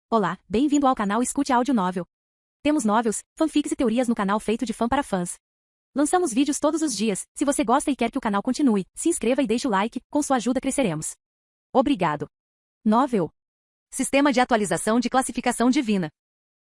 Olá, bem-vindo ao canal Escute Áudio Novel. Temos novels, fanfics e teorias no canal feito de fã para fãs. Lançamos vídeos todos os dias. Se você gosta e quer que o canal continue, se inscreva e deixe o like, com sua ajuda cresceremos. Obrigado. Novel. Sistema de atualização de classificação divina.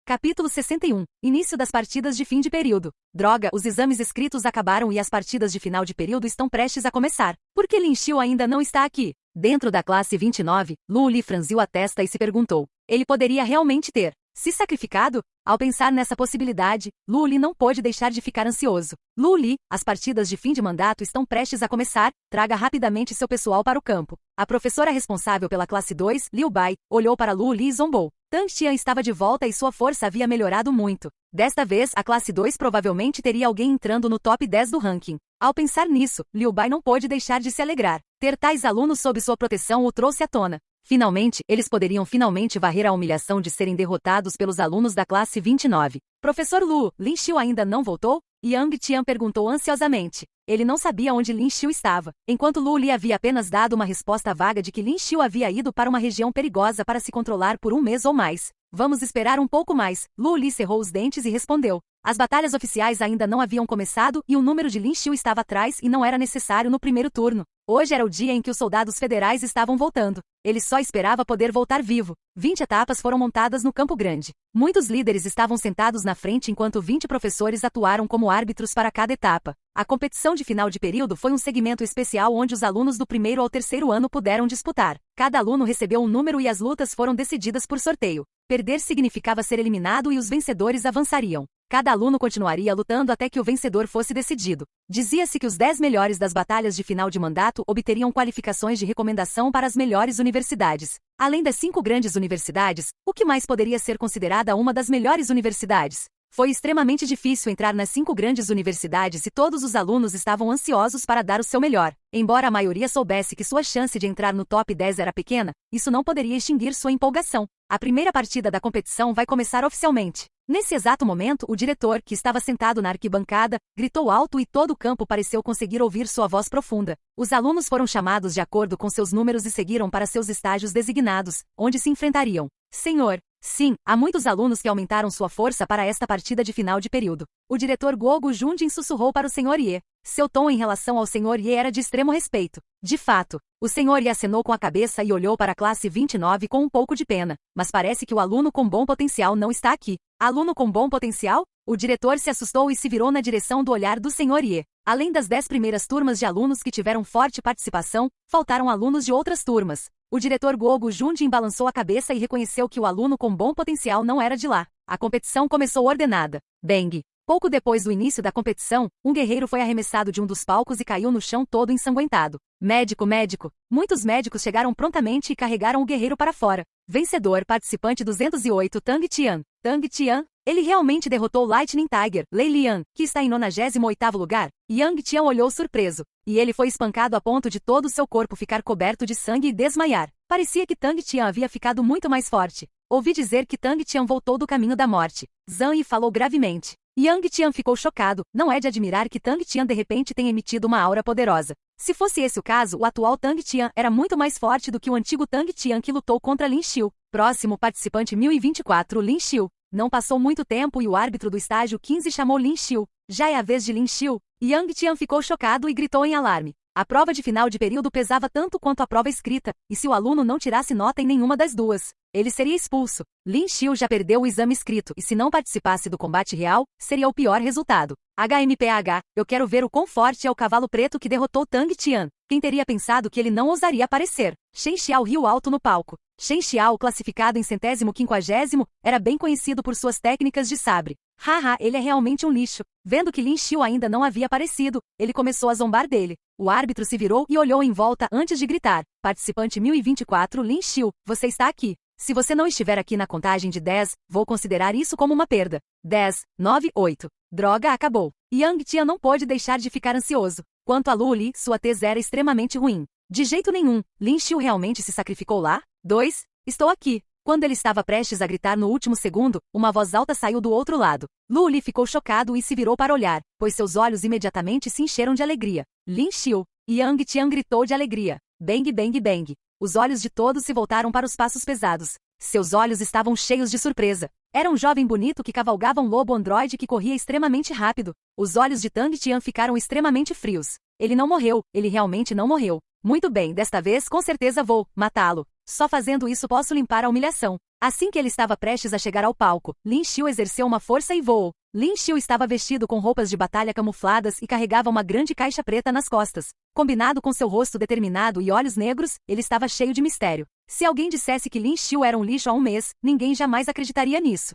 Capítulo 61. Início das partidas de fim de período. Droga, os exames escritos acabaram e as partidas de final de período estão prestes a começar. Por que Lin Xiu ainda não está aqui? Dentro da classe 29, Lu Li franziu a testa e se perguntou. Ele poderia realmente ter se sacrificado? Ao pensar nessa possibilidade, Lu Li não pôde deixar de ficar ansioso. Lu Li, as partidas de fim de mandato estão prestes a começar, traga rapidamente seu pessoal para o campo. A professora responsável pela classe 2, Liu Bai, olhou para Lu Li e zombou. Tang Xian estava de volta e sua força havia melhorado muito. Desta vez, a classe 2 provavelmente teria alguém entrando no top 10 do ranking. Ao pensar nisso, Liu Bai não pôde deixar de se alegrar. Ter tais alunos sob sua proteção o trouxe à tona. Finalmente, eles poderiam finalmente varrer a humilhação de serem derrotados pelos alunos da classe 29. Professor Lu, Lin Xiu ainda não voltou? Yang Tian perguntou ansiosamente. Ele não sabia onde Lin Xiu estava, enquanto Lu Li havia apenas dado uma resposta vaga de que Lin Xiu havia ido para uma região perigosa para se controlar por um mês ou mais. Vamos esperar um pouco mais. Lu Li cerrou os dentes e respondeu. As batalhas oficiais ainda não haviam começado e o número de Lin Xiu estava atrás e não era necessário no primeiro turno. Hoje era o dia em que os soldados federais estavam voltando. Ele só esperava poder voltar vivo. 20 etapas foram montadas no Campo Grande. Muitos líderes estavam sentados na frente enquanto 20 professores atuaram como árbitros para cada etapa. A competição de final de período foi um segmento especial onde os alunos do primeiro ao terceiro ano puderam disputar. Cada aluno recebeu um número e as lutas foram decididas por sorteio. Perder significava ser eliminado e os vencedores avançariam. Cada aluno continuaria lutando até que o vencedor fosse decidido. Dizia-se que os 10 melhores das batalhas de final de mandato obteriam qualificações de recomendação para as melhores universidades. Além das 5 grandes universidades, o que mais poderia ser considerada uma das melhores universidades? Foi extremamente difícil entrar nas 5 grandes universidades e todos os alunos estavam ansiosos para dar o seu melhor. Embora a maioria soubesse que sua chance de entrar no top 10 era pequena, isso não poderia extinguir sua empolgação. A primeira partida da competição vai começar oficialmente. Nesse exato momento, o diretor, que estava sentado na arquibancada, gritou alto e todo o campo pareceu conseguir ouvir sua voz profunda. Os alunos foram chamados de acordo com seus números e seguiram para seus estágios designados, onde se enfrentariam. Senhor. Sim, há muitos alunos que aumentaram sua força para esta partida de final de período. O diretor Guogu Junjin sussurrou para o Sr. Ye. Seu tom em relação ao Sr. Ye era de extremo respeito. De fato, o Sr. Ye acenou com a cabeça e olhou para a classe 29 com um pouco de pena. Mas parece que o aluno com bom potencial não está aqui. Aluno com bom potencial? O diretor se assustou e se virou na direção do olhar do Sr. Ye. Além das 10 primeiras turmas de alunos que tiveram forte participação, faltaram alunos de outras turmas. O diretor Guogu Junjin balançou a cabeça e reconheceu que o aluno com bom potencial não era de lá. A competição começou ordenada. Bang! Pouco depois do início da competição, um guerreiro foi arremessado de um dos palcos e caiu no chão todo ensanguentado. Médico, médico! Muitos médicos chegaram prontamente e carregaram o guerreiro para fora. Vencedor, participante 208 Tang Tian. Tang Tian? Ele realmente derrotou Lightning Tiger, Lei Lian, que está em 98º lugar? Yang Tian olhou surpreso. E ele foi espancado a ponto de todo o seu corpo ficar coberto de sangue e desmaiar. Parecia que Tang Tian havia ficado muito mais forte. Ouvi dizer que Tang Tian voltou do caminho da morte. Zhang Yi falou gravemente. Yang Tian ficou chocado. Não é de admirar que Tang Tian de repente tenha emitido uma aura poderosa. Se fosse esse o caso, o atual Tang Tian era muito mais forte do que o antigo Tang Tian que lutou contra Lin Xiu. Próximo participante 1024 Lin Xiu. Não passou muito tempo e o árbitro do estágio 15 chamou Lin Xiu. Já é a vez de Lin Xiu. Yang Tian ficou chocado e gritou em alarme. A prova de final de período pesava tanto quanto a prova escrita, e se o aluno não tirasse nota em nenhuma das duas, ele seria expulso. Lin Xiu já perdeu o exame escrito e se não participasse do combate real, seria o pior resultado. HMPH, eu quero ver o quão forte é o cavalo preto que derrotou Tang Tian. Quem teria pensado que ele não ousaria aparecer? Shen Xiao riu alto no palco. Shen Xiao, classificado em 150º, era bem conhecido por suas técnicas de sabre. Haha, ele é realmente um lixo. Vendo que Lin Xiu ainda não havia aparecido, ele começou a zombar dele. O árbitro se virou e olhou em volta antes de gritar. Participante 1024 Lin Xiu, você está aqui. Se você não estiver aqui na contagem de 10, vou considerar isso como uma perda. 10, 9, 8. Droga, acabou. Yang Tian não pôde deixar de ficar ansioso. Quanto a Lu Li, sua tez era extremamente ruim. De jeito nenhum, Lin Xiu realmente se sacrificou lá? 2. Estou aqui. Quando ele estava prestes a gritar no último segundo, uma voz alta saiu do outro lado. Lu Li ficou chocado e se virou para olhar, pois seus olhos imediatamente se encheram de alegria. Lin Xiu. Yang Tian gritou de alegria. Bang, bang, bang. Os olhos de todos se voltaram para os passos pesados. Seus olhos estavam cheios de surpresa. Era um jovem bonito que cavalgava um lobo androide que corria extremamente rápido. Os olhos de Tang Tian ficaram extremamente frios. Ele não morreu, ele realmente não morreu. Muito bem, desta vez com certeza vou matá-lo. Só fazendo isso posso limpar a humilhação. Assim que ele estava prestes a chegar ao palco, Lin Xiu exerceu uma força e voou. Lin Xiu estava vestido com roupas de batalha camufladas e carregava uma grande caixa preta nas costas. Combinado com seu rosto determinado e olhos negros, ele estava cheio de mistério. Se alguém dissesse que Lin Xiu era um lixo há um mês, ninguém jamais acreditaria nisso.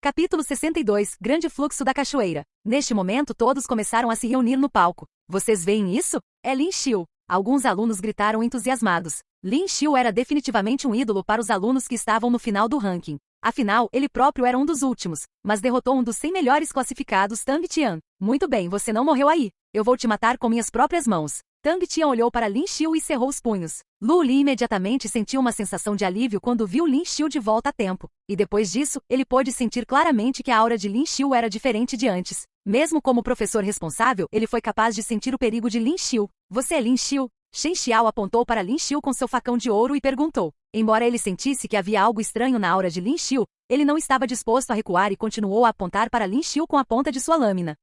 Capítulo 62 – Grande fluxo da cachoeira. Neste momento todos começaram a se reunir no palco. Vocês veem isso? É Lin Xiu. Alguns alunos gritaram entusiasmados. Lin Xiu era definitivamente um ídolo para os alunos que estavam no final do ranking. Afinal, ele próprio era um dos últimos, mas derrotou um dos 100 melhores classificados, Tang Tian. Muito bem, você não morreu aí. Eu vou te matar com minhas próprias mãos. Tang Tian olhou para Lin Xiu e cerrou os punhos. Lu Li imediatamente sentiu uma sensação de alívio quando viu Lin Xiu de volta a tempo. E depois disso, ele pôde sentir claramente que a aura de Lin Xiu era diferente de antes. Mesmo como professor responsável, ele foi capaz de sentir o perigo de Lin Xiu. Você é Lin Xiu? Shen Xiao apontou para Lin Xiu com seu facão de ouro e perguntou. Embora ele sentisse que havia algo estranho na aura de Lin Xiu, ele não estava disposto a recuar e continuou a apontar para Lin Xiu com a ponta de sua lâmina.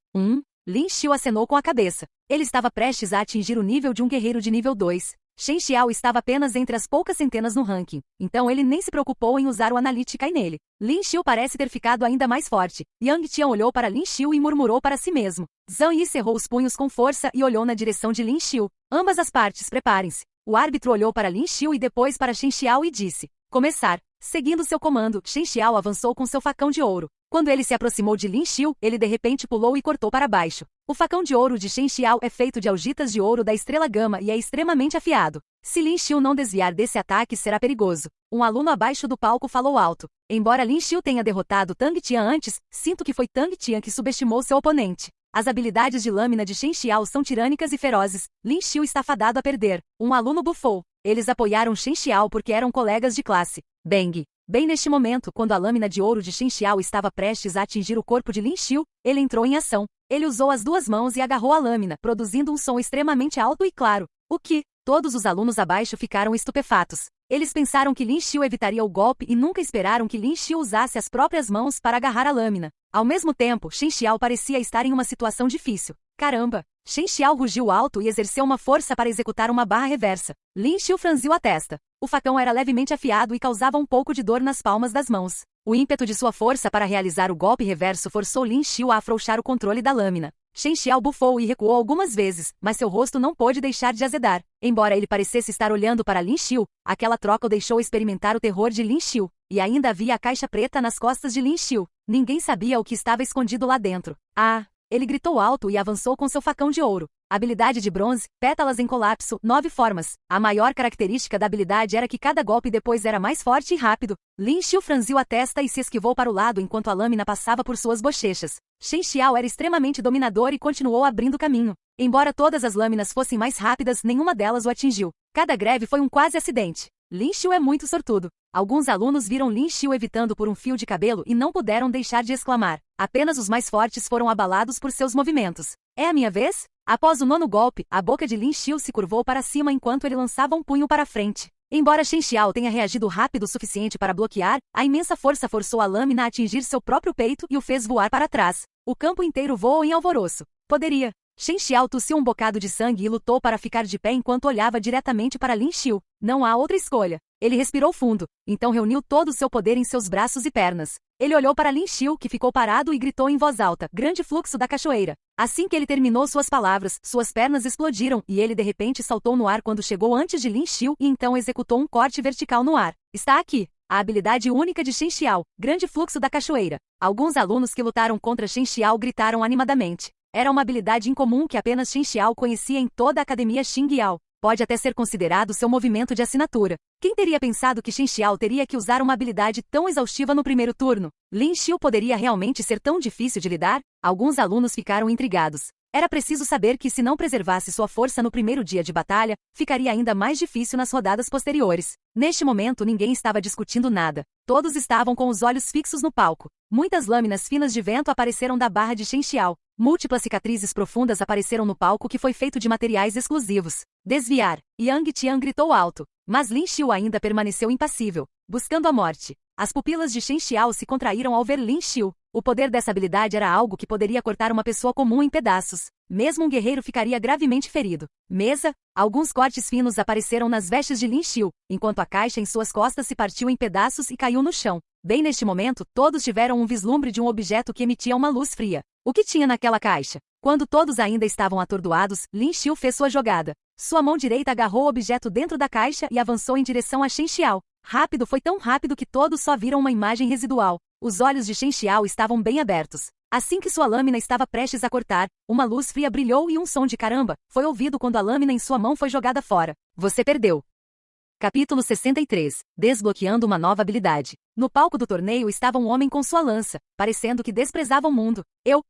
Lin Xiu acenou com a cabeça. Ele estava prestes a atingir o nível de um guerreiro de nível 2. Shen Xiao estava apenas entre as poucas centenas no ranking, então ele nem se preocupou em usar o Analytica nele. Lin Xiu parece ter ficado ainda mais forte. Yang Tian olhou para Lin Xiu e murmurou para si mesmo. Zhang Yi cerrou os punhos com força e olhou na direção de Lin Xiu. Ambas as partes, preparem-se. O árbitro olhou para Lin Xiu e depois para Shen Xiao e disse. Começar. Seguindo seu comando, Shen Xiao avançou com seu facão de ouro. Quando ele se aproximou de Lin Xiu, ele de repente pulou e cortou para baixo. O facão de ouro de Shen Xiao é feito de algitas de ouro da estrela gama e é extremamente afiado. Se Lin Xiu não desviar desse ataque, será perigoso. Um aluno abaixo do palco falou alto. Embora Lin Xiu tenha derrotado Tang Tian antes, sinto que foi Tang Tian que subestimou seu oponente. As habilidades de lâmina de Shen Xiao são tirânicas e ferozes. Lin Xiu está fadado a perder. Um aluno bufou. Eles apoiaram Shen Xiao porque eram colegas de classe. Bang! Bem neste momento, quando a lâmina de ouro de Shen Xiao estava prestes a atingir o corpo de Lin Xiu, ele entrou em ação. Ele usou as duas mãos e agarrou a lâmina, produzindo um som extremamente alto e claro. O que? Todos os alunos abaixo ficaram estupefatos. Eles pensaram que Lin Xiu evitaria o golpe e nunca esperaram que Lin Xiu usasse as próprias mãos para agarrar a lâmina. Ao mesmo tempo, Shen Xiao parecia estar em uma situação difícil. Caramba! Shen Xiao rugiu alto e exerceu uma força para executar uma barra reversa. Lin Xiu franziu a testa. O facão era levemente afiado e causava um pouco de dor nas palmas das mãos. O ímpeto de sua força para realizar o golpe reverso forçou Lin Xiu a afrouxar o controle da lâmina. Shen Xiao bufou e recuou algumas vezes, mas seu rosto não pôde deixar de azedar. Embora ele parecesse estar olhando para Lin Xiu, aquela troca o deixou experimentar o terror de Lin Xiu. E ainda havia a caixa preta nas costas de Lin Xiu. Ninguém sabia o que estava escondido lá dentro. Ah! Ele gritou alto e avançou com seu facão de ouro. Habilidade de bronze, pétalas em colapso, 9 formas. A maior característica da habilidade era que cada golpe depois era mais forte e rápido. Lin Xiu franziu a testa e se esquivou para o lado enquanto a lâmina passava por suas bochechas. Shen Xiao era extremamente dominador e continuou abrindo caminho. Embora todas as lâminas fossem mais rápidas, nenhuma delas o atingiu. Cada greve foi um quase acidente. Lin Xiu é muito sortudo. Alguns alunos viram Lin Xiu evitando por um fio de cabelo e não puderam deixar de exclamar. Apenas os mais fortes foram abalados por seus movimentos. É a minha vez? Após o 9º golpe, a boca de Lin Xiu se curvou para cima enquanto ele lançava um punho para frente. Embora Shen Xiao tenha reagido rápido o suficiente para bloquear, a imensa força forçou a lâmina a atingir seu próprio peito e o fez voar para trás. O campo inteiro voou em alvoroço. Poderia. Shen Xiao tossiu um bocado de sangue e lutou para ficar de pé enquanto olhava diretamente para Lin Xiu. Não há outra escolha. Ele respirou fundo, então reuniu todo o seu poder em seus braços e pernas. Ele olhou para Lin Xiu, que ficou parado e gritou em voz alta, grande fluxo da cachoeira. Assim que ele terminou suas palavras, suas pernas explodiram e ele de repente saltou no ar quando chegou antes de Lin Xiu e então executou um corte vertical no ar. Está aqui. A habilidade única de Shen Xiao, grande fluxo da cachoeira. Alguns alunos que lutaram contra Shen Xiao gritaram animadamente. Era uma habilidade incomum que apenas Shen Xiao conhecia em toda a academia Xingyao. Pode até ser considerado seu movimento de assinatura. Quem teria pensado que Shen Xiao teria que usar uma habilidade tão exaustiva no primeiro turno? Lin Xiu poderia realmente ser tão difícil de lidar? Alguns alunos ficaram intrigados. Era preciso saber que se não preservasse sua força no primeiro dia de batalha, ficaria ainda mais difícil nas rodadas posteriores. Neste momento ninguém estava discutindo nada. Todos estavam com os olhos fixos no palco. Muitas lâminas finas de vento apareceram da barra de Shen Xiao. Múltiplas cicatrizes profundas apareceram no palco que foi feito de materiais exclusivos. Desviar. Yang Tian gritou alto. Mas Lin Xiu ainda permaneceu impassível. buscando a morte. As pupilas de Shen Xiao se contraíram ao ver Lin Xiu. O poder dessa habilidade era algo que poderia cortar uma pessoa comum em pedaços. Mesmo um guerreiro ficaria gravemente ferido. Mesa. Alguns cortes finos apareceram nas vestes de Lin Xiu, enquanto a caixa em suas costas se partiu em pedaços e caiu no chão. Bem neste momento, todos tiveram um vislumbre de um objeto que emitia uma luz fria. O que tinha naquela caixa? Quando todos ainda estavam atordoados, Lin Xiu fez sua jogada. Sua mão direita agarrou o objeto dentro da caixa e avançou em direção a Shen Xiao. Rápido, foi tão rápido que todos só viram uma imagem residual. Os olhos de Shen Xiao estavam bem abertos. Assim que sua lâmina estava prestes a cortar, uma luz fria brilhou e um som de caramba foi ouvido quando a lâmina em sua mão foi jogada fora. Você perdeu. Capítulo 63. Desbloqueando uma nova habilidade. No palco do torneio estava um homem com sua lança, parecendo que desprezava o mundo.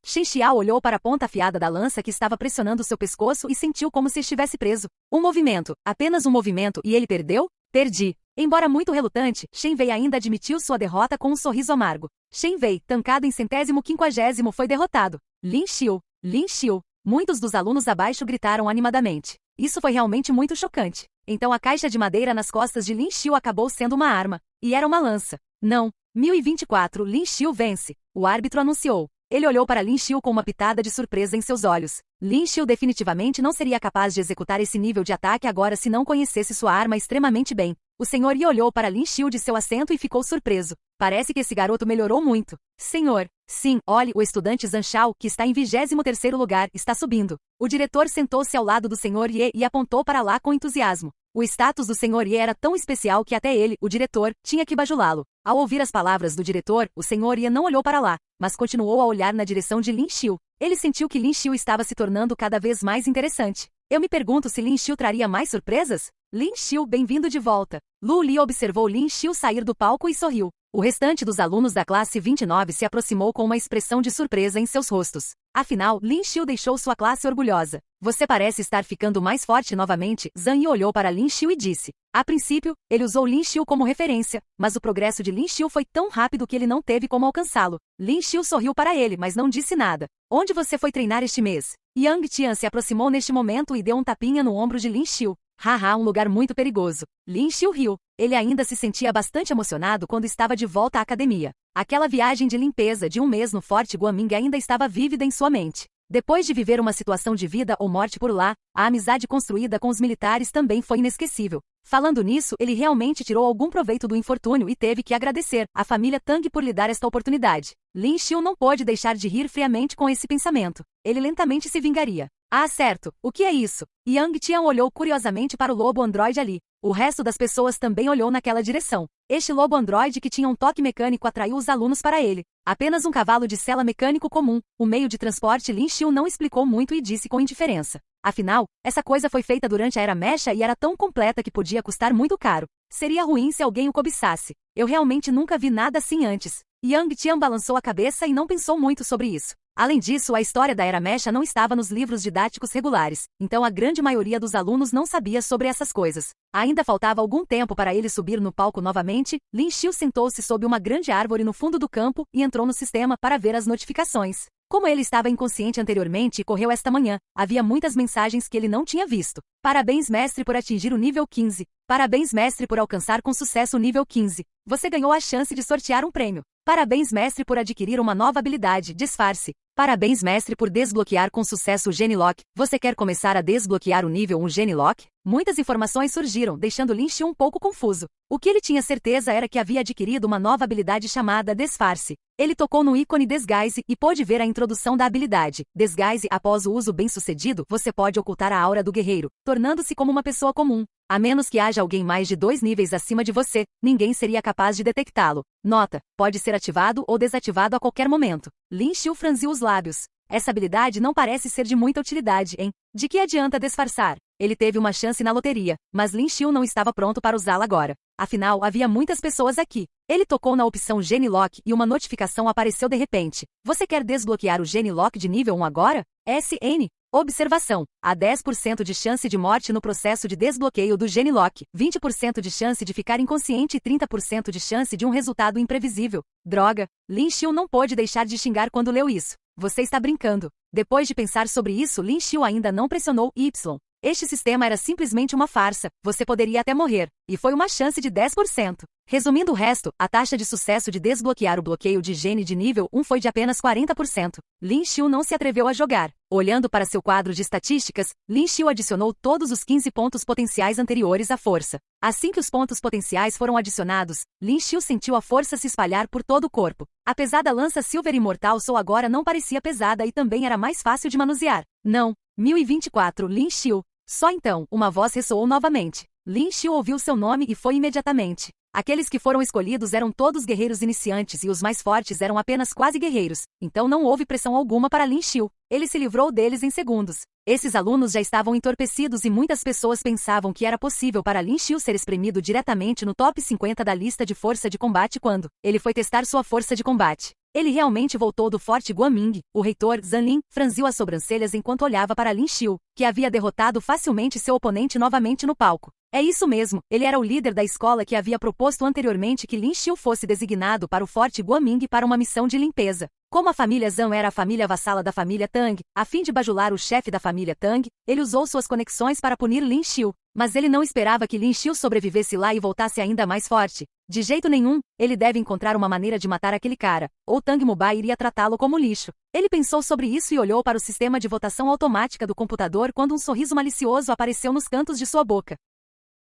Shen Xiao olhou para a ponta afiada da lança que estava pressionando seu pescoço e sentiu como se estivesse preso. Um movimento, apenas um movimento, e ele perdeu? Perdi. Embora muito relutante, Shen Wei ainda admitiu sua derrota com um sorriso amargo. Shen Wei, tancado em 150º, foi derrotado. Lin Xiu. Lin Xiu. Muitos dos alunos abaixo gritaram animadamente. Isso foi realmente muito chocante. Então a caixa de madeira nas costas de Lin Xiu acabou sendo uma arma. E era uma lança. Não. 1024, Lin Xiu vence. O árbitro anunciou. Ele olhou para Lin Xiu com uma pitada de surpresa em seus olhos. Lin Xiu definitivamente não seria capaz de executar esse nível de ataque agora se não conhecesse sua arma extremamente bem. O Senhor Yi olhou para Lin Xiu de seu assento e ficou surpreso. Parece que esse garoto melhorou muito. Senhor. Sim, olhe, o estudante Zhang Shao, que está em 23º lugar, está subindo. O diretor sentou-se ao lado do Senhor Yi e apontou para lá com entusiasmo. O status do Senhor Yi era tão especial que até ele, o diretor, tinha que bajulá-lo. Ao ouvir as palavras do diretor, o Senhor Yi não olhou para lá, mas continuou a olhar na direção de Lin Xiu. Ele sentiu que Lin Xiu estava se tornando cada vez mais interessante. Eu me pergunto se Lin Xiu traria mais surpresas? Lin Xiu, bem-vindo de volta. Lu Li observou Lin Xiu sair do palco e sorriu. O restante dos alunos da classe 29 se aproximou com uma expressão de surpresa em seus rostos. Afinal, Lin Xiu deixou sua classe orgulhosa. Você parece estar ficando mais forte novamente. Zhang Yi olhou para Lin Xiu e disse. A princípio, ele usou Lin Xiu como referência, mas o progresso de Lin Xiu foi tão rápido que ele não teve como alcançá-lo. Lin Xiu sorriu para ele, mas não disse nada. Onde você foi treinar este mês? Yang Tian se aproximou neste momento e deu um tapinha no ombro de Lin Xiu. Haha, um lugar muito perigoso. Lin Xiu riu. Ele ainda se sentia bastante emocionado quando estava de volta à academia. Aquela viagem de limpeza de um mês no Forte Guaming ainda estava vívida em sua mente. Depois de viver uma situação de vida ou morte por lá, a amizade construída com os militares também foi inesquecível. Falando nisso, ele realmente tirou algum proveito do infortúnio e teve que agradecer a família Tang por lhe dar esta oportunidade. Lin Xiu não pôde deixar de rir friamente com esse pensamento. Ele lentamente se vingaria. Ah, certo. O que é isso? Yang Tian olhou curiosamente para o lobo androide ali. O resto das pessoas também olhou naquela direção. Este lobo androide que tinha um toque mecânico atraiu os alunos para ele. Apenas um cavalo de sela mecânico comum, o meio de transporte. Lin Xiu não explicou muito e disse com indiferença. Afinal, essa coisa foi feita durante a Era Mecha e era tão completa que podia custar muito caro. Seria ruim se alguém o cobiçasse. Eu realmente nunca vi nada assim antes. Yang Tian balançou a cabeça e não pensou muito sobre isso. Além disso, a história da Era Mecha não estava nos livros didáticos regulares, então a grande maioria dos alunos não sabia sobre essas coisas. Ainda faltava algum tempo para ele subir no palco novamente. Lin Xiu sentou-se sob uma grande árvore no fundo do campo e entrou no sistema para ver as notificações. Como ele estava inconsciente anteriormente e correu esta manhã, havia muitas mensagens que ele não tinha visto. Parabéns, mestre, por atingir o nível 15. Parabéns, mestre, por alcançar com sucesso o nível 15. Você ganhou a chance de sortear um prêmio. Parabéns, mestre, por adquirir uma nova habilidade, disfarce. Parabéns, mestre, por desbloquear com sucesso o Genilock. Você quer começar a desbloquear o nível 1 Genilock? Muitas informações surgiram, deixando Lin Xiu um pouco confuso. O que ele tinha certeza era que havia adquirido uma nova habilidade chamada Disfarce. Ele tocou no ícone Disguise e pôde ver a introdução da habilidade. Disguise. Após o uso bem-sucedido, você pode ocultar a aura do guerreiro, tornando-se como uma pessoa comum. A menos que haja alguém mais de 2 níveis acima de você, ninguém seria capaz de detectá-lo. Nota: pode ser ativado ou desativado a qualquer momento. Lin Xiu franziu os lábios. Essa habilidade não parece ser de muita utilidade, hein? De que adianta disfarçar? Ele teve uma chance na loteria, mas Lin Xiu não estava pronto para usá-la agora. Afinal, havia muitas pessoas aqui. Ele tocou na opção Genilock e uma notificação apareceu de repente. Você quer desbloquear o Genilock de nível 1 agora? SN. Observação. Há 10% de chance de morte no processo de desbloqueio do Genilock, 20% de chance de ficar inconsciente e 30% de chance de um resultado imprevisível. Droga! Lin Xiu não pôde deixar de xingar quando leu isso. Você está brincando. Depois de pensar sobre isso, Lin Xiu ainda não pressionou Y. Este sistema era simplesmente uma farsa, você poderia até morrer, e foi uma chance de 10%. Resumindo o resto, a taxa de sucesso de desbloquear o bloqueio de gene de nível 1 foi de apenas 40%. Lin Xiu não se atreveu a jogar. Olhando para seu quadro de estatísticas, Lin Xiu adicionou todos os 15 pontos potenciais anteriores à força. Assim que os pontos potenciais foram adicionados, Lin Xiu sentiu a força se espalhar por todo o corpo. A pesada lança Silver Imortal Soul agora não parecia pesada e também era mais fácil de manusear. Não. 1024 Lin Xiu. Só então, uma voz ressoou novamente. Lin Xiu ouviu seu nome e foi imediatamente. Aqueles que foram escolhidos eram todos guerreiros iniciantes e os mais fortes eram apenas quase guerreiros, então não houve pressão alguma para Lin Xiu. Ele se livrou deles em segundos. Esses alunos já estavam entorpecidos e muitas pessoas pensavam que era possível para Lin Xiu ser espremido diretamente no top 50 da lista de força de combate quando ele foi testar sua força de combate. Ele realmente voltou do Forte Guaming. O reitor, Zanlin, franziu as sobrancelhas enquanto olhava para Lin Xiu, que havia derrotado facilmente seu oponente novamente no palco. É isso mesmo, ele era o líder da escola que havia proposto anteriormente que Lin Xiu fosse designado para o Forte Guaming para uma missão de limpeza. Como a família Zhang era a família vassala da família Tang, a fim de bajular o chefe da família Tang, ele usou suas conexões para punir Lin Xiu. Mas ele não esperava que Lin Xiu sobrevivesse lá e voltasse ainda mais forte. De jeito nenhum, ele deve encontrar uma maneira de matar aquele cara, ou Tang Mubai iria tratá-lo como lixo. Ele pensou sobre isso e olhou para o sistema de votação automática do computador quando um sorriso malicioso apareceu nos cantos de sua boca.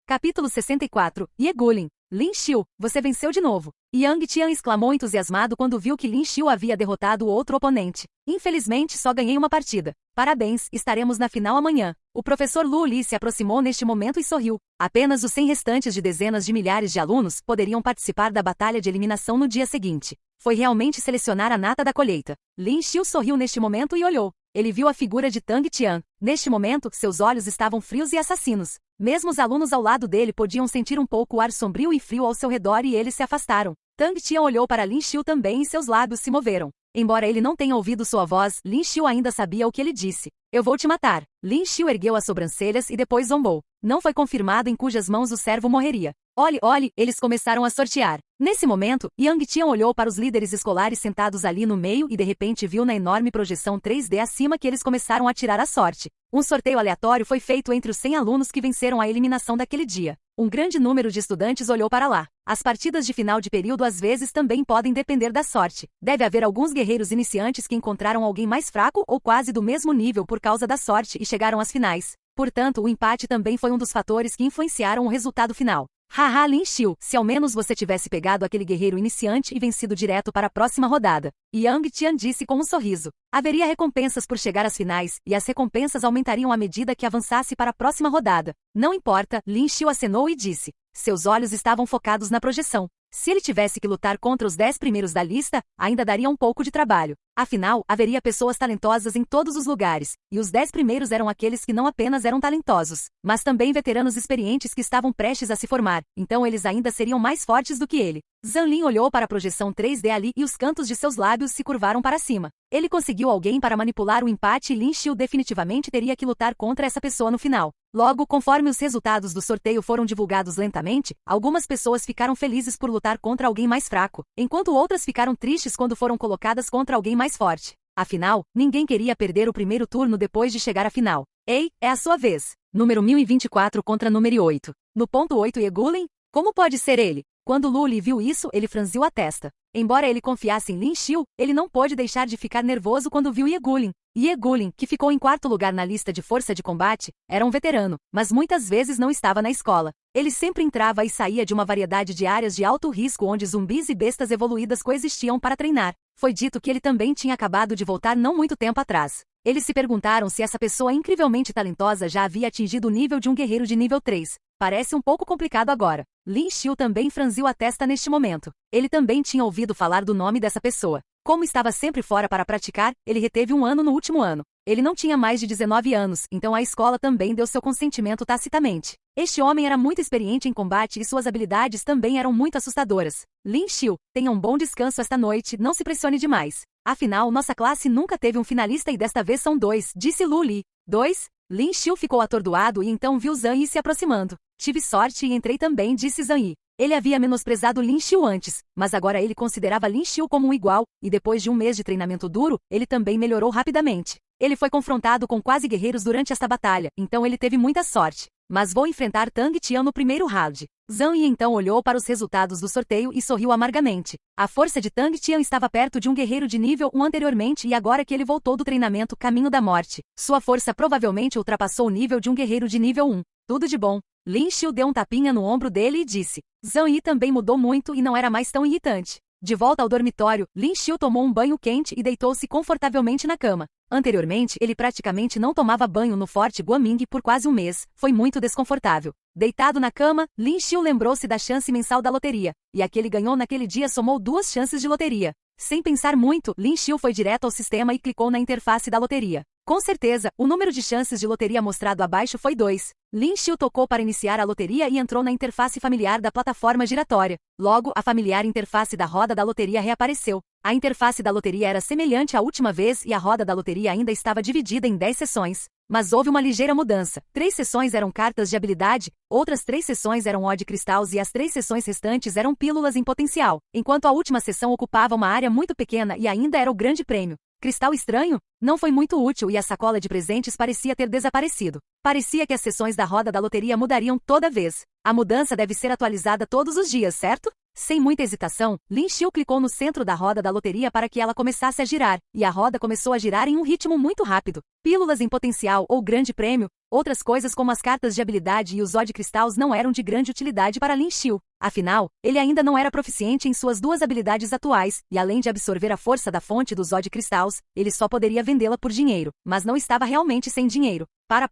Capítulo 64. Ye Guilin. Lin Xiu, você venceu de novo. Yang Tian exclamou entusiasmado quando viu que Lin Xiu havia derrotado o outro oponente. Infelizmente só ganhei uma partida. Parabéns, estaremos na final amanhã. O professor Lu Li se aproximou neste momento e sorriu. Apenas os 100 restantes de dezenas de milhares de alunos poderiam participar da batalha de eliminação no dia seguinte. Foi realmente selecionar a nata da colheita. Lin Xiu sorriu neste momento e olhou. Ele viu a figura de Tang Tian. Neste momento, seus olhos estavam frios e assassinos. Mesmo os alunos ao lado dele podiam sentir um pouco o ar sombrio e frio ao seu redor e eles se afastaram. Tang Tian olhou para Lin Xiu também e seus lábios se moveram. Embora ele não tenha ouvido sua voz, Lin Xiu ainda sabia o que ele disse. Eu vou te matar. Lin Xiu ergueu as sobrancelhas e depois zombou. Não foi confirmado em cujas mãos o servo morreria. Olhe, eles começaram a sortear. Nesse momento, Yang Tian olhou para os líderes escolares sentados ali no meio e de repente viu na enorme projeção 3D acima que eles começaram a tirar a sorte. Um sorteio aleatório foi feito entre os 100 alunos que venceram a eliminação daquele dia. Um grande número de estudantes olhou para lá. As partidas de final de período às vezes também podem depender da sorte. Deve haver alguns guerreiros iniciantes que encontraram alguém mais fraco ou quase do mesmo nível por causa da sorte e chegaram às finais. Portanto, o empate também foi um dos fatores que influenciaram o resultado final. Haha Lin Xiu, se ao menos você tivesse pegado aquele guerreiro iniciante e vencido direto para a próxima rodada. Yang Tian disse com um sorriso. Haveria recompensas por chegar às finais, e as recompensas aumentariam à medida que avançasse para a próxima rodada. Não importa, Lin Xiu acenou e disse. Seus olhos estavam focados na projeção. Se ele tivesse que lutar contra os 10 primeiros da lista, ainda daria um pouco de trabalho. Afinal, haveria pessoas talentosas em todos os lugares, e os 10 primeiros eram aqueles que não apenas eram talentosos, mas também veteranos experientes que estavam prestes a se formar, então eles ainda seriam mais fortes do que ele. Zanlin olhou para a projeção 3D ali e os cantos de seus lábios se curvaram para cima. Ele conseguiu alguém para manipular o empate e Lin Xiu definitivamente teria que lutar contra essa pessoa no final. Logo, conforme os resultados do sorteio foram divulgados lentamente, algumas pessoas ficaram felizes por lutar contra alguém mais fraco, enquanto outras ficaram tristes quando foram colocadas contra alguém mais forte. Afinal, ninguém queria perder o primeiro turno depois de chegar à final. Ei, é a sua vez. Número 1024 contra número 8. No ponto 8 Ye Guilin? Como pode ser ele? Quando Lu Li viu isso, ele franziu a testa. Embora ele confiasse em Lin Xiu, ele não pôde deixar de ficar nervoso quando viu Ye Guilin. Ye Guilin, que ficou em quarto lugar na lista de força de combate, era um veterano, mas muitas vezes não estava na escola. Ele sempre entrava e saía de uma variedade de áreas de alto risco onde zumbis e bestas evoluídas coexistiam para treinar. Foi dito que ele também tinha acabado de voltar não muito tempo atrás. Eles se perguntaram se essa pessoa incrivelmente talentosa já havia atingido o nível de um guerreiro de nível 3. Parece um pouco complicado agora. Lin Xiu também franziu a testa neste momento. Ele também tinha ouvido falar do nome dessa pessoa. Como estava sempre fora para praticar, ele reteve um ano no último ano. Ele não tinha mais de 19 anos, então a escola também deu seu consentimento tacitamente. Este homem era muito experiente em combate e suas habilidades também eram muito assustadoras. Lin Xiu, tenha um bom descanso esta noite, não se pressione demais. Afinal, nossa classe nunca teve um finalista e desta vez são 2, disse Lu Li. 2? Lin Xiu ficou atordoado e então viu Zhang Yi se aproximando. Tive sorte e entrei também, disse Zhang Yi. Ele havia menosprezado Lin Xiu antes, mas agora ele considerava Lin Xiu como um igual, e depois de um mês de treinamento duro, ele também melhorou rapidamente. Ele foi confrontado com quase guerreiros durante esta batalha, então ele teve muita sorte. mas vou enfrentar Tang Tian no primeiro round. Zhang Yi então olhou para os resultados do sorteio e sorriu amargamente. A força de Tang Tian estava perto de um guerreiro de nível 1 anteriormente e agora que ele voltou do treinamento Caminho da Morte, sua força provavelmente ultrapassou o nível de um guerreiro de nível 1. Tudo de bom. Lin Xiu deu um tapinha no ombro dele e disse. Zhang Yi também mudou muito e não era mais tão irritante. De volta ao dormitório, Lin Xiu tomou um banho quente e deitou-se confortavelmente na cama. Anteriormente, ele praticamente não tomava banho no Forte Guaming por quase um mês. Foi muito desconfortável. Deitado na cama, Lin Xiu lembrou-se da chance mensal da loteria. E a que ele ganhou naquele dia somou 2 chances de loteria. Sem pensar muito, Lin Xiu foi direto ao sistema e clicou na interface da loteria. Com certeza, o número de chances de loteria mostrado abaixo foi 2. Lin Xiu tocou para iniciar a loteria e entrou na interface familiar da plataforma giratória. Logo, a familiar interface da roda da loteria reapareceu. A interface da loteria era semelhante à última vez e a roda da loteria ainda estava dividida em 10 seções. Mas houve uma ligeira mudança. 3 seções eram cartas de habilidade, outras 3 seções eram odd cristals e as 3 seções restantes eram pílulas em potencial, enquanto a última seção ocupava uma área muito pequena e ainda era o grande prêmio. Cristal estranho? Não foi muito útil e a sacola de presentes parecia ter desaparecido. Parecia que as seções da roda da loteria mudariam toda vez. A mudança deve ser atualizada todos os dias, certo? Sem muita hesitação, Lin Xiu clicou no centro da roda da loteria para que ela começasse a girar, e a roda começou a girar em um ritmo muito rápido. Pílulas em potencial ou grande prêmio, outras coisas como as cartas de habilidade e os odd cristals não eram de grande utilidade para Lin Xiu. Afinal, ele ainda não era proficiente em suas 2 habilidades atuais, e além de absorver a força da fonte dos odd cristals, ele só poderia vendê-la por dinheiro, mas não estava realmente sem dinheiro. Para.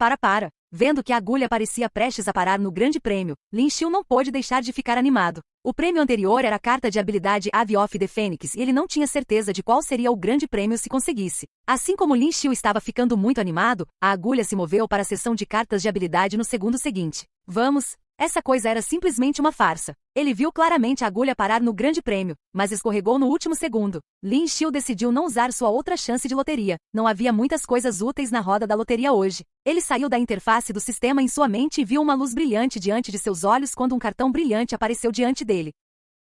Vendo que a agulha parecia prestes a parar no grande prêmio, Lin Xiu não pôde deixar de ficar animado. O prêmio anterior era a carta de habilidade Ave of the Phoenix e ele não tinha certeza de qual seria o grande prêmio se conseguisse. Assim como Lin Xiu estava ficando muito animado, a agulha se moveu para a seção de cartas de habilidade no segundo seguinte. Vamos! Essa coisa era simplesmente uma farsa. Ele viu claramente a agulha parar no grande prêmio, mas escorregou no último segundo. Lin Xiu decidiu não usar sua outra chance de loteria. Não havia muitas coisas úteis na roda da loteria hoje. Ele saiu da interface do sistema em sua mente e viu uma luz brilhante diante de seus olhos quando um cartão brilhante apareceu diante dele.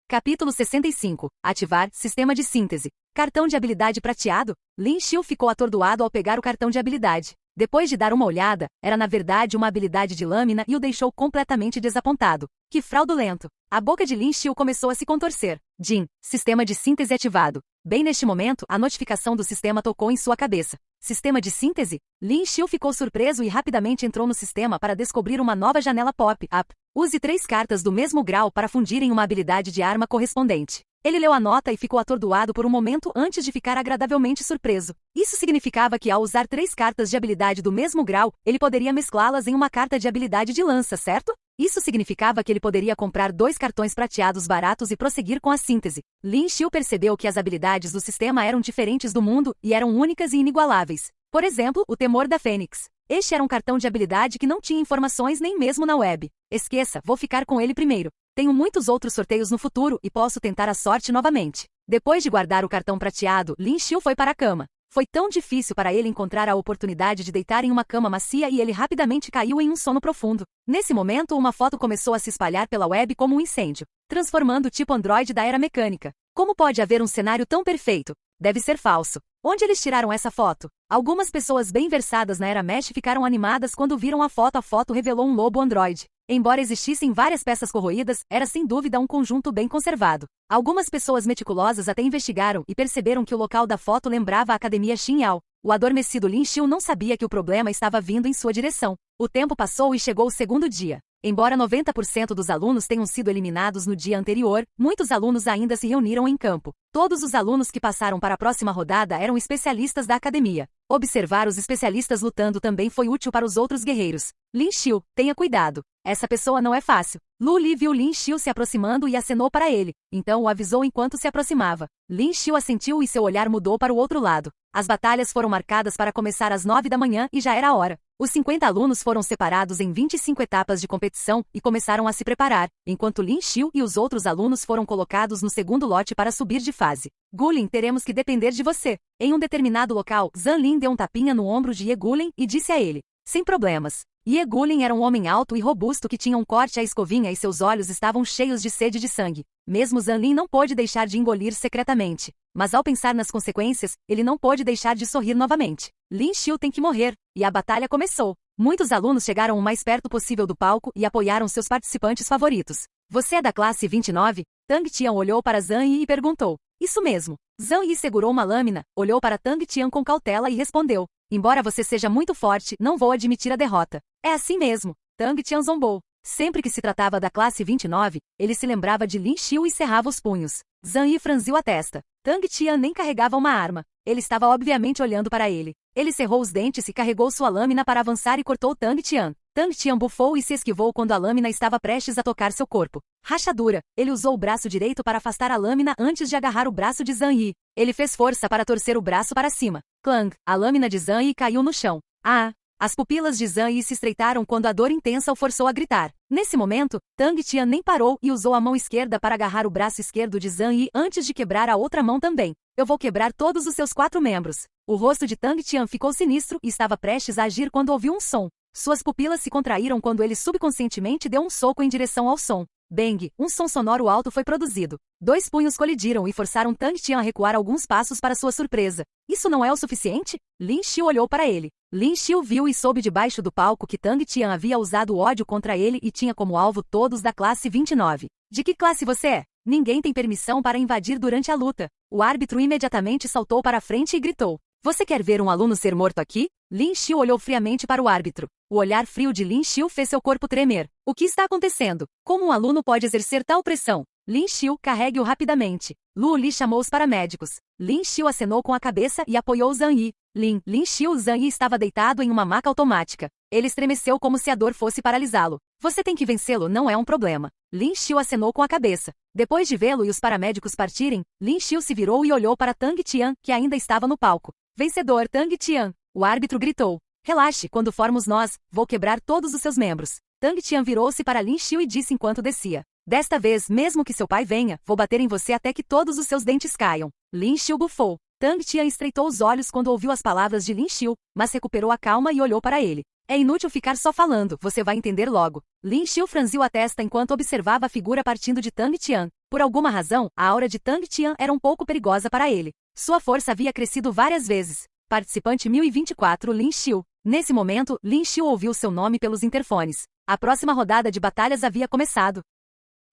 Capítulo 65. Ativar Sistema de Síntese. Cartão de habilidade prateado? Lin Xiu ficou atordoado ao pegar o cartão de habilidade. Depois de dar uma olhada, era na verdade uma habilidade de lâmina e o deixou completamente desapontado. Que fraudulento! A boca de Lin Xiu começou a se contorcer. Jin, sistema de síntese ativado. Bem neste momento, a notificação do sistema tocou em sua cabeça. Sistema de síntese? Lin Xiu ficou surpreso e rapidamente entrou no sistema para descobrir uma nova janela pop-up. Use 3 cartas do mesmo grau para fundir em uma habilidade de arma correspondente. Ele leu a nota e ficou atordoado por um momento antes de ficar agradavelmente surpreso. Isso significava que ao usar 3 cartas de habilidade do mesmo grau, ele poderia mesclá-las em uma carta de habilidade de lança, certo? Isso significava que ele poderia comprar 2 cartões prateados baratos e prosseguir com a síntese. Lin Xiu percebeu que as habilidades do sistema eram diferentes do mundo e eram únicas e inigualáveis. Por exemplo, o Temor da Fênix. Este era um cartão de habilidade que não tinha informações nem mesmo na web. Esqueça, vou ficar com ele primeiro. Tenho muitos outros sorteios no futuro e posso tentar a sorte novamente. Depois de guardar o cartão prateado, Lin Xiu foi para a cama. Foi tão difícil para ele encontrar a oportunidade de deitar em uma cama macia e ele rapidamente caiu em um sono profundo. Nesse momento, uma foto começou a se espalhar pela web como um incêndio, transformando o tipo Android da era mecânica. Como pode haver um cenário tão perfeito? Deve ser falso. Onde eles tiraram essa foto? Algumas pessoas bem versadas na era Mesh ficaram animadas quando viram a foto. A foto revelou um lobo Android. Embora existissem várias peças corroídas, era sem dúvida um conjunto bem conservado. Algumas pessoas meticulosas até investigaram e perceberam que o local da foto lembrava a Academia Xinyao. O adormecido Lin Xiu não sabia que o problema estava vindo em sua direção. O tempo passou e chegou o segundo dia. Embora 90% dos alunos tenham sido eliminados no dia anterior, muitos alunos ainda se reuniram em campo. Todos os alunos que passaram para a próxima rodada eram especialistas da academia. Observar os especialistas lutando também foi útil para os outros guerreiros. Lin Xiu, tenha cuidado. Essa pessoa não é fácil. Lu Li viu Lin Xiu se aproximando e acenou para ele. Então o avisou enquanto se aproximava. Lin Xiu assentiu e seu olhar mudou para o outro lado. As batalhas foram marcadas para começar às 9 da manhã e já era a hora. Os 50 alunos foram separados em 25 etapas de competição e começaram a se preparar, enquanto Lin Xiu e os outros alunos foram colocados no segundo lote para subir de fase. Guilin, teremos que depender de você. Em um determinado local, Zhang Lin deu um tapinha no ombro de Ye Guilin e disse a ele: sem problemas. Ye Guilin era um homem alto e robusto que tinha um corte à escovinha e seus olhos estavam cheios de sede de sangue. Mesmo Zhang Lin não pôde deixar de engolir secretamente. Mas ao pensar nas consequências, ele não pôde deixar de sorrir novamente. Lin Xiu tem que morrer. E a batalha começou. Muitos alunos chegaram o mais perto possível do palco e apoiaram seus participantes favoritos. Você é da classe 29? Tang Tian olhou para Zhang Yi e perguntou. Isso mesmo. Zhang Yi segurou uma lâmina, olhou para Tang Tian com cautela e respondeu. Embora você seja muito forte, não vou admitir a derrota. É assim mesmo. Tang Tian zombou. Sempre que se tratava da classe 29, ele se lembrava de Lin Xiu e cerrava os punhos. Zhang Yi franziu a testa. Tang Tian nem carregava uma arma. Ele estava obviamente olhando para ele. Ele cerrou os dentes e carregou sua lâmina para avançar e cortou Tang Tian. Tang Tian bufou e se esquivou quando a lâmina estava prestes a tocar seu corpo. Rachadura. Ele usou o braço direito para afastar a lâmina antes de agarrar o braço de Zhang Yi. Ele fez força para torcer o braço para cima. Clang. A lâmina de Zhang Yi caiu no chão. Ah! As pupilas de Zhang Yi se estreitaram quando a dor intensa o forçou a gritar. Nesse momento, Tang Tian nem parou e usou a mão esquerda para agarrar o braço esquerdo de Zhang Yi antes de quebrar a outra mão também. Eu vou quebrar todos os seus 4 membros. O rosto de Tang Tian ficou sinistro e estava prestes a agir quando ouviu um som. Suas pupilas se contraíram quando ele subconscientemente deu um soco em direção ao som. Bang! Um som sonoro alto foi produzido. 2 punhos colidiram e forçaram Tang Tian a recuar alguns passos para sua surpresa. Isso não é o suficiente? Lin Xiu olhou para ele. Lin Xiu viu e soube debaixo do palco que Tang Tian havia usado ódio contra ele e tinha como alvo todos da classe 29. De que classe você é? Ninguém tem permissão para invadir durante a luta. O árbitro imediatamente saltou para a frente e gritou. Você quer ver um aluno ser morto aqui? Lin Xiu olhou friamente para o árbitro. O olhar frio de Lin Xiu fez seu corpo tremer. O que está acontecendo? Como um aluno pode exercer tal pressão? Lin Xiu, carregue-o rapidamente. Lu Li chamou os paramédicos. Lin Xiu acenou com a cabeça e apoiou Zhang Yi. Lin Xiu. Zhang Yi estava deitado em uma maca automática. Ele estremeceu como se a dor fosse paralisá-lo. Você tem que vencê-lo, não é um problema. Lin Xiu acenou com a cabeça. Depois de vê-lo e os paramédicos partirem, Lin Xiu se virou e olhou para Tang Tian, que ainda estava no palco. Vencedor Tang Tian. O árbitro gritou. Relaxe, quando formos nós, vou quebrar todos os seus membros. Tang Tian virou-se para Lin Xiu e disse enquanto descia. Desta vez, mesmo que seu pai venha, vou bater em você até que todos os seus dentes caiam. Lin Xiu bufou. Tang Tian estreitou os olhos quando ouviu as palavras de Lin Xiu, mas recuperou a calma e olhou para ele. É inútil ficar só falando, você vai entender logo. Lin Xiu franziu a testa enquanto observava a figura partindo de Tang Tian. Por alguma razão, a aura de Tang Tian era um pouco perigosa para ele. Sua força havia crescido várias vezes. Participante 1024 Lin Xiu. Nesse momento, Lin Xiu ouviu seu nome pelos interfones. A próxima rodada de batalhas havia começado.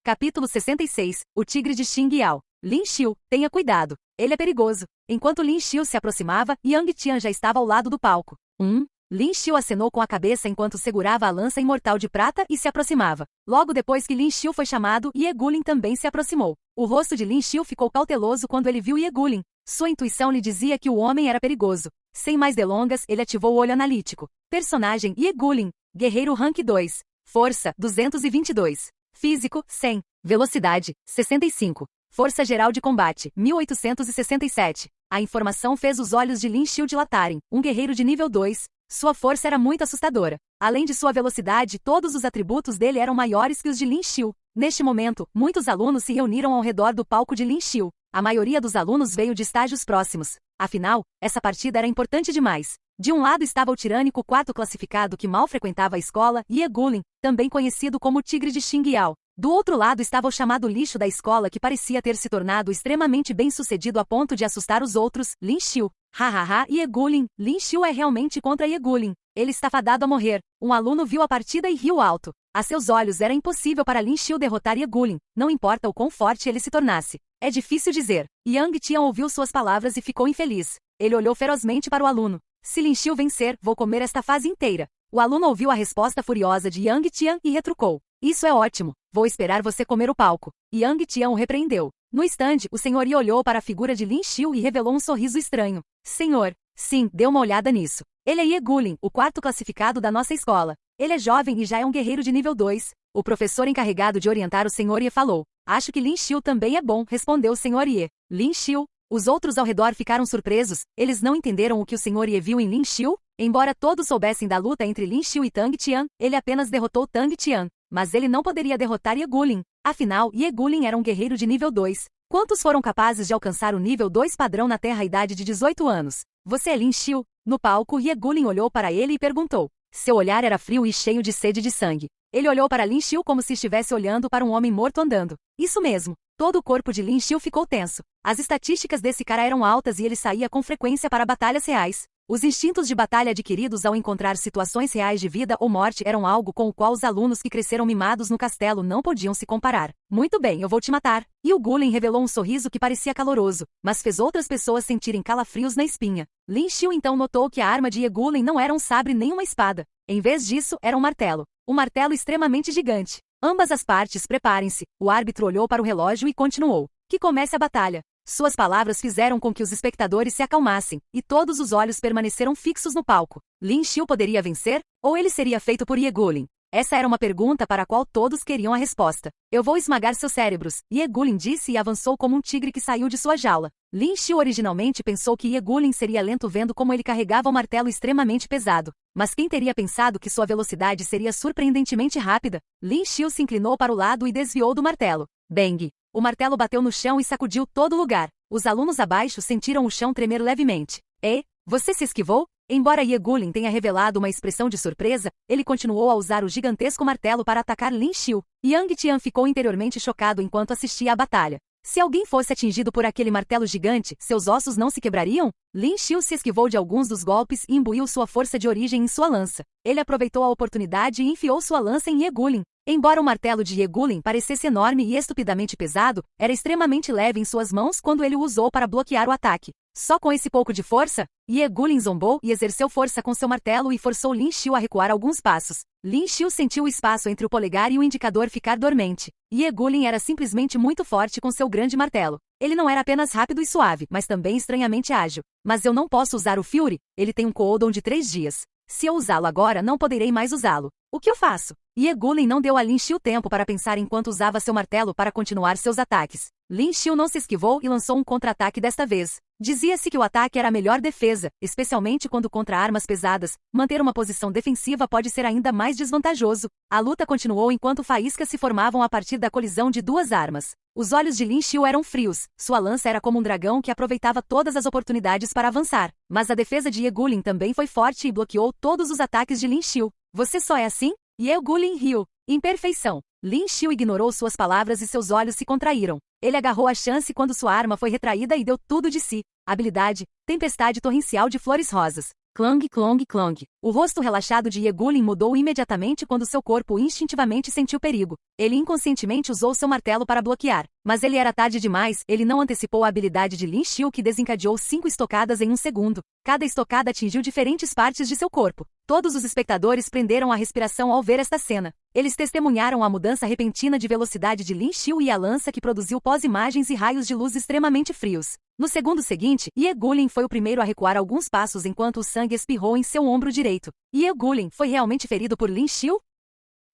Capítulo 66. O Tigre de Xing Yao. Lin Xiu, tenha cuidado. Ele é perigoso. Enquanto Lin Xiu se aproximava, Yang Tian já estava ao lado do palco. Lin Xiu acenou com a cabeça enquanto segurava a lança imortal de prata e se aproximava. Logo depois que Lin Xiu foi chamado, Ye Gulin também se aproximou. O rosto de Lin Xiu ficou cauteloso quando ele viu Ye Gulin. Sua intuição lhe dizia que o homem era perigoso. Sem mais delongas, ele ativou o olho analítico. Personagem Ye Gulin. Guerreiro Rank 2. Força, 222. Físico, 100. Velocidade, 65. Força geral de combate, 1867. A informação fez os olhos de Lin Xiu dilatarem. Um guerreiro de nível 2. Sua força era muito assustadora. Além de sua velocidade, todos os atributos dele eram maiores que os de Lin Xiu. Neste momento, muitos alunos se reuniram ao redor do palco de Lin Xiu. A maioria dos alunos veio de estágios próximos. Afinal, essa partida era importante demais. De um lado estava o tirânico quarto classificado que mal frequentava a escola, Ye Gulin, também conhecido como Tigre de Xing Yao. Do outro lado estava o chamado lixo da escola que parecia ter se tornado extremamente bem-sucedido a ponto de assustar os outros, Lin Xiu. Hahaha, Ye Gulin. Lin Xiu é realmente contra Ye Gulin. Ele está fadado a morrer. Um aluno viu a partida e riu alto. A seus olhos era impossível para Lin Xiu derrotar Ye Gulin, não importa o quão forte ele se tornasse. É difícil dizer. Yang Tian ouviu suas palavras e ficou infeliz. Ele olhou ferozmente para o aluno. Se Lin Xiu vencer, vou comer esta fase inteira. O aluno ouviu a resposta furiosa de Yang Tian e retrucou. Isso é ótimo. Vou esperar você comer o palco. Yang Tian o repreendeu. No estande, o Sr. Yi olhou para a figura de Lin Xiu e revelou um sorriso estranho. Senhor. Sim, dê uma olhada nisso. Ele é Ye Gulin, o quarto classificado da nossa escola. Ele é jovem e já é um guerreiro de nível 2. O professor encarregado de orientar o Sr. Ye falou. Acho que Lin Xiu também é bom, respondeu o Sr. Ye. Lin Xiu. Os outros ao redor ficaram surpresos. Eles não entenderam o que o Sr. Ye viu em Lin Xiu? Embora todos soubessem da luta entre Lin Xiu e Tang Tian, ele apenas derrotou Tang Tian. Mas ele não poderia derrotar Ye Gulin. Afinal, Ye Gulin era um guerreiro de nível 2. Quantos foram capazes de alcançar o nível 2 padrão na Terra à idade de 18 anos? Você é Lin Xiu? No palco, Ye Gulin olhou para ele e perguntou. Seu olhar era frio e cheio de sede de sangue. Ele olhou para Lin Xiu como se estivesse olhando para um homem morto andando. Isso mesmo. Todo o corpo de Lin Xiu ficou tenso. As estatísticas desse cara eram altas e ele saía com frequência para batalhas reais. Os instintos de batalha adquiridos ao encontrar situações reais de vida ou morte eram algo com o qual os alunos que cresceram mimados no castelo não podiam se comparar. Muito bem, eu vou te matar. Yegulin revelou um sorriso que parecia caloroso, mas fez outras pessoas sentirem calafrios na espinha. Lin Xiu então notou que a arma de Yegulin não era um sabre nem uma espada. Em vez disso, era um martelo. Um martelo extremamente gigante. Ambas as partes preparem-se. O árbitro olhou para o relógio e continuou. Que comece a batalha. Suas palavras fizeram com que os espectadores se acalmassem, e todos os olhos permaneceram fixos no palco. Lin Xiu poderia vencer? Ou ele seria feito por Yegulin? Essa era uma pergunta para a qual todos queriam a resposta. Eu vou esmagar seus cérebros, Yegulin disse e avançou como um tigre que saiu de sua jaula. Lin Xiu originalmente pensou que Yegulin seria lento vendo como ele carregava o martelo extremamente pesado. Mas quem teria pensado que sua velocidade seria surpreendentemente rápida? Lin Xiu se inclinou para o lado e desviou do martelo. Bang! O martelo bateu no chão e sacudiu todo o lugar. Os alunos abaixo sentiram o chão tremer levemente. Você se esquivou? Embora Yegulin tenha revelado uma expressão de surpresa, ele continuou a usar o gigantesco martelo para atacar Lin Xiu. Yang Tian ficou interiormente chocado enquanto assistia à batalha. Se alguém fosse atingido por aquele martelo gigante, seus ossos não se quebrariam? Lin Xiu se esquivou de alguns dos golpes e imbuiu sua força de origem em sua lança. Ele aproveitou a oportunidade e enfiou sua lança em Yegulin. Embora o martelo de Yegulin parecesse enorme e estupidamente pesado, era extremamente leve em suas mãos quando ele o usou para bloquear o ataque. Só com esse pouco de força, Yegulin zombou e exerceu força com seu martelo e forçou Lin Xiu a recuar alguns passos. Lin Xiu sentiu o espaço entre o polegar e o indicador ficar dormente. Yegulin era simplesmente muito forte com seu grande martelo. Ele não era apenas rápido e suave, mas também estranhamente ágil. Mas eu não posso usar o Fury, ele tem um cooldown de 3 dias. Se eu usá-lo agora, não poderei mais usá-lo. O que eu faço? Yegulin não deu a Lin Xiu tempo para pensar enquanto usava seu martelo para continuar seus ataques. Lin Xiu não se esquivou e lançou um contra-ataque desta vez. Dizia-se que o ataque era a melhor defesa, especialmente quando contra armas pesadas. Manter uma posição defensiva pode ser ainda mais desvantajoso. A luta continuou enquanto faíscas se formavam a partir da colisão de duas armas. Os olhos de Lin Xiu eram frios, sua lança era como um dragão que aproveitava todas as oportunidades para avançar. Mas a defesa de Yegulin também foi forte e bloqueou todos os ataques de Lin Xiu. Você só é assim? Yegulin riu. Imperfeição. Lin Xiu ignorou suas palavras e seus olhos se contraíram. Ele agarrou a chance quando sua arma foi retraída e deu tudo de si. Habilidade: Tempestade torrencial de flores rosas. Clong, clong, clong. O rosto relaxado de Yegulin mudou imediatamente quando seu corpo instintivamente sentiu perigo. Ele inconscientemente usou seu martelo para bloquear. Mas ele era tarde demais, ele não antecipou a habilidade de Lin Xiu que desencadeou 5 estocadas em um segundo. Cada estocada atingiu diferentes partes de seu corpo. Todos os espectadores prenderam a respiração ao ver esta cena. Eles testemunharam a mudança repentina de velocidade de Lin Xiu e a lança que produziu pós-imagens e raios de luz extremamente frios. No segundo seguinte, Yegulin foi o primeiro a recuar alguns passos enquanto o sangue espirrou em seu ombro direito. Yegulin foi realmente ferido por Lin Xiu?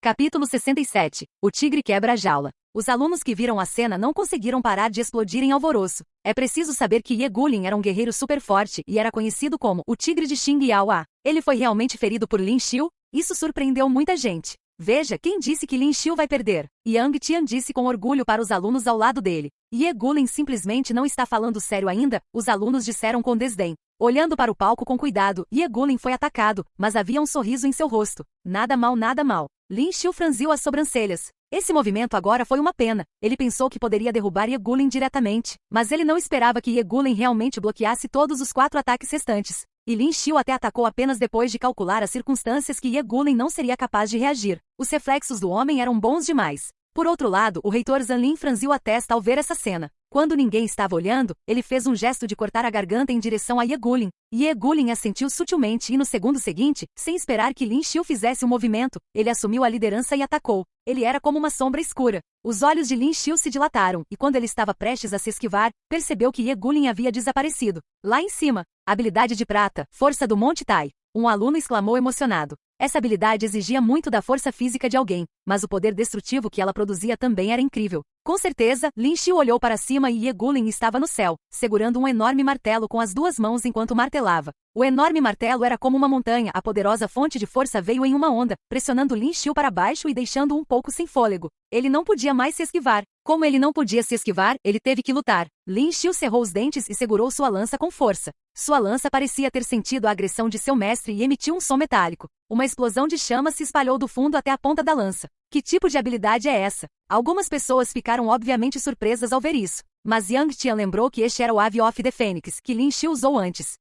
Capítulo 67. O tigre quebra a jaula. Os alunos que viram a cena não conseguiram parar de explodir em alvoroço. É preciso saber que Yegulin era um guerreiro super forte e era conhecido como o Tigre de Xing Yao A. Ele foi realmente ferido por Lin Xiu? Isso surpreendeu muita gente. Veja, quem disse que Lin Xiu vai perder? Yang Tian disse com orgulho para os alunos ao lado dele. Yegulin simplesmente não está falando sério ainda, os alunos disseram com desdém. Olhando para o palco com cuidado, Yegulin foi atacado, mas havia um sorriso em seu rosto. Nada mal, nada mal. Lin Xiu franziu as sobrancelhas. Esse movimento agora foi uma pena. Ele pensou que poderia derrubar Yegulin diretamente, mas ele não esperava que Yegulin realmente bloqueasse todos os 4 ataques restantes. E Lin Xiu até atacou apenas depois de calcular as circunstâncias que Yegulin não seria capaz de reagir. Os reflexos do homem eram bons demais. Por outro lado, o reitor Zanlin franziu a testa ao ver essa cena. Quando ninguém estava olhando, ele fez um gesto de cortar a garganta em direção a Yegulin. Yegulin assentiu sutilmente e no segundo seguinte, sem esperar que Lin Xiu fizesse um movimento, ele assumiu a liderança e atacou. Ele era como uma sombra escura. Os olhos de Lin Xiu se dilataram, e quando ele estava prestes a se esquivar, percebeu que Yegulin havia desaparecido. Lá em cima, habilidade de prata, força do Monte Tai. Um aluno exclamou emocionado. Essa habilidade exigia muito da força física de alguém, mas o poder destrutivo que ela produzia também era incrível. Com certeza, Lin Xiu olhou para cima e Yegulin estava no céu, segurando um enorme martelo com as 2 mãos enquanto martelava. O enorme martelo era como uma montanha, a poderosa fonte de força veio em uma onda, pressionando Lin Xiu para baixo e deixando-o um pouco sem fôlego. Ele não podia mais se esquivar. Como ele não podia se esquivar, ele teve que lutar. Lin Xiu cerrou os dentes e segurou sua lança com força. Sua lança parecia ter sentido a agressão de seu mestre e emitiu um som metálico. Uma explosão de chamas se espalhou do fundo até a ponta da lança. Que tipo de habilidade é essa? Algumas pessoas ficaram obviamente surpresas ao ver isso. Mas Yang Tian lembrou que este era o Ave of the Phoenix, que Lin Xiu usou antes.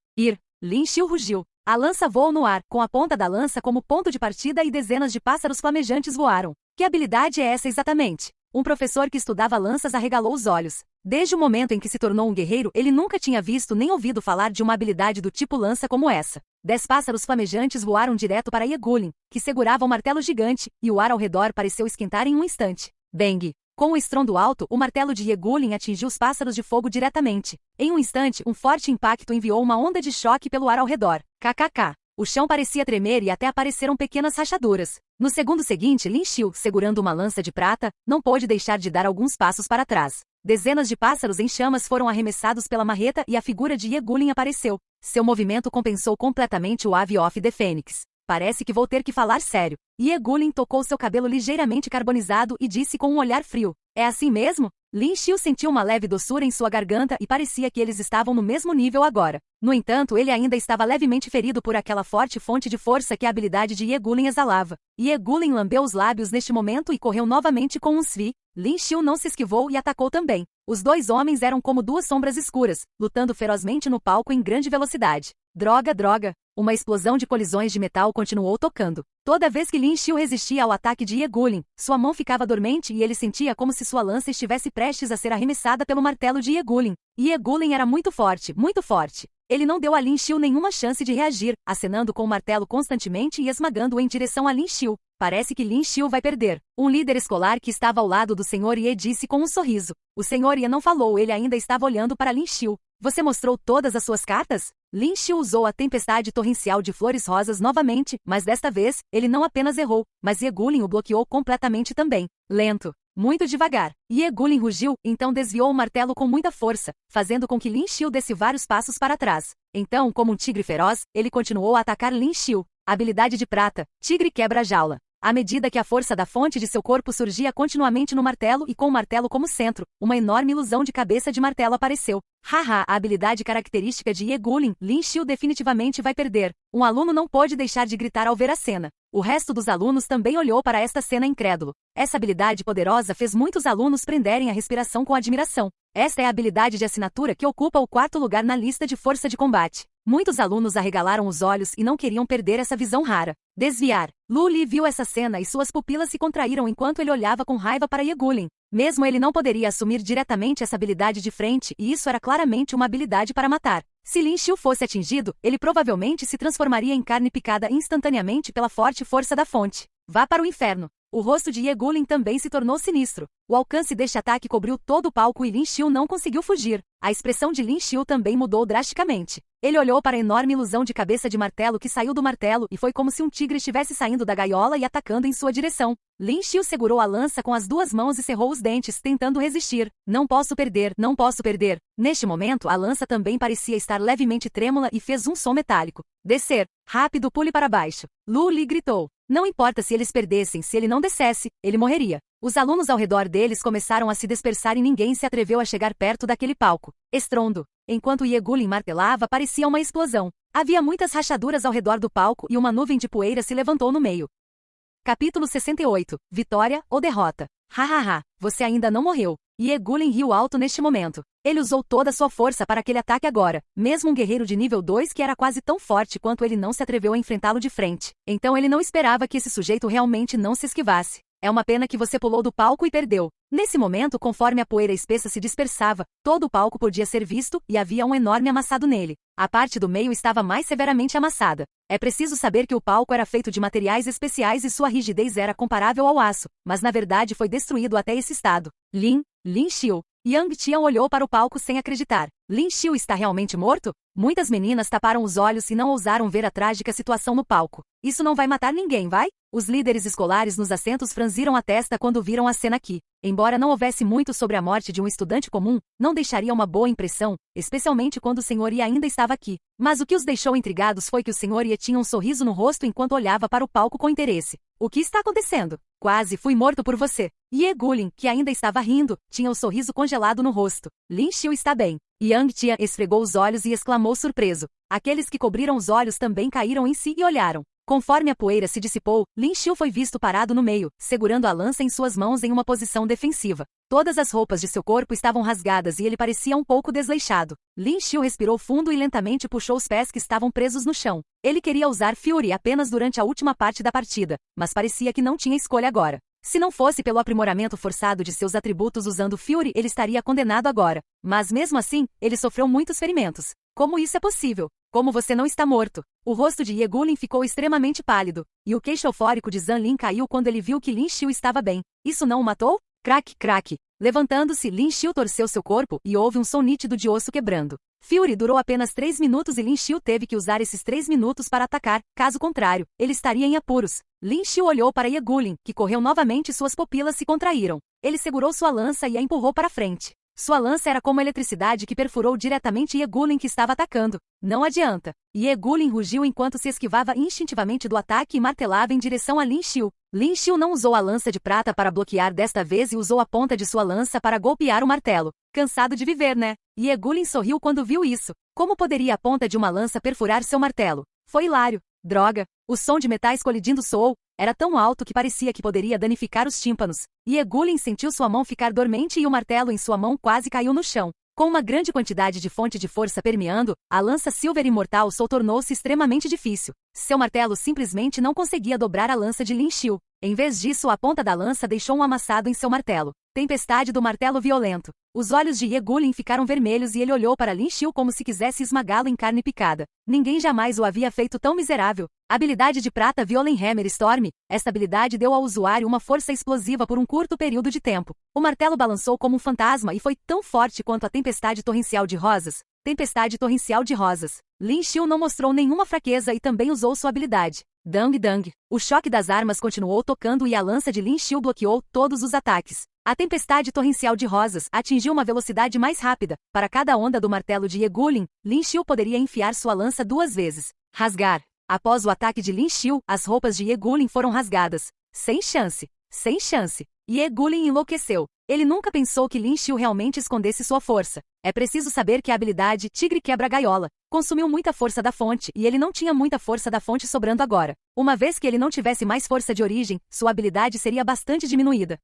Lin Xiu rugiu. A lança voou no ar, com a ponta da lança como ponto de partida e dezenas de pássaros flamejantes voaram. Que habilidade é essa exatamente? Um professor que estudava lanças arregalou os olhos. Desde o momento em que se tornou um guerreiro, ele nunca tinha visto nem ouvido falar de uma habilidade do tipo lança como essa. 10 pássaros flamejantes voaram direto para Iegulin, que segurava o martelo gigante, e o ar ao redor pareceu esquentar em um instante. Bang! Com um estrondo alto, o martelo de Iegulin atingiu os pássaros de fogo diretamente. Em um instante, um forte impacto enviou uma onda de choque pelo ar ao redor. KKK. O chão parecia tremer e até apareceram pequenas rachaduras. No segundo seguinte, Lin Xiu, segurando uma lança de prata, não pôde deixar de dar alguns passos para trás. Dezenas de pássaros em chamas foram arremessados pela marreta e a figura de Iegulin apareceu. Seu movimento compensou completamente o Ave of the Fênix. Parece que vou ter que falar sério. Iegulin tocou seu cabelo ligeiramente carbonizado e disse com um olhar frio. É assim mesmo? Lin Xiu sentiu uma leve doçura em sua garganta e parecia que eles estavam no mesmo nível agora. No entanto, ele ainda estava levemente ferido por aquela forte fonte de força que a habilidade de Iegulin exalava. Iegulin lambeu os lábios neste momento e correu novamente com um svi. Lin Xiu não se esquivou e atacou também. Os dois homens eram como duas sombras escuras, lutando ferozmente no palco em grande velocidade. Droga, droga! Uma explosão de colisões de metal continuou tocando. Toda vez que Lin Xiu resistia ao ataque de Iegulin, sua mão ficava dormente e ele sentia como se sua lança estivesse prestes a ser arremessada pelo martelo de Iegulin. Iegulin era muito forte, muito forte. Ele não deu a Lin Xiu nenhuma chance de reagir, acenando com o martelo constantemente e esmagando-o em direção a Lin Xiu. Parece que Lin Xiu vai perder. Um líder escolar que estava ao lado do Sr. Ye disse com um sorriso. O Sr. Ye não falou, ele ainda estava olhando para Lin Xiu. Você mostrou todas as suas cartas? Lin Xiu usou a tempestade torrencial de flores rosas novamente, mas desta vez, ele não apenas errou, mas Iegulin o bloqueou completamente também. Lento. Muito devagar. Iegulin rugiu, então desviou o martelo com muita força, fazendo com que Lin Xiu desse vários passos para trás. Então, como um tigre feroz, ele continuou a atacar Lin Xiu. Habilidade de prata. Tigre quebra a jaula. À medida que a força da fonte de seu corpo surgia continuamente no martelo e com o martelo como centro, uma enorme ilusão de cabeça de martelo apareceu. Haha, a habilidade característica de Iegulin, Lin Xiu definitivamente vai perder. Um aluno não pôde deixar de gritar ao ver a cena. O resto dos alunos também olhou para esta cena incrédulo. Essa habilidade poderosa fez muitos alunos prenderem a respiração com admiração. Esta é a habilidade de assinatura que ocupa o 4º lugar na lista de força de combate. Muitos alunos arregalaram os olhos e não queriam perder essa visão rara. Desviar. Lu Li viu essa cena e suas pupilas se contraíram enquanto ele olhava com raiva para Iegulin. Mesmo ele não poderia assumir diretamente essa habilidade de frente e isso era claramente uma habilidade para matar. Se Lin Xiu fosse atingido, ele provavelmente se transformaria em carne picada instantaneamente pela forte força da fonte. Vá para o inferno. O rosto de Iegulin também se tornou sinistro. O alcance deste ataque cobriu todo o palco e Lin Xiu não conseguiu fugir. A expressão de Lin Xiu também mudou drasticamente. Ele olhou para a enorme ilusão de cabeça de martelo que saiu do martelo e foi como se um tigre estivesse saindo da gaiola e atacando em sua direção. Lin Xiu segurou a lança com as duas mãos e cerrou os dentes, tentando resistir. Não posso perder, não posso perder. Neste momento, a lança também parecia estar levemente trêmula e fez um som metálico. Descer. Rápido, pule para baixo. Lu Li gritou. Não importa se eles perdessem, se ele não descesse, ele morreria. Os alunos ao redor deles começaram a se dispersar e ninguém se atreveu a chegar perto daquele palco. Estrondo. Enquanto Iegulin martelava, parecia uma explosão. Havia muitas rachaduras ao redor do palco e uma nuvem de poeira se levantou no meio. Capítulo 68. Vitória ou derrota? Hahaha, você ainda não morreu. Iegulin riu alto neste momento. Ele usou toda a sua força para aquele ataque agora. Mesmo um guerreiro de nível 2 que era quase tão forte quanto ele não se atreveu a enfrentá-lo de frente. Então ele não esperava que esse sujeito realmente não se esquivasse. É uma pena que você pulou do palco e perdeu. Nesse momento, conforme a poeira espessa se dispersava, todo o palco podia ser visto e havia um enorme amassado nele. A parte do meio estava mais severamente amassada. É preciso saber que o palco era feito de materiais especiais e sua rigidez era comparável ao aço, mas na verdade foi destruído até esse estado. Lin Xiu. Yang Tian olhou para o palco sem acreditar. Lin Xiu está realmente morto? Muitas meninas taparam os olhos e não ousaram ver a trágica situação no palco. Isso não vai matar ninguém, vai? Os líderes escolares nos assentos franziram a testa quando viram a cena aqui. Embora não houvesse muito sobre a morte de um estudante comum, não deixaria uma boa impressão, especialmente quando o Sr. Ye ainda estava aqui. Mas o que os deixou intrigados foi que o Sr. Ye tinha um sorriso no rosto enquanto olhava para o palco com interesse. O que está acontecendo? Quase fui morto por você. Iegulin, que ainda estava rindo, tinha o sorriso congelado no rosto. Lin Xiu está bem. Yang Tian esfregou os olhos e exclamou surpreso. Aqueles que cobriram os olhos também caíram em si e olharam. Conforme a poeira se dissipou, Lin Xiu foi visto parado no meio, segurando a lança em suas mãos em uma posição defensiva. Todas as roupas de seu corpo estavam rasgadas e ele parecia um pouco desleixado. Lin Xiu respirou fundo e lentamente puxou os pés que estavam presos no chão. Ele queria usar Fury apenas durante a última parte da partida, mas parecia que não tinha escolha agora. Se não fosse pelo aprimoramento forçado de seus atributos usando Fury, ele estaria condenado agora. Mas mesmo assim, ele sofreu muitos ferimentos. Como isso é possível? Como você não está morto? O rosto de Ye Gulin ficou extremamente pálido, e o queixo eufórico de Zan Lin caiu quando ele viu que Lin Xiu estava bem. Isso não o matou? Crack, crack. Levantando-se, Lin Xiu torceu seu corpo e houve um som nítido de osso quebrando. Fury durou apenas 3 minutos e Lin Xiu teve que usar esses 3 minutos para atacar, caso contrário, ele estaria em apuros. Lin Xiu olhou para Ye Gulin, que correu novamente e suas pupilas se contraíram. Ele segurou sua lança e a empurrou para frente. Sua lança era como eletricidade que perfurou diretamente Ye Gulin que estava atacando. Não adianta. Ye Gulin rugiu enquanto se esquivava instintivamente do ataque e martelava em direção a Lin Xiu. Lin Xiu não usou a lança de prata para bloquear desta vez e usou a ponta de sua lança para golpear o martelo. Cansado de viver, né? Ye Gulin sorriu quando viu isso. Como poderia a ponta de uma lança perfurar seu martelo? Foi hilário. Droga! O som de metais colidindo soou. Era tão alto que parecia que poderia danificar os tímpanos. Ye Gulin sentiu sua mão ficar dormente e o martelo em sua mão quase caiu no chão. Com uma grande quantidade de fonte de força permeando, a lança Silver Imortal Soul tornou-se extremamente difícil. Seu martelo simplesmente não conseguia dobrar a lança de Lin Xiu. Em vez disso, a ponta da lança deixou um amassado em seu martelo. Tempestade do martelo violento. Os olhos de Ye Gulin ficaram vermelhos e ele olhou para Lin Xiu como se quisesse esmagá-lo em carne picada. Ninguém jamais o havia feito tão miserável. Habilidade de prata Violent Hammer Storm. Esta habilidade deu ao usuário uma força explosiva por um curto período de tempo. O martelo balançou como um fantasma e foi tão forte quanto a tempestade torrencial de rosas. Tempestade torrencial de rosas. Lin Xiu não mostrou nenhuma fraqueza e também usou sua habilidade. Dang Dang. O choque das armas continuou tocando e a lança de Lin Xiu bloqueou todos os ataques. A tempestade torrencial de rosas atingiu uma velocidade mais rápida. Para cada onda do martelo de Ye Gulin, Lin Xiu poderia enfiar sua lança 2 vezes. Rasgar. Após o ataque de Lin Xiu, as roupas de Ye Gulin foram rasgadas. Sem chance. Sem chance. Ye Gulin enlouqueceu. Ele nunca pensou que Lin Xiu realmente escondesse sua força. É preciso saber que a habilidade Tigre Quebra Gaiola consumiu muita força da fonte e ele não tinha muita força da fonte sobrando agora. Uma vez que ele não tivesse mais força de origem, sua habilidade seria bastante diminuída.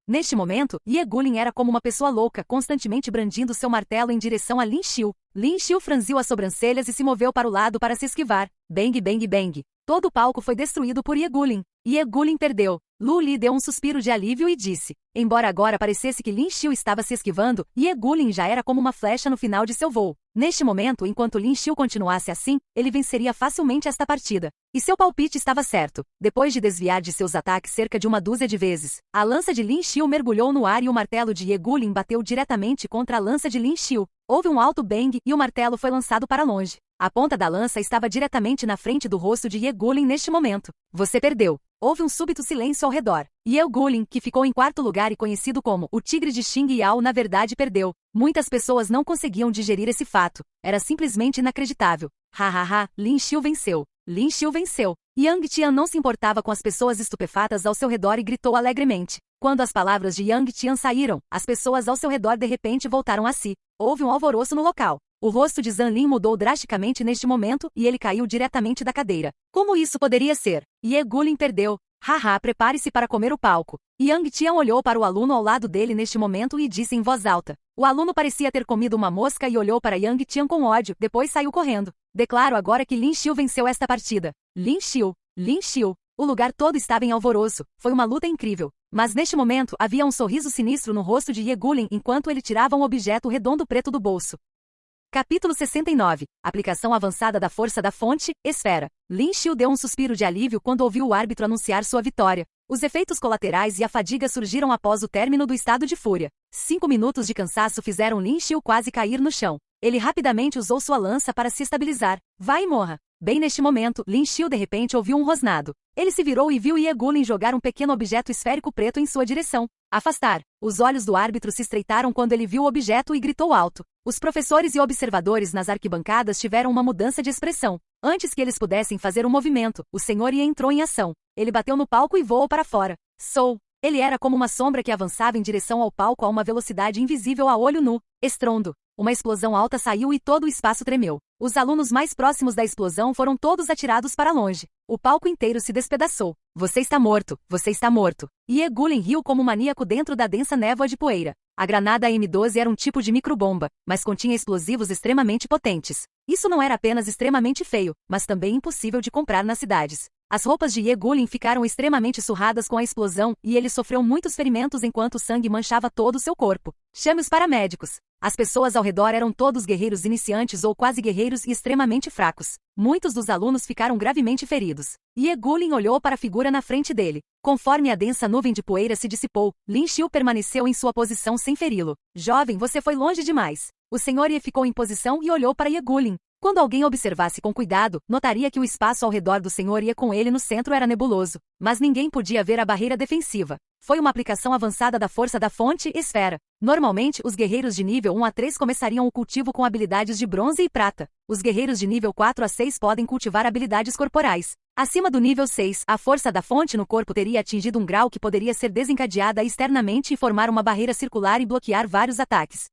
Neste momento, Ye Gulin era como uma pessoa louca, constantemente brandindo seu martelo em direção a Lin Xiu. Lin Xiu franziu as sobrancelhas e se moveu para o lado para se esquivar. Bang, bang, bang. Todo o palco foi destruído por Ye Gulin. Ye Gulin perdeu. Lu Li deu um suspiro de alívio e disse. Embora agora parecesse que Lin Xiu estava se esquivando, Ye Gulin já era como uma flecha no final de seu voo. Neste momento, enquanto Lin Xiu continuasse assim, ele venceria facilmente esta partida. E seu palpite estava certo. Depois de desviar de seus ataques cerca de 1 dúzia de vezes, a lança de Lin Xiu mergulhou no ar e o martelo de Ye Gulin bateu diretamente contra a lança de Lin Xiu. Houve um alto bang e o martelo foi lançado para longe. A ponta da lança estava diretamente na frente do rosto de Ye Gulin neste momento. Você perdeu. Houve um súbito silêncio ao redor. Ye Gulin, que ficou em 4º lugar e conhecido como o Tigre de Xing Yao, na verdade perdeu. Muitas pessoas não conseguiam digerir esse fato. Era simplesmente inacreditável. Hahaha, Lin Xiu venceu. Lin Xiu venceu. Yang Tian não se importava com as pessoas estupefatas ao seu redor e gritou alegremente. Quando as palavras de Yang Tian saíram, as pessoas ao seu redor de repente voltaram a si. Houve um alvoroço no local. O rosto de Zan Lin mudou drasticamente neste momento e ele caiu diretamente da cadeira. Como isso poderia ser? Ye Gulin perdeu. Haha, prepare-se para comer o palco. Yang Tian olhou para o aluno ao lado dele neste momento e disse em voz alta. O aluno parecia ter comido uma mosca e olhou para Yang Tian com ódio, depois saiu correndo. Declaro agora que Lin Xiu venceu esta partida. Lin Xiu. Lin Xiu. O lugar todo estava em alvoroço. Foi uma luta incrível. Mas neste momento havia um sorriso sinistro no rosto de Ye Gulin enquanto ele tirava um objeto redondo preto do bolso. Capítulo 69. Aplicação avançada da força da fonte, esfera. Lin Xiu deu um suspiro de alívio quando ouviu o árbitro anunciar sua vitória. Os efeitos colaterais e a fadiga surgiram após o término do estado de fúria. 5 minutos de cansaço fizeram Lin Xiu quase cair no chão. Ele rapidamente usou sua lança para se estabilizar. Vai e morra. Bem neste momento, Lin Xiu de repente ouviu um rosnado. Ele se virou e viu Ye Gulin jogar um pequeno objeto esférico preto em sua direção. Afastar. Os olhos do árbitro se estreitaram quando ele viu o objeto e gritou alto. Os professores e observadores nas arquibancadas tiveram uma mudança de expressão. Antes que eles pudessem fazer um movimento, o senhor Ye entrou em ação. Ele bateu no palco e voou para fora. Ele era como uma sombra que avançava em direção ao palco a uma velocidade invisível a olho nu. Estrondo. Uma explosão alta saiu e todo o espaço tremeu. Os alunos mais próximos da explosão foram todos atirados para longe. O palco inteiro se despedaçou. Você está morto, você está morto. Ye Gulen riu como um maníaco dentro da densa névoa de poeira. A granada M12 era um tipo de microbomba, mas continha explosivos extremamente potentes. Isso não era apenas extremamente feio, mas também impossível de comprar nas cidades. As roupas de Ye Gulen ficaram extremamente surradas com a explosão e ele sofreu muitos ferimentos enquanto o sangue manchava todo o seu corpo. Chame os paramédicos. As pessoas ao redor eram todos guerreiros iniciantes ou quase guerreiros e extremamente fracos. Muitos dos alunos ficaram gravemente feridos. Ye Gulen olhou para a figura na frente dele. Conforme a densa nuvem de poeira se dissipou, Lin Xiu permaneceu em sua posição sem feri-lo. Jovem, você foi longe demais. O senhor Ye ficou em posição e olhou para Ye Gulen. Quando alguém observasse com cuidado, notaria que o espaço ao redor do senhor Ye com ele no centro era nebuloso, mas ninguém podia ver a barreira defensiva. Foi uma aplicação avançada da força da fonte esfera. Normalmente, os guerreiros de nível 1 a 3 começariam o cultivo com habilidades de bronze e prata. Os guerreiros de nível 4 a 6 podem cultivar habilidades corporais. Acima do nível 6, a força da fonte no corpo teria atingido um grau que poderia ser desencadeada externamente e formar uma barreira circular e bloquear vários ataques.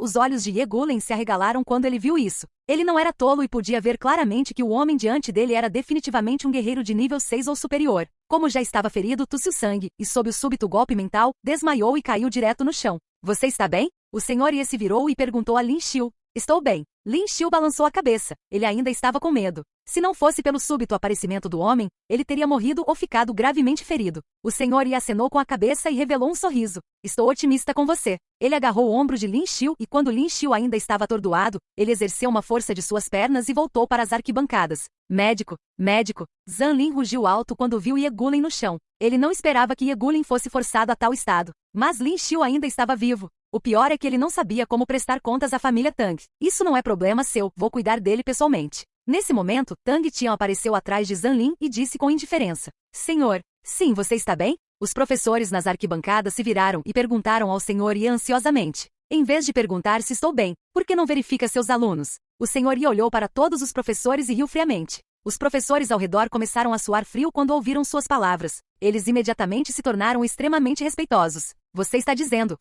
Os olhos de Ye Gulen se arregalaram quando ele viu isso. Ele não era tolo e podia ver claramente que o homem diante dele era definitivamente um guerreiro de nível 6 ou superior. Como já estava ferido, tossiu sangue, e sob o súbito golpe mental, desmaiou e caiu direto no chão. Você está bem? O senhor Ye se virou e perguntou a Lin Xiu. Estou bem. Lin Xiu balançou a cabeça. Ele ainda estava com medo. Se não fosse pelo súbito aparecimento do homem, ele teria morrido ou ficado gravemente ferido. O senhor Ye acenou com a cabeça e revelou um sorriso. Estou otimista com você. Ele agarrou o ombro de Lin Xiu e quando Lin Xiu ainda estava atordoado, ele exerceu uma força de suas pernas e voltou para as arquibancadas. Médico, médico. Zhang Lin rugiu alto quando viu Ye Gulen no chão. Ele não esperava que Ye Gulen fosse forçado a tal estado. Mas Lin Xiu ainda estava vivo. O pior é que ele não sabia como prestar contas à família Tang. Isso não é problema seu, vou cuidar dele pessoalmente. Nesse momento, Tang Tian apareceu atrás de Zhang Lin e disse com indiferença. Senhor, sim, você está bem? Os professores nas arquibancadas se viraram e perguntaram ao senhor Ye ansiosamente. Em vez de perguntar se estou bem, por que não verifica seus alunos? O senhor Ye olhou para todos os professores e riu friamente. Os professores ao redor começaram a suar frio quando ouviram suas palavras. Eles imediatamente se tornaram extremamente respeitosos. Você está dizendo.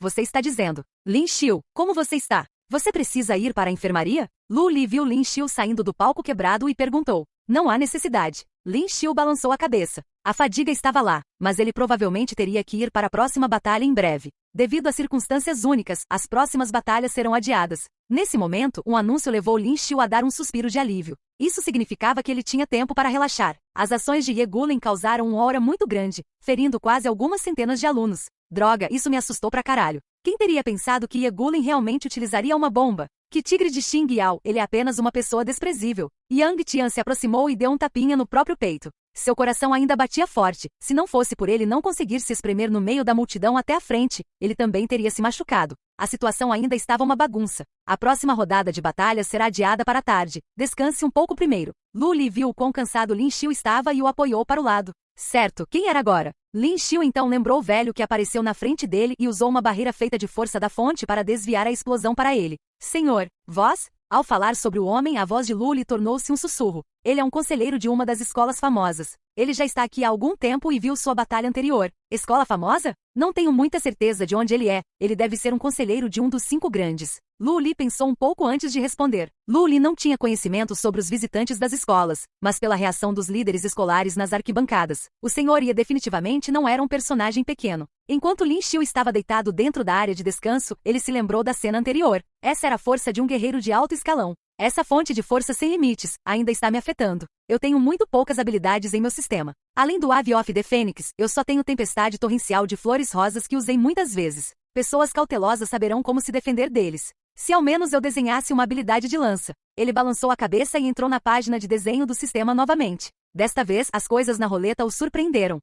Lin Xiu, como você está? Você precisa ir para a enfermaria? Lu Li viu Lin Xiu saindo do palco quebrado e perguntou. Não há necessidade. Lin Xiu balançou a cabeça. A fadiga estava lá, mas ele provavelmente teria que ir para a próxima batalha em breve. Devido a circunstâncias únicas, as próximas batalhas serão adiadas. Nesse momento, um anúncio levou Lin Xiu a dar um suspiro de alívio. Isso significava que ele tinha tempo para relaxar. As ações de Ye Gulen causaram um aura muito grande, ferindo quase algumas centenas de alunos. Droga, isso me assustou pra caralho. Quem teria pensado que Ye Gulen realmente utilizaria uma bomba? Que tigre de Xing Yao, ele é apenas uma pessoa desprezível. Yang Tian se aproximou e deu um tapinha no próprio peito. Seu coração ainda batia forte. Se não fosse por ele não conseguir se espremer no meio da multidão até a frente, ele também teria se machucado. A situação ainda estava uma bagunça. A próxima rodada de batalha será adiada para a tarde. Descanse um pouco primeiro. Lu Li viu o quão cansado Lin Xiu estava e o apoiou para o lado. Certo, quem era agora? Lin Xiu então lembrou o velho que apareceu na frente dele e usou uma barreira feita de força da fonte para desviar a explosão para ele. Senhor, vós? Ao falar sobre o homem, a voz de Lu Li tornou-se um sussurro. Ele é um conselheiro de uma das escolas famosas. Ele já está aqui há algum tempo e viu sua batalha anterior. Escola famosa? Não tenho muita certeza de onde ele é. Ele deve ser um conselheiro de um dos 5 grandes. Lu Li pensou um pouco antes de responder. Lu Li não tinha conhecimento sobre os visitantes das escolas, mas pela reação dos líderes escolares nas arquibancadas, o senhor Ye definitivamente não era um personagem pequeno. Enquanto Lin Xiu estava deitado dentro da área de descanso, ele se lembrou da cena anterior. Essa era a força de um guerreiro de alto escalão. Essa fonte de força sem limites ainda está me afetando. Eu tenho muito poucas habilidades em meu sistema. Além do Ave of the Fênix, eu só tenho tempestade torrencial de flores rosas que usei muitas vezes. Pessoas cautelosas saberão como se defender deles. Se ao menos eu desenhasse uma habilidade de lança. Ele balançou a cabeça e entrou na página de desenho do sistema novamente. Desta vez, as coisas na roleta o surpreenderam.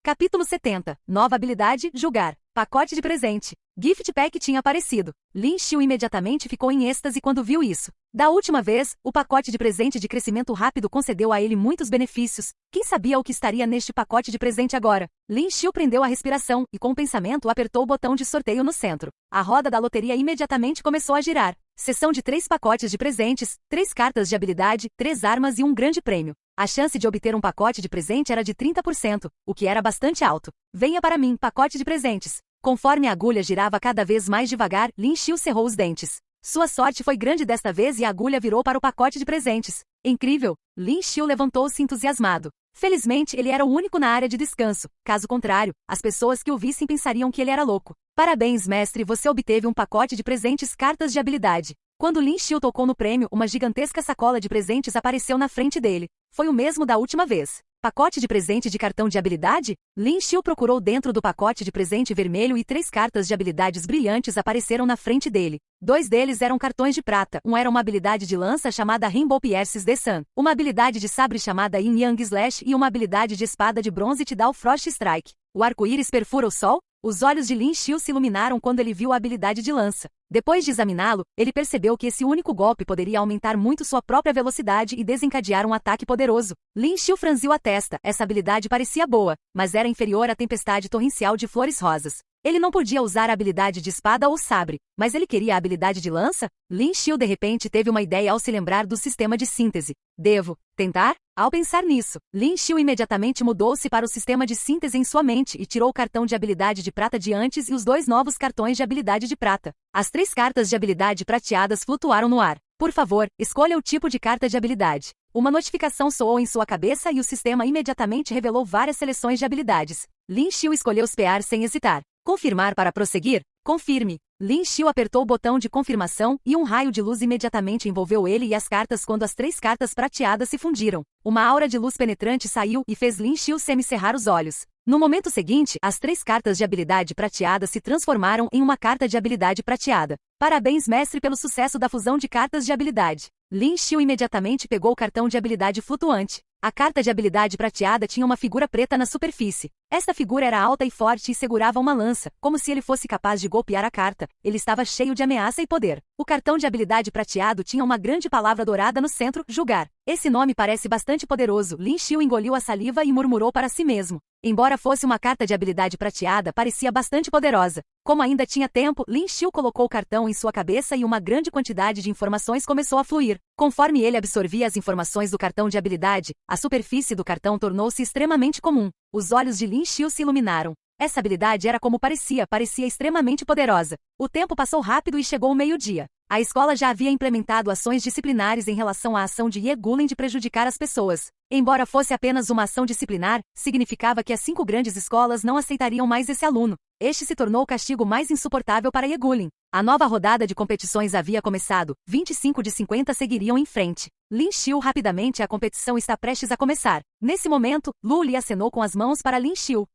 Capítulo 70. Nova habilidade, julgar. Pacote de presente. Gift Pack tinha aparecido. Lin Xiu imediatamente ficou em êxtase quando viu isso. Da última vez, o pacote de presente de crescimento rápido concedeu a ele muitos benefícios. Quem sabia o que estaria neste pacote de presente agora? Lin Xiu prendeu a respiração e com o pensamento apertou o botão de sorteio no centro. A roda da loteria imediatamente começou a girar. Seção de 3 pacotes de presentes, 3 cartas de habilidade, 3 armas e um grande prêmio. A chance de obter um pacote de presente era de 30%, o que era bastante alto. Venha para mim, pacote de presentes. Conforme a agulha girava cada vez mais devagar, Lin Xiu cerrou os dentes. Sua sorte foi grande desta vez e a agulha virou para o pacote de presentes. Incrível! Lin Xiu levantou-se entusiasmado. Felizmente, ele era o único na área de descanso. Caso contrário, as pessoas que o vissem pensariam que ele era louco. Parabéns, mestre, você obteve um pacote de presentes cartas de habilidade. Quando Lin Xiu tocou no prêmio, uma gigantesca sacola de presentes apareceu na frente dele. Foi o mesmo da última vez. Pacote de presente de cartão de habilidade? Lin Xiu procurou dentro do pacote de presente vermelho e 3 cartas de habilidades brilhantes apareceram na frente dele. 2 deles eram cartões de prata, um era uma habilidade de lança chamada Rainbow Pierces the Sun, uma habilidade de sabre chamada Yin Yang Slash e uma habilidade de espada de bronze Tidal Frost Strike. O arco-íris perfura o sol? Os olhos de Lin Xiu se iluminaram quando ele viu a habilidade de lança. Depois de examiná-lo, ele percebeu que esse único golpe poderia aumentar muito sua própria velocidade e desencadear um ataque poderoso. Lin Xiu franziu a testa, essa habilidade parecia boa, mas era inferior à tempestade torrencial de flores rosas. Ele não podia usar a habilidade de espada ou sabre, mas ele queria a habilidade de lança? Lin Xiu de repente teve uma ideia ao se lembrar do sistema de síntese. Devo tentar? Ao pensar nisso, Lin Xiu imediatamente mudou-se para o sistema de síntese em sua mente e tirou o cartão de habilidade de prata de antes e os 2 novos cartões de habilidade de prata. As 3 cartas de habilidade prateadas flutuaram no ar. Por favor, escolha o tipo de carta de habilidade. Uma notificação soou em sua cabeça e o sistema imediatamente revelou várias seleções de habilidades. Lin Xiu escolheu espear sem hesitar. Confirmar para prosseguir? Confirme. Lin Xiu apertou o botão de confirmação e um raio de luz imediatamente envolveu ele e as cartas quando as 3 cartas prateadas se fundiram. Uma aura de luz penetrante saiu e fez Lin Xiu semicerrar os olhos. No momento seguinte, as 3 cartas de habilidade prateada se transformaram em uma carta de habilidade prateada. Parabéns, mestre, pelo sucesso da fusão de cartas de habilidade. Lin Xiu imediatamente pegou o cartão de habilidade flutuante. A carta de habilidade prateada tinha uma figura preta na superfície. Esta figura era alta e forte e segurava uma lança, como se ele fosse capaz de golpear a carta. Ele estava cheio de ameaça e poder. O cartão de habilidade prateado tinha uma grande palavra dourada no centro, julgar. Esse nome parece bastante poderoso. Lin Xiu engoliu a saliva e murmurou para si mesmo. Embora fosse uma carta de habilidade prateada, parecia bastante poderosa. Como ainda tinha tempo, Lin Xiu colocou o cartão em sua cabeça e uma grande quantidade de informações começou a fluir. Conforme ele absorvia as informações do cartão de habilidade, a superfície do cartão tornou-se extremamente comum. Os olhos de Lin Xiu se iluminaram. Essa habilidade era como parecia extremamente poderosa. O tempo passou rápido e chegou o meio-dia. A escola já havia implementado ações disciplinares em relação à ação de Ye Gulen de prejudicar as pessoas. Embora fosse apenas uma ação disciplinar, significava que as 5 grandes escolas não aceitariam mais esse aluno. Este se tornou o castigo mais insuportável para Ye Gulen. A nova rodada de competições havia começado, 25 de 50 seguiriam em frente. Lin Xiu rapidamente, a competição está prestes a começar. Nesse momento, Lu Li acenou com as mãos para Lin Xiu.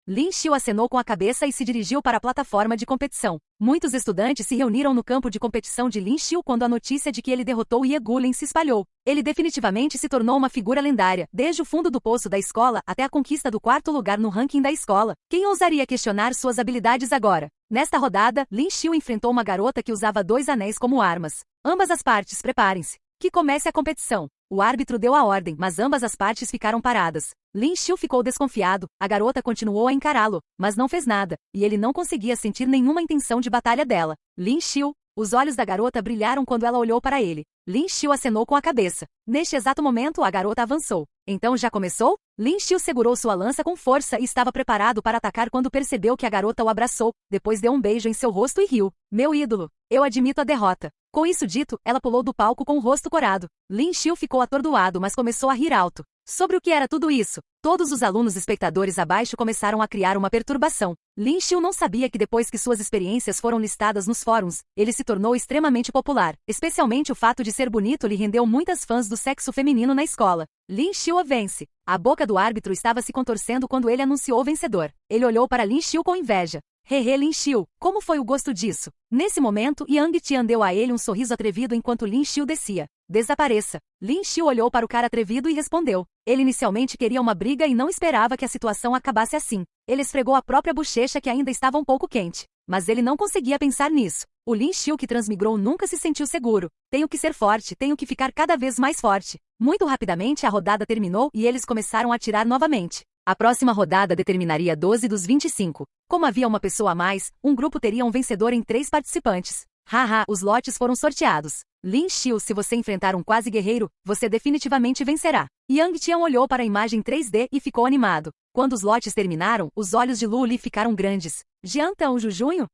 Lin Xiu acenou com a cabeça e se dirigiu para a plataforma de competição. Muitos estudantes se reuniram no campo de competição de Lin Xiu quando a notícia de que ele derrotou Ye Gulen se espalhou. Ele definitivamente se tornou uma figura lendária, desde o fundo do poço da escola até a conquista do 4º lugar no ranking da escola. Quem ousaria questionar suas habilidades agora? Nesta rodada, Lin Xiu enfrentou uma garota que usava 2 anéis como armas. Ambas as partes preparem-se. Que comece a competição. O árbitro deu a ordem, mas ambas as partes ficaram paradas. Lin Xiu ficou desconfiado, a garota continuou a encará-lo, mas não fez nada, e ele não conseguia sentir nenhuma intenção de batalha dela. Lin Xiu, os olhos da garota brilharam quando ela olhou para ele. Lin Xiu acenou com a cabeça. Neste exato momento, a garota avançou. Então já começou? Lin Xiu segurou sua lança com força e estava preparado para atacar quando percebeu que a garota o abraçou, depois deu um beijo em seu rosto e riu. Meu ídolo, eu admito a derrota. Com isso dito, ela pulou do palco com o rosto corado. Lin Xiu ficou atordoado, mas começou a rir alto. Sobre o que era tudo isso? Todos os alunos espectadores abaixo começaram a criar uma perturbação. Lin Xiu não sabia que depois que suas experiências foram listadas nos fóruns, ele se tornou extremamente popular. Especialmente o fato de ser bonito lhe rendeu muitas fãs do sexo feminino na escola. Lin Xiu vence. A boca do árbitro estava se contorcendo quando ele anunciou o vencedor. Ele olhou para Lin Xiu com inveja. Hehe, Lin Xiu, como foi o gosto disso? Nesse momento, Yang Tian deu a ele um sorriso atrevido enquanto Lin Xiu descia. Desapareça. Lin Xiu olhou para o cara atrevido e respondeu. Ele inicialmente queria uma briga e não esperava que a situação acabasse assim. Ele esfregou a própria bochecha que ainda estava um pouco quente. Mas ele não conseguia pensar nisso. O Lin Xiu que transmigrou nunca se sentiu seguro. Tenho que ser forte, tenho que ficar cada vez mais forte. Muito rapidamente a rodada terminou e eles começaram a atirar novamente. A próxima rodada determinaria 12 dos 25. Como havia uma pessoa a mais, um grupo teria um vencedor em 3 participantes. Haha, os lotes foram sorteados. Lin Xiu, se você enfrentar um quase guerreiro, você definitivamente vencerá. Yang Tian olhou para a imagem 3D e ficou animado. Quando os lotes terminaram, os olhos de Lu Li ficaram grandes. Jian Tão Jujunho?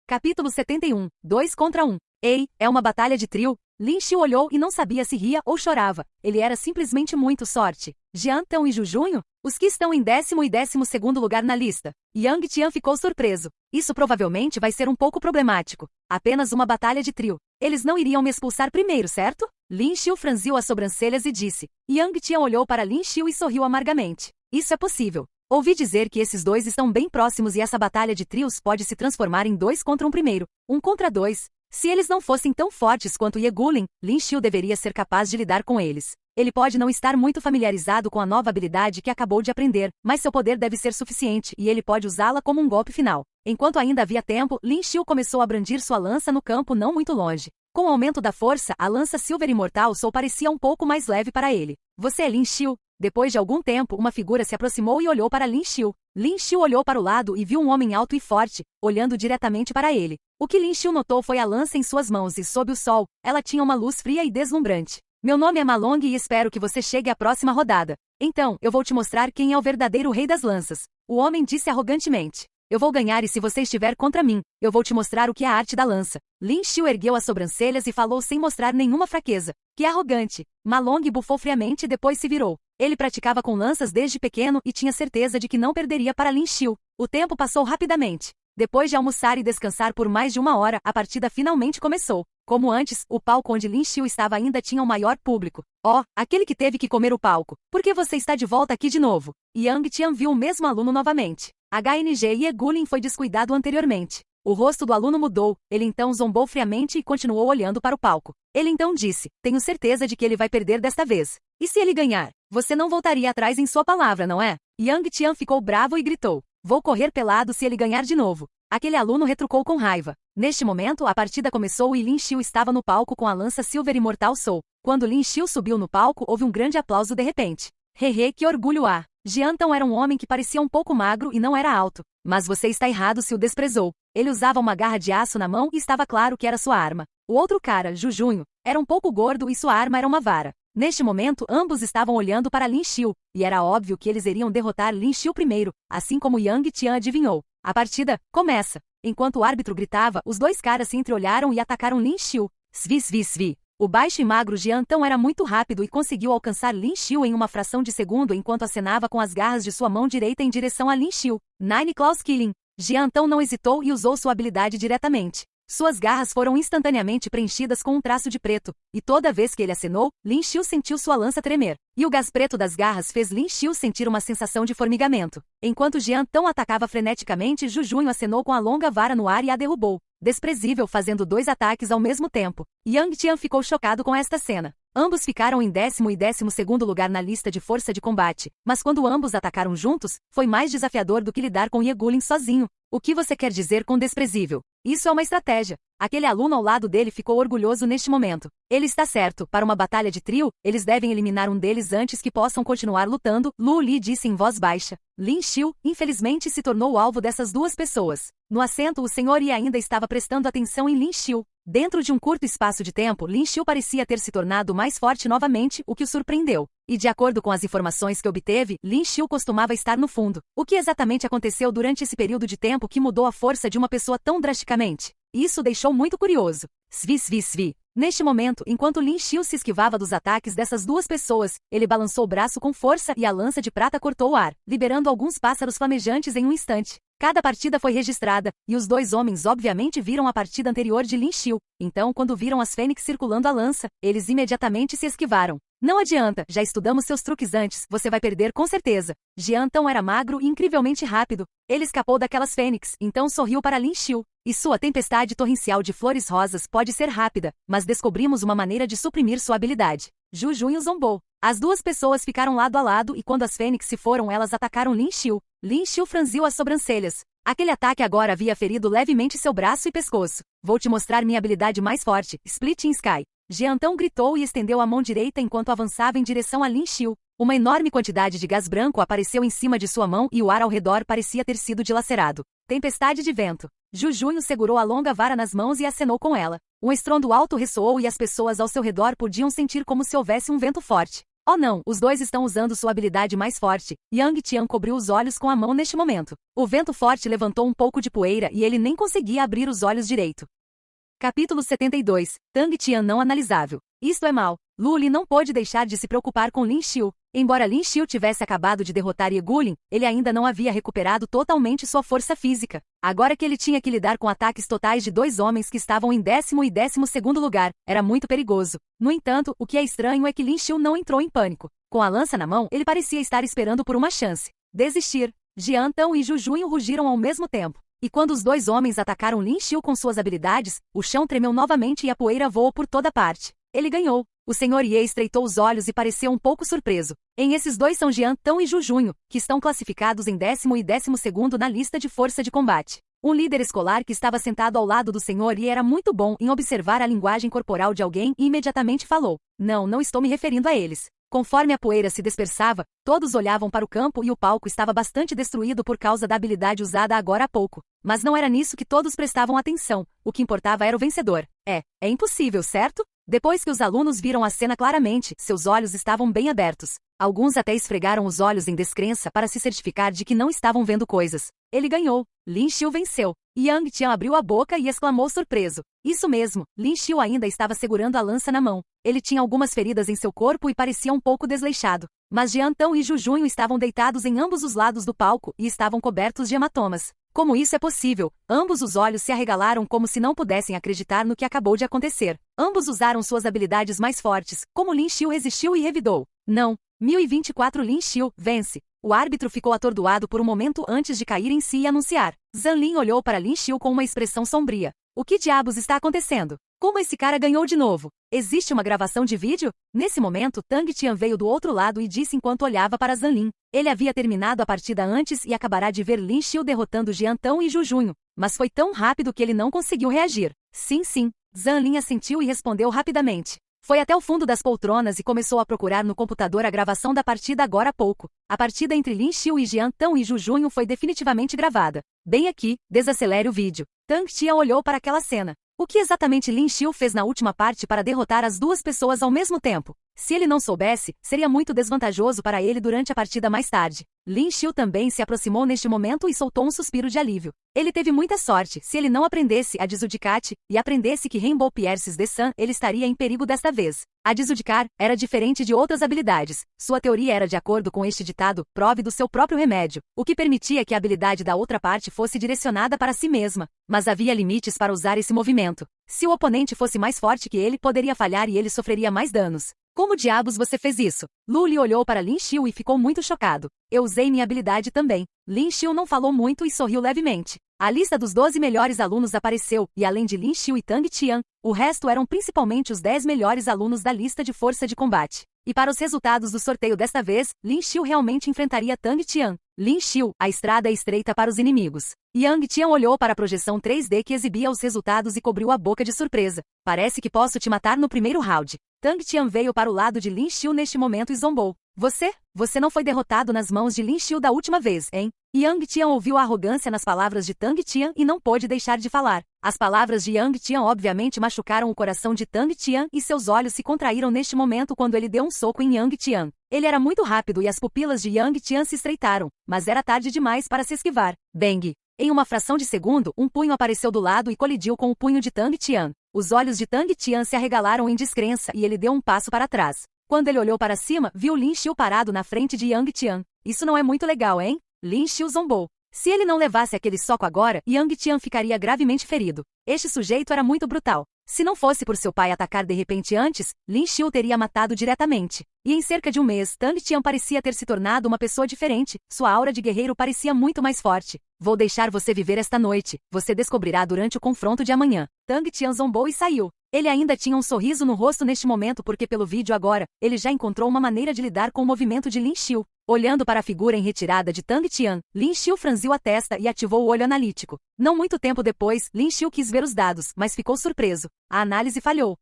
Capítulo 71. 2 contra 1. Ei, é uma batalha de trio? Lin Xiu olhou e não sabia se ria ou chorava. Ele era simplesmente muito sorte. Jian Tão e Zhu Junho? Os que estão em 10º e 12º lugar na lista. Yang Tian ficou surpreso. Isso provavelmente vai ser um pouco problemático. Apenas uma batalha de trio. Eles não iriam me expulsar primeiro, certo? Lin Xiu franziu as sobrancelhas e disse. Yang Tian olhou para Lin Xiu e sorriu amargamente. Isso é possível. Ouvi dizer que esses dois estão bem próximos e essa batalha de trios pode se transformar em 2 contra 1 primeiro, 1 contra 2. Se eles não fossem tão fortes quanto Ye Guilin, Lin Xiu deveria ser capaz de lidar com eles. Ele pode não estar muito familiarizado com a nova habilidade que acabou de aprender, mas seu poder deve ser suficiente e ele pode usá-la como um golpe final. Enquanto ainda havia tempo, Lin Xiu começou a brandir sua lança no campo não muito longe. Com o aumento da força, a lança Silver Imortal Soul parecia um pouco mais leve para ele. Você é Lin Xiu? Depois de algum tempo, uma figura se aproximou e olhou para Lin Xiu. Lin Xiu olhou para o lado e viu um homem alto e forte, olhando diretamente para ele. O que Lin Xiu notou foi a lança em suas mãos e, sob o sol, ela tinha uma luz fria e deslumbrante. Meu nome é Ma Long e espero que você chegue à próxima rodada. Então, eu vou te mostrar quem é o verdadeiro rei das lanças. O homem disse arrogantemente. Eu vou ganhar e se você estiver contra mim, eu vou te mostrar o que é a arte da lança. Lin Xiu ergueu as sobrancelhas e falou sem mostrar nenhuma fraqueza. Que arrogante. Ma Long bufou friamente e depois se virou. Ele praticava com lanças desde pequeno e tinha certeza de que não perderia para Lin Xiu. O tempo passou rapidamente. Depois de almoçar e descansar por mais de 1 hora, a partida finalmente começou. Como antes, o palco onde Lin Xiu estava ainda tinha o maior público. Oh, aquele que teve que comer o palco. Por que você está de volta aqui de novo? Yang Tian viu o mesmo aluno novamente. HNG Ye Guilin foi descuidado anteriormente. O rosto do aluno mudou, ele então zombou friamente e continuou olhando para o palco. Ele então disse, tenho certeza de que ele vai perder desta vez. E se ele ganhar? Você não voltaria atrás em sua palavra, não é? Yang Tian ficou bravo e gritou. Vou correr pelado se ele ganhar de novo. Aquele aluno retrucou com raiva. Neste momento, a partida começou e Lin Xiu estava no palco com a lança Silver Imortal Soul. Quando Lin Xiu subiu no palco, houve um grande aplauso de repente. Hehe, que orgulho há! Jian Tão era um homem que parecia um pouco magro e não era alto. Mas você está errado se o desprezou. Ele usava uma garra de aço na mão e estava claro que era sua arma. O outro cara, Zhu Junho, era um pouco gordo e sua arma era uma vara. Neste momento, ambos estavam olhando para Lin Xiu, e era óbvio que eles iriam derrotar Lin Xiu primeiro, assim como Yang Tian adivinhou. A partida começa. Enquanto o árbitro gritava, os dois caras se entreolharam e atacaram Lin Xiu. Svi, svi, svi. O baixo e magro Jian Tão era muito rápido e conseguiu alcançar Lin Xiu em uma fração de segundo enquanto acenava com as garras de sua mão direita em direção a Lin Xiu. Nine Claws Killing. Jian Tão não hesitou e usou sua habilidade diretamente. Suas garras foram instantaneamente preenchidas com um traço de preto, e toda vez que ele acenou, Lin Xiu sentiu sua lança tremer. E o gás preto das garras fez Lin Xiu sentir uma sensação de formigamento. Enquanto Jian Tão atacava freneticamente, Zhu Junho acenou com a longa vara no ar e a derrubou. Desprezível fazendo 2 ataques ao mesmo tempo. Yang Tian ficou chocado com esta cena. Ambos ficaram em 10º e 12º lugar na lista de força de combate, mas quando ambos atacaram juntos, foi mais desafiador do que lidar com Ye Guilin sozinho. O que você quer dizer com desprezível? Isso é uma estratégia. Aquele aluno ao lado dele ficou orgulhoso neste momento. Ele está certo, para uma batalha de trio, eles devem eliminar um deles antes que possam continuar lutando, Lu Li disse em voz baixa. Lin Xiu, infelizmente, se tornou o alvo dessas 2 pessoas. No assento, o senhor Yi ainda estava prestando atenção em Lin Xiu. Dentro de um curto espaço de tempo, Lin Xiu parecia ter se tornado mais forte novamente, o que o surpreendeu. E de acordo com as informações que obteve, Lin Xiu costumava estar no fundo. O que exatamente aconteceu durante esse período de tempo que mudou a força de uma pessoa tão drasticamente? Isso deixou muito curioso. Svi, svi, svi. Neste momento, enquanto Lin Xiu se esquivava dos ataques dessas 2 pessoas, ele balançou o braço com força e a lança de prata cortou o ar, liberando alguns pássaros flamejantes em um instante. Cada partida foi registrada, e os 2 homens obviamente viram a partida anterior de Lin Xiu. Então, quando viram as fênix circulando a lança, eles imediatamente se esquivaram. Não adianta, já estudamos seus truques antes, você vai perder com certeza. Jian Tão era magro e incrivelmente rápido. Ele escapou daquelas fênix, então sorriu para Lin Xiu. E sua tempestade torrencial de flores rosas pode ser rápida, mas descobrimos uma maneira de suprimir sua habilidade. Zhu Junho zombou. As 2 pessoas ficaram lado a lado e quando as fênix se foram elas atacaram Lin Xiu. Lin Xiu franziu as sobrancelhas. Aquele ataque agora havia ferido levemente seu braço e pescoço. Vou te mostrar minha habilidade mais forte, Splitting Sky. Jian Tão gritou e estendeu a mão direita enquanto avançava em direção a Lin Xiu. Uma enorme quantidade de gás branco apareceu em cima de sua mão e o ar ao redor parecia ter sido dilacerado. Tempestade de vento. Zhu Junho segurou a longa vara nas mãos e acenou com ela. Um estrondo alto ressoou e as pessoas ao seu redor podiam sentir como se houvesse um vento forte. Oh não, os 2 estão usando sua habilidade mais forte. Yang Tian cobriu os olhos com a mão neste momento. O vento forte levantou um pouco de poeira e ele nem conseguia abrir os olhos direito. Capítulo 72. Tang Tian não analisável. Isto é mal. Lu Li não pôde deixar de se preocupar com Lin Xiu. Embora Lin Xiu tivesse acabado de derrotar Ye Gulin, ele ainda não havia recuperado totalmente sua força física. Agora que ele tinha que lidar com ataques totais de dois homens que estavam em 10º e 12º lugar, era muito perigoso. No entanto, o que é estranho é que Lin Xiu não entrou em pânico. Com a lança na mão, ele parecia estar esperando por uma chance. Desistir. Jian Tão e Zhu Junyu rugiram ao mesmo tempo. E quando os dois homens atacaram Lin Xiu com suas habilidades, o chão tremeu novamente e a poeira voou por toda parte. Ele ganhou. O Sr. Ye estreitou os olhos e pareceu um pouco surpreso. Esses dois são Jian Tão e Zhu Junyu, que estão classificados em 10º e 12º na lista de força de combate. Um líder escolar que estava sentado ao lado do Sr. Ye era muito bom em observar a linguagem corporal de alguém e imediatamente falou: Não estou me referindo a eles. Conforme a poeira se dispersava, todos olhavam para o campo e o palco estava bastante destruído por causa da habilidade usada agora há pouco. Mas não era nisso que todos prestavam atenção. O que importava era o vencedor. É impossível, certo? Depois que os alunos viram a cena claramente, seus olhos estavam bem abertos. Alguns até esfregaram os olhos em descrença para se certificar de que não estavam vendo coisas. Ele ganhou. Lin Xiu venceu. Yang Tian abriu a boca e exclamou surpreso. Isso mesmo, Lin Xiu ainda estava segurando a lança na mão. Ele tinha algumas feridas em seu corpo e parecia um pouco desleixado. Mas Jian Tão e Zhu Junyu estavam deitados em ambos os lados do palco e estavam cobertos de hematomas. Como isso é possível? Ambos os olhos se arregalaram como se não pudessem acreditar no que acabou de acontecer. Ambos usaram suas habilidades mais fortes, como Lin Xiu resistiu e revidou. Não. 1024 Lin Xiu vence. O árbitro ficou atordoado por um momento antes de cair em si e anunciar. Zhang Lin olhou para Lin Xiu com uma expressão sombria. O que diabos está acontecendo? Como esse cara ganhou de novo? Existe uma gravação de vídeo? Nesse momento, Tang Tian veio do outro lado e disse enquanto olhava para Zhang Lin. Ele havia terminado a partida antes e acabará de ver Lin Xiu derrotando Jian Tão e Zhu Junyu. Mas foi tão rápido que ele não conseguiu reagir. Sim. Zhang Lin assentiu e respondeu rapidamente. Foi até o fundo das poltronas e começou a procurar no computador a gravação da partida agora há pouco. A partida entre Lin Xiu e Jian Tão e Zhu Junyu foi definitivamente gravada. Bem aqui, desacelere o vídeo. Tang Tian olhou para aquela cena. O que exatamente Lin Xiu fez na última parte para derrotar as duas pessoas ao mesmo tempo? Se ele não soubesse, seria muito desvantajoso para ele durante a partida mais tarde. Lin Xiu também se aproximou neste momento e soltou um suspiro de alívio. Ele teve muita sorte. Se ele não aprendesse a Dzudicate e aprendesse que Rainbow Pierces de Sun, ele estaria em perigo desta vez. A Dzudicar era diferente de outras habilidades. Sua teoria era de acordo com este ditado, prove do seu próprio remédio, o que permitia que a habilidade da outra parte fosse direcionada para si mesma. Mas havia limites para usar esse movimento. Se o oponente fosse mais forte que ele, poderia falhar e ele sofreria mais danos. Como diabos você fez isso? Lu Li olhou para Lin Xiu e ficou muito chocado. Eu usei minha habilidade também. Lin Xiu não falou muito e sorriu levemente. A lista dos 12 melhores alunos apareceu, e além de Lin Xiu e Tang Tian, o resto eram principalmente os 10 melhores alunos da lista de força de combate. E para os resultados do sorteio desta vez, Lin Xiu realmente enfrentaria Tang Tian. Lin Xiu, a estrada é estreita para os inimigos. Yang Tian olhou para a projeção 3D que exibia os resultados e cobriu a boca de surpresa. Parece que posso te matar no primeiro round. Tang Tian veio para o lado de Lin Xiu neste momento e zombou. Você não foi derrotado nas mãos de Lin Xiu da última vez, hein? Yang Tian ouviu a arrogância nas palavras de Tang Tian e não pôde deixar de falar. As palavras de Yang Tian obviamente machucaram o coração de Tang Tian e seus olhos se contraíram neste momento quando ele deu um soco em Yang Tian. Ele era muito rápido e as pupilas de Yang Tian se estreitaram, mas era tarde demais para se esquivar. Bang! Em uma fração de segundo, um punho apareceu do lado e colidiu com o punho de Tang Tian. Os olhos de Tang Tian se arregalaram em descrença e ele deu um passo para trás. Quando ele olhou para cima, viu Lin Xiu parado na frente de Yang Tian. Isso não é muito legal, hein? Lin Xiu zombou. Se ele não levasse aquele soco agora, Yang Tian ficaria gravemente ferido. Este sujeito era muito brutal. Se não fosse por seu pai atacar de repente antes, Lin Xiu teria matado diretamente. E em cerca de um mês, Tang Tian parecia ter se tornado uma pessoa diferente. Sua aura de guerreiro parecia muito mais forte. Vou deixar você viver esta noite. Você descobrirá durante o confronto de amanhã. Tang Tian zombou e saiu. Ele ainda tinha um sorriso no rosto neste momento porque pelo vídeo agora, ele já encontrou uma maneira de lidar com o movimento de Lin Xiu. Olhando para a figura em retirada de Tang Tian, Lin Xiu franziu a testa e ativou o olho analítico. Não muito tempo depois, Lin Xiu quis ver os dados, mas ficou surpreso. A análise falhou.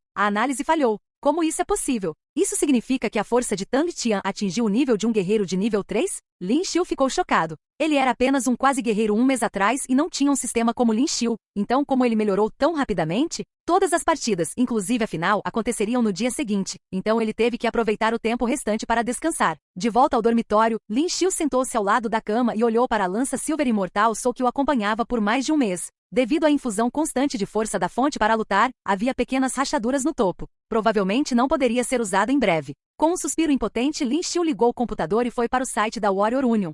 Como isso é possível? Isso significa que a força de Tang Tian atingiu o nível de um guerreiro de nível 3? Lin Xiu ficou chocado. Ele era apenas um quase guerreiro um mês atrás e não tinha um sistema como Lin Xiu. Então como ele melhorou tão rapidamente? Todas as partidas, inclusive a final, aconteceriam no dia seguinte. Então ele teve que aproveitar o tempo restante para descansar. De volta ao dormitório, Lin Xiu sentou-se ao lado da cama e olhou para a lança Silver Imortal Soul que o acompanhava por mais de um mês. Devido à infusão constante de força da fonte para lutar, havia pequenas rachaduras no topo. Provavelmente não poderia ser usado em breve. Com um suspiro impotente, Lin Xiu ligou o computador e foi para o site da Warrior Union.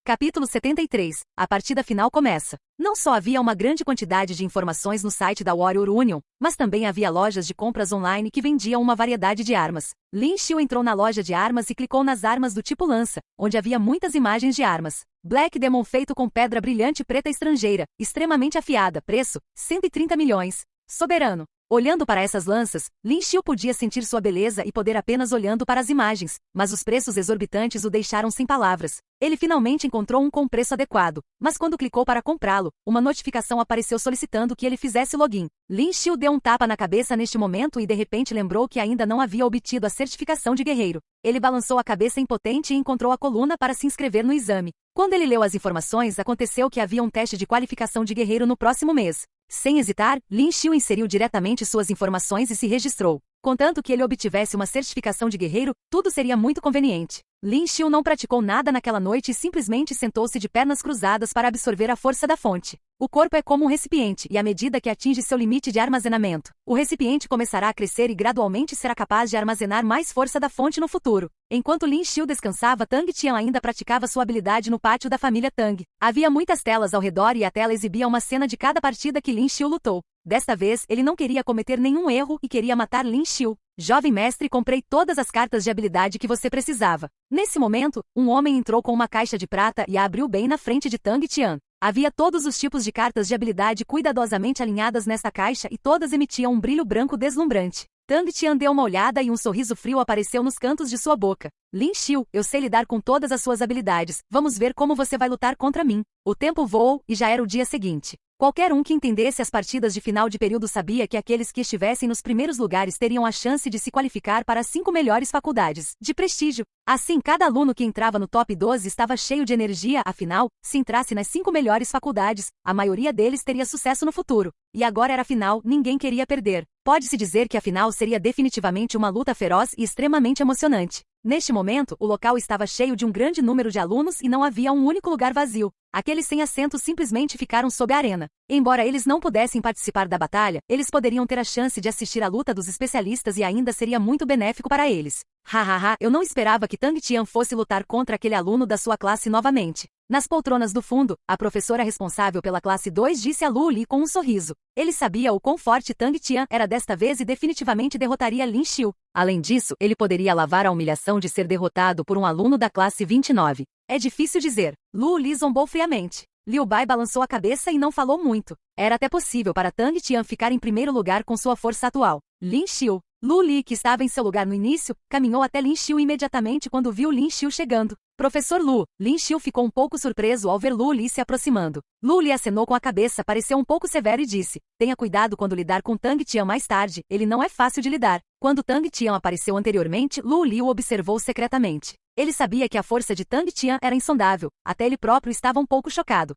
Capítulo 73. A partida final começa. Não só havia uma grande quantidade de informações no site da Warrior Union, mas também havia lojas de compras online que vendiam uma variedade de armas. Lin Xiu entrou na loja de armas e clicou nas armas do tipo lança, onde havia muitas imagens de armas. Black Demon feito com pedra brilhante preta estrangeira, extremamente afiada, preço, 130 milhões. Soberano. Olhando para essas lanças, Lin Xiu podia sentir sua beleza e poder apenas olhando para as imagens, mas os preços exorbitantes o deixaram sem palavras. Ele finalmente encontrou um com preço adequado, mas quando clicou para comprá-lo, uma notificação apareceu solicitando que ele fizesse login. Lin Xiu deu um tapa na cabeça neste momento e de repente lembrou que ainda não havia obtido a certificação de guerreiro. Ele balançou a cabeça impotente e encontrou a coluna para se inscrever no exame. Quando ele leu as informações, aconteceu que havia um teste de qualificação de guerreiro no próximo mês. Sem hesitar, Lin Xiu inseriu diretamente suas informações e se registrou. Contanto que ele obtivesse uma certificação de guerreiro, tudo seria muito conveniente. Lin Xiu não praticou nada naquela noite e simplesmente sentou-se de pernas cruzadas para absorver a força da fonte. O corpo é como um recipiente e à medida que atinge seu limite de armazenamento, o recipiente começará a crescer e gradualmente será capaz de armazenar mais força da fonte no futuro. Enquanto Lin Xiu descansava, Tang Tian ainda praticava sua habilidade no pátio da família Tang. Havia muitas telas ao redor e a tela exibia uma cena de cada partida que Lin Xiu lutou. Desta vez, ele não queria cometer nenhum erro e queria matar Lin Xiu. Jovem mestre, comprei todas as cartas de habilidade que você precisava. Nesse momento, um homem entrou com uma caixa de prata e a abriu bem na frente de Tang Tian. Havia todos os tipos de cartas de habilidade cuidadosamente alinhadas nesta caixa e todas emitiam um brilho branco deslumbrante. Tang Tian deu uma olhada e um sorriso frio apareceu nos cantos de sua boca. Lin Xiu, eu sei lidar com todas as suas habilidades. Vamos ver como você vai lutar contra mim. O tempo voou e já era o dia seguinte. Qualquer um que entendesse as partidas de final de período sabia que aqueles que estivessem nos primeiros lugares teriam a chance de se qualificar para as 5 melhores faculdades de prestígio. Assim, cada aluno que entrava no top 12 estava cheio de energia, afinal, se entrasse nas 5 melhores faculdades, a maioria deles teria sucesso no futuro. E agora era a final, ninguém queria perder. Pode-se dizer que a final seria definitivamente uma luta feroz e extremamente emocionante. Neste momento, o local estava cheio de um grande número de alunos e não havia um único lugar vazio. Aqueles sem assentos simplesmente ficaram sob a arena. Embora eles não pudessem participar da batalha, eles poderiam ter a chance de assistir à luta dos especialistas e ainda seria muito benéfico para eles. Hahaha, eu não esperava que Tang Tian fosse lutar contra aquele aluno da sua classe novamente. Nas poltronas do fundo, a professora responsável pela classe 2 disse a Lu Li com um sorriso. Ele sabia o quão forte Tang Tian era desta vez e definitivamente derrotaria Lin Xiu. Além disso, ele poderia lavar a humilhação de ser derrotado por um aluno da classe 29. É difícil dizer. Lu Li zombou friamente. Liu Bai balançou a cabeça e não falou muito. Era até possível para Tang Tian ficar em primeiro lugar com sua força atual. Lin Xiu. Lu Li, que estava em seu lugar no início, caminhou até Lin Xiu imediatamente quando viu Lin Xiu chegando. Professor Lu. Lin Xiu ficou um pouco surpreso ao ver Lu Li se aproximando. Lu Li acenou com a cabeça, pareceu um pouco severo e disse: tenha cuidado quando lidar com Tang Tian mais tarde, ele não é fácil de lidar. Quando Tang Tian apareceu anteriormente, Lu Li o observou secretamente. Ele sabia que a força de Tang Tian era insondável, até ele próprio estava um pouco chocado.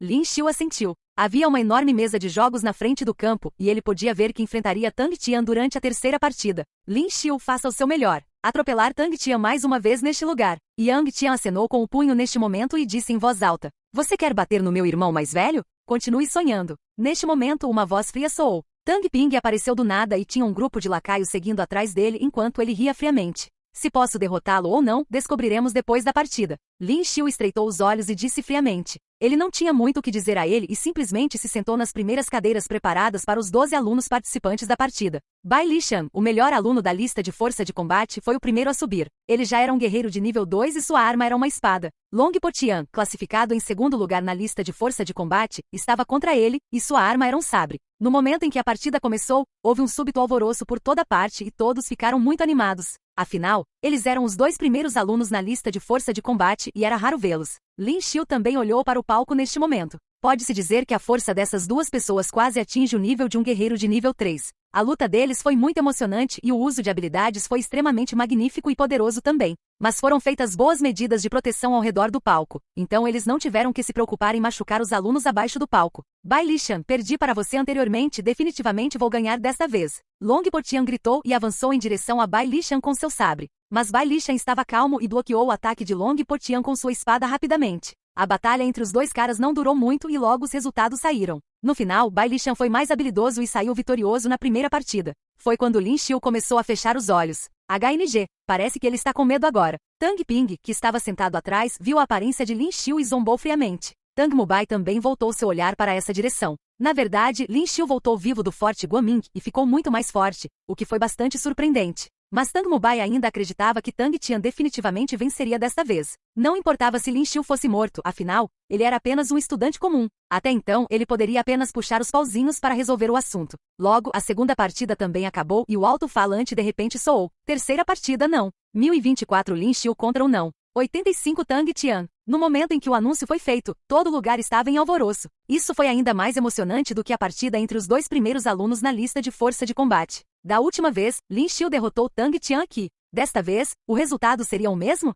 Lin Xiu assentiu. Havia uma enorme mesa de jogos na frente do campo, e ele podia ver que enfrentaria Tang Tian durante a terceira partida. Lin Xiu, faça o seu melhor. Atropelar Tang Tian mais uma vez neste lugar. Yang Tian acenou com o punho neste momento e disse em voz alta: você quer bater no meu irmão mais velho? Continue sonhando. Neste momento, uma voz fria soou. Tang Ping apareceu do nada e tinha um grupo de lacaios seguindo atrás dele enquanto ele ria friamente. Se posso derrotá-lo ou não, descobriremos depois da partida. Lin Xiu estreitou os olhos e disse friamente. Ele não tinha muito o que dizer a ele e simplesmente se sentou nas primeiras cadeiras preparadas para os 12 alunos participantes da partida. Bai Lishan, o melhor aluno da lista de força de combate, foi o primeiro a subir. Ele já era um guerreiro de nível 2 e sua arma era uma espada. Long Potian, classificado em segundo lugar na lista de força de combate, estava contra ele, e sua arma era um sabre. No momento em que a partida começou, houve um súbito alvoroço por toda parte e todos ficaram muito animados. Afinal, eles eram os 2 primeiros alunos na lista de força de combate e era raro vê-los. Lin Xiu também olhou para o palco neste momento. Pode-se dizer que a força dessas duas pessoas quase atinge o nível de um guerreiro de nível 3. A luta deles foi muito emocionante e o uso de habilidades foi extremamente magnífico e poderoso também. Mas foram feitas boas medidas de proteção ao redor do palco, então eles não tiveram que se preocupar em machucar os alunos abaixo do palco. Bai Lishan, perdi para você anteriormente, definitivamente vou ganhar desta vez. Long Potian gritou e avançou em direção a Bai Lishan com seu sabre. Mas Bai Lishan estava calmo e bloqueou o ataque de Long Potian com sua espada rapidamente. A batalha entre os dois caras não durou muito e logo os resultados saíram. No final, Bai Lishan foi mais habilidoso e saiu vitorioso na primeira partida. Foi quando Lin Xiu começou a fechar os olhos. HNG, parece que ele está com medo agora. Tang Ping, que estava sentado atrás, viu a aparência de Lin Xiu e zombou friamente. Tang Mubai também voltou seu olhar para essa direção. Na verdade, Lin Xiu voltou vivo do Forte Guaming e ficou muito mais forte, o que foi bastante surpreendente. Mas Tang Mubai ainda acreditava que Tang Tian definitivamente venceria desta vez. Não importava se Lin Xiu fosse morto, afinal, ele era apenas um estudante comum. Até então, ele poderia apenas puxar os pauzinhos para resolver o assunto. Logo, a segunda partida também acabou e o alto-falante de repente soou. Terceira partida não. 1024 Lin Xiu contra o não. 85 Tang Tian. No momento em que o anúncio foi feito, todo lugar estava em alvoroço. Isso foi ainda mais emocionante do que a partida entre os dois primeiros alunos na lista de força de combate. Da última vez, Lin Xiu derrotou Tang Tian aqui. Desta vez, o resultado seria o mesmo?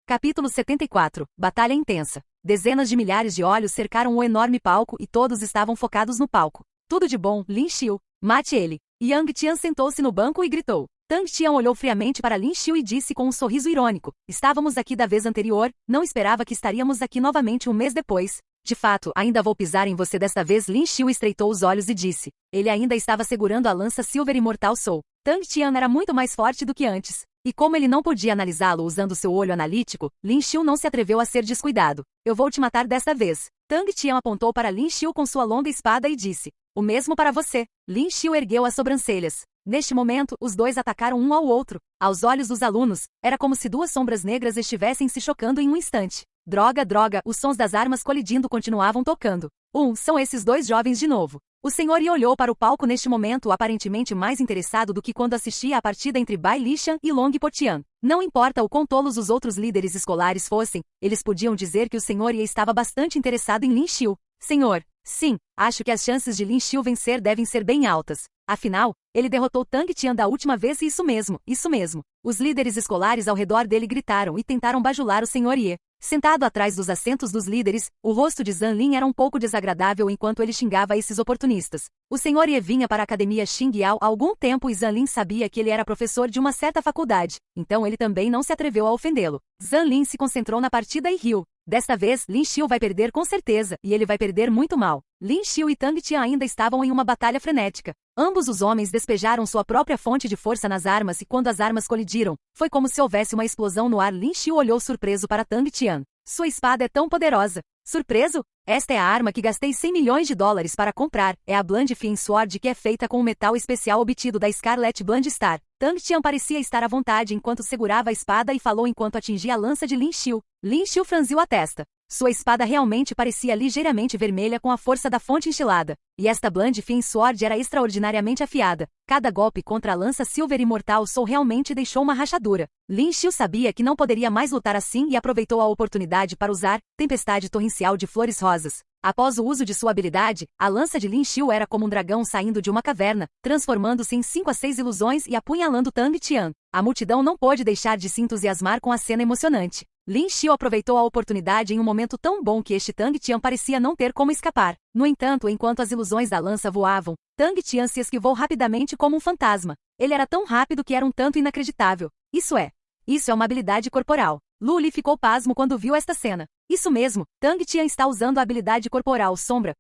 Capítulo 74. Batalha intensa. Dezenas de milhares de olhos cercaram o enorme palco e todos estavam focados no palco. Tudo de bom, Lin Xiu. Mate ele. Yang Tian sentou-se no banco e gritou. Tang Tian olhou friamente para Lin Xiu e disse com um sorriso irônico. Estávamos aqui da vez anterior, não esperava que estaríamos aqui novamente um mês depois. De fato, ainda vou pisar em você desta vez. Lin Xiu estreitou os olhos e disse. Ele ainda estava segurando a lança Silver Imortal Soul. Tang Tian era muito mais forte do que antes. E como ele não podia analisá-lo usando seu olho analítico, Lin Xiu não se atreveu a ser descuidado. Eu vou te matar desta vez. Tang Tian apontou para Lin Xiu com sua longa espada e disse. O mesmo para você. Lin Xiu ergueu as sobrancelhas. Neste momento, os dois atacaram um ao outro. Aos olhos dos alunos, era como se duas sombras negras estivessem se chocando em um instante. Droga, droga, os sons das armas colidindo continuavam tocando. São esses dois jovens de novo. O senhor Yi olhou para o palco neste momento aparentemente mais interessado do que quando assistia à partida entre Bai Lishan e Long Potian. Não importa o quão tolos os outros líderes escolares fossem, eles podiam dizer que o senhor Yi estava bastante interessado em Lin Xiu. Senhor, sim, acho que as chances de Lin Xiu vencer devem ser bem altas. Afinal, ele derrotou Tang Tian da última vez e isso mesmo, isso mesmo. Os líderes escolares ao redor dele gritaram e tentaram bajular o senhor Ye. Sentado atrás dos assentos dos líderes, o rosto de Zhan Lin era um pouco desagradável enquanto ele xingava esses oportunistas. O senhor Ye vinha para a academia Xingyao há algum tempo e Zhan Lin sabia que ele era professor de uma certa faculdade, então ele também não se atreveu a ofendê-lo. Zhan Lin se concentrou na partida e riu. Desta vez, Lin Xiu vai perder com certeza, e ele vai perder muito mal. Lin Xiu e Tang Tian ainda estavam em uma batalha frenética. Ambos os homens despejaram sua própria fonte de força nas armas e quando as armas colidiram, foi como se houvesse uma explosão no ar. Lin Xiu olhou surpreso para Tang Tian. Sua espada é tão poderosa. Surpreso? Esta é a arma que gastei 100 milhões de dólares para comprar. É a Bland Fine Sword que é feita com um metal especial obtido da Scarlet Bland Star. Tang Tian parecia estar à vontade enquanto segurava a espada e falou enquanto atingia a lança de Lin Xiu. Lin Xiu franziu a testa. Sua espada realmente parecia ligeiramente vermelha com a força da fonte enchilada. E esta Bland Fine Sword era extraordinariamente afiada. Cada golpe contra a lança Silver Imortal Soul realmente deixou uma rachadura. Lin Xiu sabia que não poderia mais lutar assim e aproveitou a oportunidade para usar Tempestade Torrencial de Flores Rosas. Após o uso de sua habilidade, a lança de Lin Xiu era como um dragão saindo de uma caverna, transformando-se em 5 a 6 ilusões e apunhalando Tang Tian. A multidão não pôde deixar de se entusiasmar com a cena emocionante. Lin Xiu aproveitou a oportunidade em um momento tão bom que este Tang Tian parecia não ter como escapar. No entanto, enquanto as ilusões da lança voavam, Tang Tian se esquivou rapidamente como um fantasma. Ele era tão rápido que era um tanto inacreditável. Isso é uma habilidade corporal. Lu Li ficou pasmo quando viu esta cena. Isso mesmo, Tang Tian está usando a habilidade corporal sombra.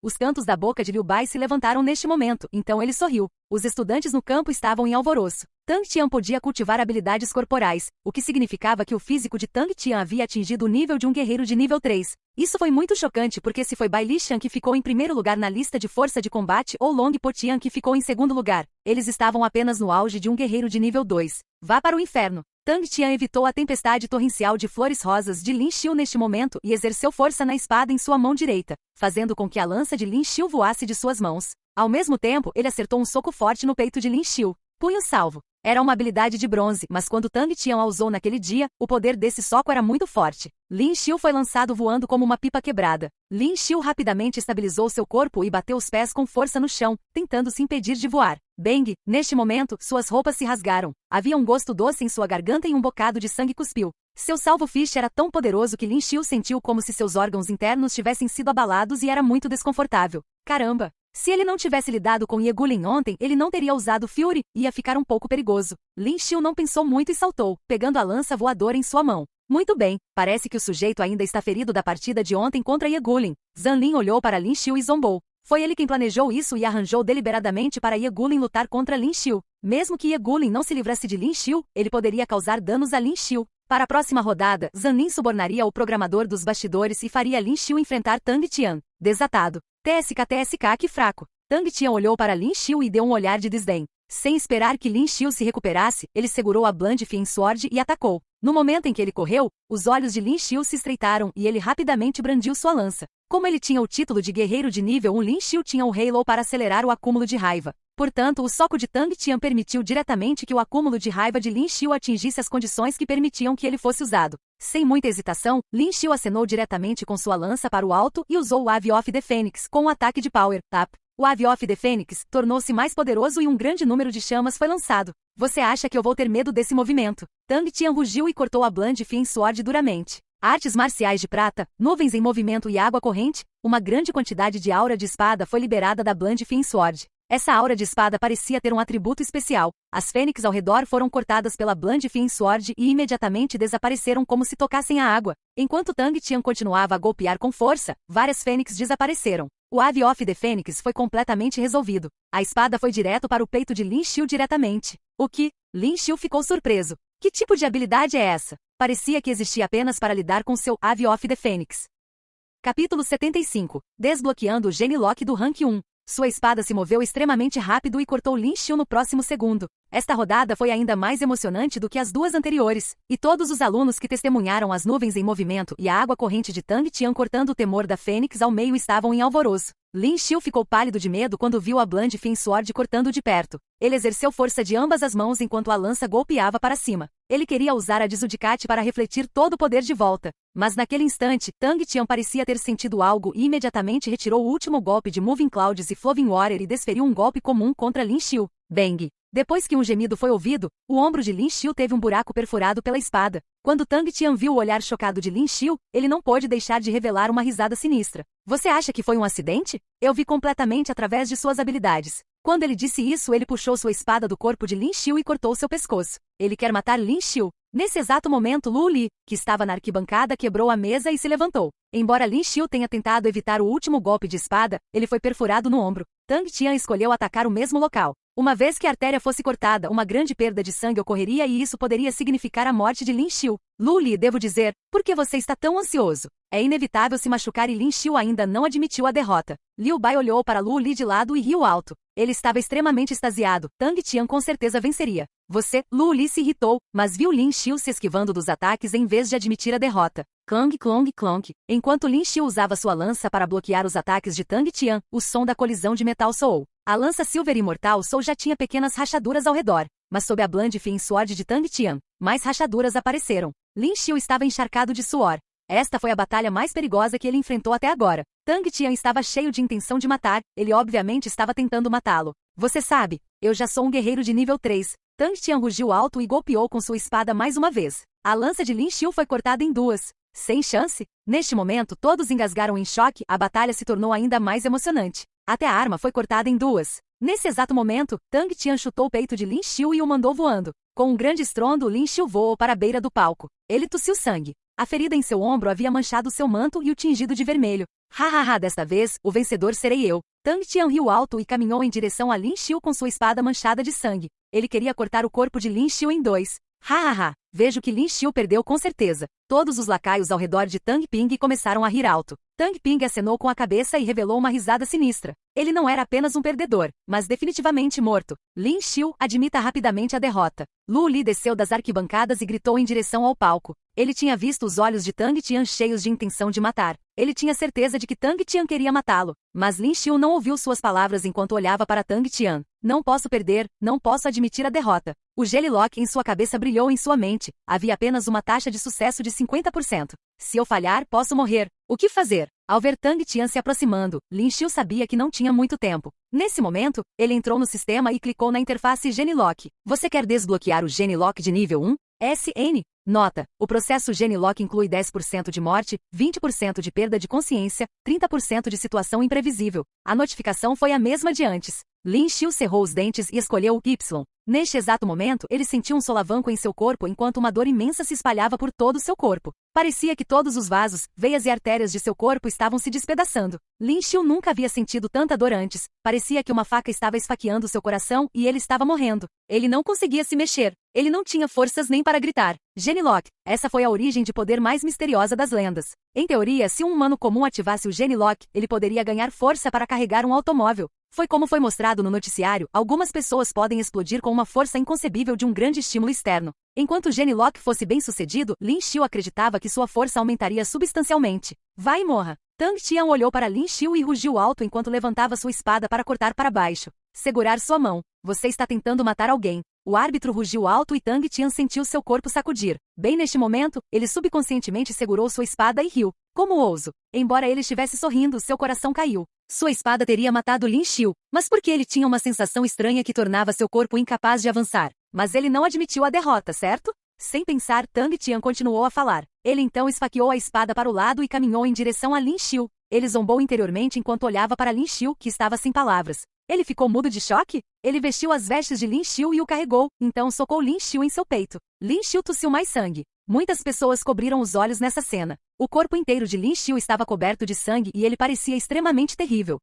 Os cantos da boca de Liu Bai se levantaram neste momento, então ele sorriu. Os estudantes no campo estavam em alvoroço. Tang Tian podia cultivar habilidades corporais, o que significava que o físico de Tang Tian havia atingido o nível de um guerreiro de nível 3. Isso foi muito chocante porque se foi Bai Lishan que ficou em primeiro lugar na lista de força de combate ou Long Potian que ficou em segundo lugar, eles estavam apenas no auge de um guerreiro de nível 2. Vá para o inferno. Tang Tian evitou a tempestade torrencial de flores rosas de Lin Xiu neste momento e exerceu força na espada em sua mão direita, fazendo com que a lança de Lin Xiu voasse de suas mãos. Ao mesmo tempo, ele acertou um soco forte no peito de Lin Xiu. Punho salvo. Era uma habilidade de bronze, mas quando Tang Tian a usou naquele dia, o poder desse soco era muito forte. Lin Xiu foi lançado voando como uma pipa quebrada. Lin Xiu rapidamente estabilizou seu corpo e bateu os pés com força no chão, tentando se impedir de voar. Bang! Neste momento, suas roupas se rasgaram. Havia um gosto doce em sua garganta e um bocado de sangue cuspiu. Seu salvo-fish era tão poderoso que Lin Xiu sentiu como se seus órgãos internos tivessem sido abalados e era muito desconfortável. Caramba! Se ele não tivesse lidado com Ye Guilin ontem, ele não teria usado Fury, ia ficar um pouco perigoso. Lin Xiu não pensou muito e saltou, pegando a lança voadora em sua mão. Muito bem, parece que o sujeito ainda está ferido da partida de ontem contra Ye Guilin. Zhang Lin olhou para Lin Xiu e zombou. Foi ele quem planejou isso e arranjou deliberadamente para Ye Guilin lutar contra Lin Xiu. Mesmo que Ye Guilin não se livrasse de Lin Xiu, ele poderia causar danos a Lin Xiu. Para a próxima rodada, Zhang Lin subornaria o programador dos bastidores e faria Lin Xiu enfrentar Tang Tian. Desatado. TSK, que fraco. Tang Tian olhou para Lin Xiu e deu um olhar de desdém. Sem esperar que Lin Xiu se recuperasse, ele segurou a Bland Fien Sword e atacou. No momento em que ele correu, os olhos de Lin Xiu se estreitaram e ele rapidamente brandiu sua lança. Como ele tinha o título de guerreiro de nível 1, Lin Xiu tinha o Halo para acelerar o acúmulo de raiva. Portanto, o soco de Tang Tian permitiu diretamente que o acúmulo de raiva de Lin Xiu atingisse as condições que permitiam que ele fosse usado. Sem muita hesitação, Lin Xiu acenou diretamente com sua lança para o alto e usou o Ave of the Phoenix com um ataque de Power Tap. O Ave of the Phoenix tornou-se mais poderoso e um grande número de chamas foi lançado. Você acha que eu vou ter medo desse movimento? Tang Tian rugiu e cortou a Bland Fien Sword duramente. Artes marciais de prata, nuvens em movimento e água corrente, uma grande quantidade de aura de espada foi liberada da Bland Fien Sword. Essa aura de espada parecia ter um atributo especial. As fênix ao redor foram cortadas pela Bland Fien Sword e imediatamente desapareceram como se tocassem a água. Enquanto Tang Tian continuava a golpear com força, várias fênix desapareceram. O Ave of the Phoenix foi completamente resolvido. A espada foi direto para o peito de Lin Xiu diretamente. O que? Lin Xiu ficou surpreso. Que tipo de habilidade é essa? Parecia que existia apenas para lidar com seu Ave of the Phoenix. Capítulo 75. Desbloqueando o Genilock do Rank 1. Sua espada se moveu extremamente rápido e cortou Lin Xiu no próximo segundo. Esta rodada foi ainda mais emocionante do que as duas anteriores, e todos os alunos que testemunharam as nuvens em movimento e a água corrente de Tang Tian cortando o temor da Fênix ao meio estavam em alvoroço. Lin Xiu ficou pálido de medo quando viu a Bland Fien Sword cortando de perto. Ele exerceu força de ambas as mãos enquanto a lança golpeava para cima. Ele queria usar a Judicate para refletir todo o poder de volta. Mas naquele instante, Tang Tian parecia ter sentido algo e imediatamente retirou o último golpe de Moving Clouds e Flowing Water e desferiu um golpe comum contra Lin Xiu. Bang! Depois que um gemido foi ouvido, o ombro de Lin Xiu teve um buraco perfurado pela espada. Quando Tang Tian viu o olhar chocado de Lin Xiu, ele não pôde deixar de revelar uma risada sinistra. Você acha que foi um acidente? Eu vi completamente através de suas habilidades. Quando ele disse isso, ele puxou sua espada do corpo de Lin Xiu e cortou seu pescoço. Ele quer matar Lin Xiu. Nesse exato momento, Lu Li, que estava na arquibancada, quebrou a mesa e se levantou. Embora Lin Xiu tenha tentado evitar o último golpe de espada, ele foi perfurado no ombro. Tang Tian escolheu atacar o mesmo local. Uma vez que a artéria fosse cortada, uma grande perda de sangue ocorreria e isso poderia significar a morte de Lin Xiu. Lu Li, devo dizer, por que você está tão ansioso? É inevitável se machucar e Lin Xiu ainda não admitiu a derrota. Liu Bai olhou para Lu Li de lado e riu alto. Ele estava extremamente extasiado. Tang Tian com certeza venceria. Lu Li se irritou, mas viu Lin Xiu se esquivando dos ataques em vez de admitir a derrota. Clang, clong, clonk. Enquanto Lin Xiu usava sua lança para bloquear os ataques de Tang Tian, o som da colisão de metal soou. A lança Silver Imortal Soul já tinha pequenas rachaduras ao redor, mas sob a Bland Fien Sword de Tang Tian, mais rachaduras apareceram. Lin Xiu estava encharcado de suor. Esta foi a batalha mais perigosa que ele enfrentou até agora. Tang Tian estava cheio de intenção de matar, ele obviamente estava tentando matá-lo. Você sabe, eu já sou um guerreiro de nível 3. Tang Tian rugiu alto e golpeou com sua espada mais uma vez. A lança de Lin Xiu foi cortada em duas. Sem chance? Neste momento, todos engasgaram em choque, a batalha se tornou ainda mais emocionante. Até a arma foi cortada em duas. Nesse exato momento, Tang Tian chutou o peito de Lin Xiu e o mandou voando. Com um grande estrondo, Lin Xiu voou para a beira do palco. Ele tossiu sangue. A ferida em seu ombro havia manchado seu manto e o tingido de vermelho. Hahaha, desta vez, o vencedor serei eu. Tang Tian riu alto e caminhou em direção a Lin Xiu com sua espada manchada de sangue. Ele queria cortar o corpo de Lin Xiu em dois. Hahaha, vejo que Lin Xiu perdeu com certeza. Todos os lacaios ao redor de Tang Ping começaram a rir alto. Tang Ping acenou com a cabeça e revelou uma risada sinistra. Ele não era apenas um perdedor, mas definitivamente morto. Lin Xiu admita rapidamente a derrota. Lu Li desceu das arquibancadas e gritou em direção ao palco. Ele tinha visto os olhos de Tang Tian cheios de intenção de matar. Ele tinha certeza de que Tang Tian queria matá-lo. Mas Lin Xiu não ouviu suas palavras enquanto olhava para Tang Tian. Não posso perder, não posso admitir a derrota. O Gelilock em sua cabeça brilhou em sua mente. Havia apenas uma taxa de sucesso de 50%. Se eu falhar, posso morrer. O que fazer? Ao ver Tang Tian se aproximando, Lin Xiu sabia que não tinha muito tempo. Nesse momento, ele entrou no sistema e clicou na interface Genilock. Você quer desbloquear o Genilock de nível 1? SN. Nota: o processo Genilock inclui 10% de morte, 20% de perda de consciência, 30% de situação imprevisível. A notificação foi a mesma de antes. Lin Xiu cerrou os dentes e escolheu o Y. Neste exato momento, ele sentiu um solavanco em seu corpo enquanto uma dor imensa se espalhava por todo o seu corpo. Parecia que todos os vasos, veias e artérias de seu corpo estavam se despedaçando. Lin Xiu nunca havia sentido tanta dor antes. Parecia que uma faca estava esfaqueando seu coração e ele estava morrendo. Ele não conseguia se mexer. Ele não tinha forças nem para gritar. Genilock. Essa foi a origem de poder mais misteriosa das lendas. Em teoria, se um humano comum ativasse o Genilock, ele poderia ganhar força para carregar um automóvel. Foi como foi mostrado no noticiário, algumas pessoas podem explodir com uma força inconcebível de um grande estímulo externo. Enquanto o Genilock fosse bem sucedido, Lin Xiu acreditava que sua força aumentaria substancialmente. Vai e morra. Tang Tian olhou para Lin Xiu e rugiu alto enquanto levantava sua espada para cortar para baixo. Segurar sua mão. Você está tentando matar alguém. O árbitro rugiu alto e Tang Tian sentiu seu corpo sacudir. Bem neste momento, ele subconscientemente segurou sua espada e riu. Como ouso. Embora ele estivesse sorrindo, seu coração caiu. Sua espada teria matado Lin Xiu, mas porque ele tinha uma sensação estranha que tornava seu corpo incapaz de avançar. Mas ele não admitiu a derrota, certo? Sem pensar, Tang Tian continuou a falar. Ele então esfaqueou a espada para o lado e caminhou em direção a Lin Xiu. Ele zombou interiormente enquanto olhava para Lin Xiu, que estava sem palavras. Ele ficou mudo de choque? Ele vestiu as vestes de Lin Xiu e o carregou, então socou Lin Xiu em seu peito. Lin Xiu tossiu mais sangue. Muitas pessoas cobriram os olhos nessa cena. O corpo inteiro de Lin Xiu estava coberto de sangue e ele parecia extremamente terrível.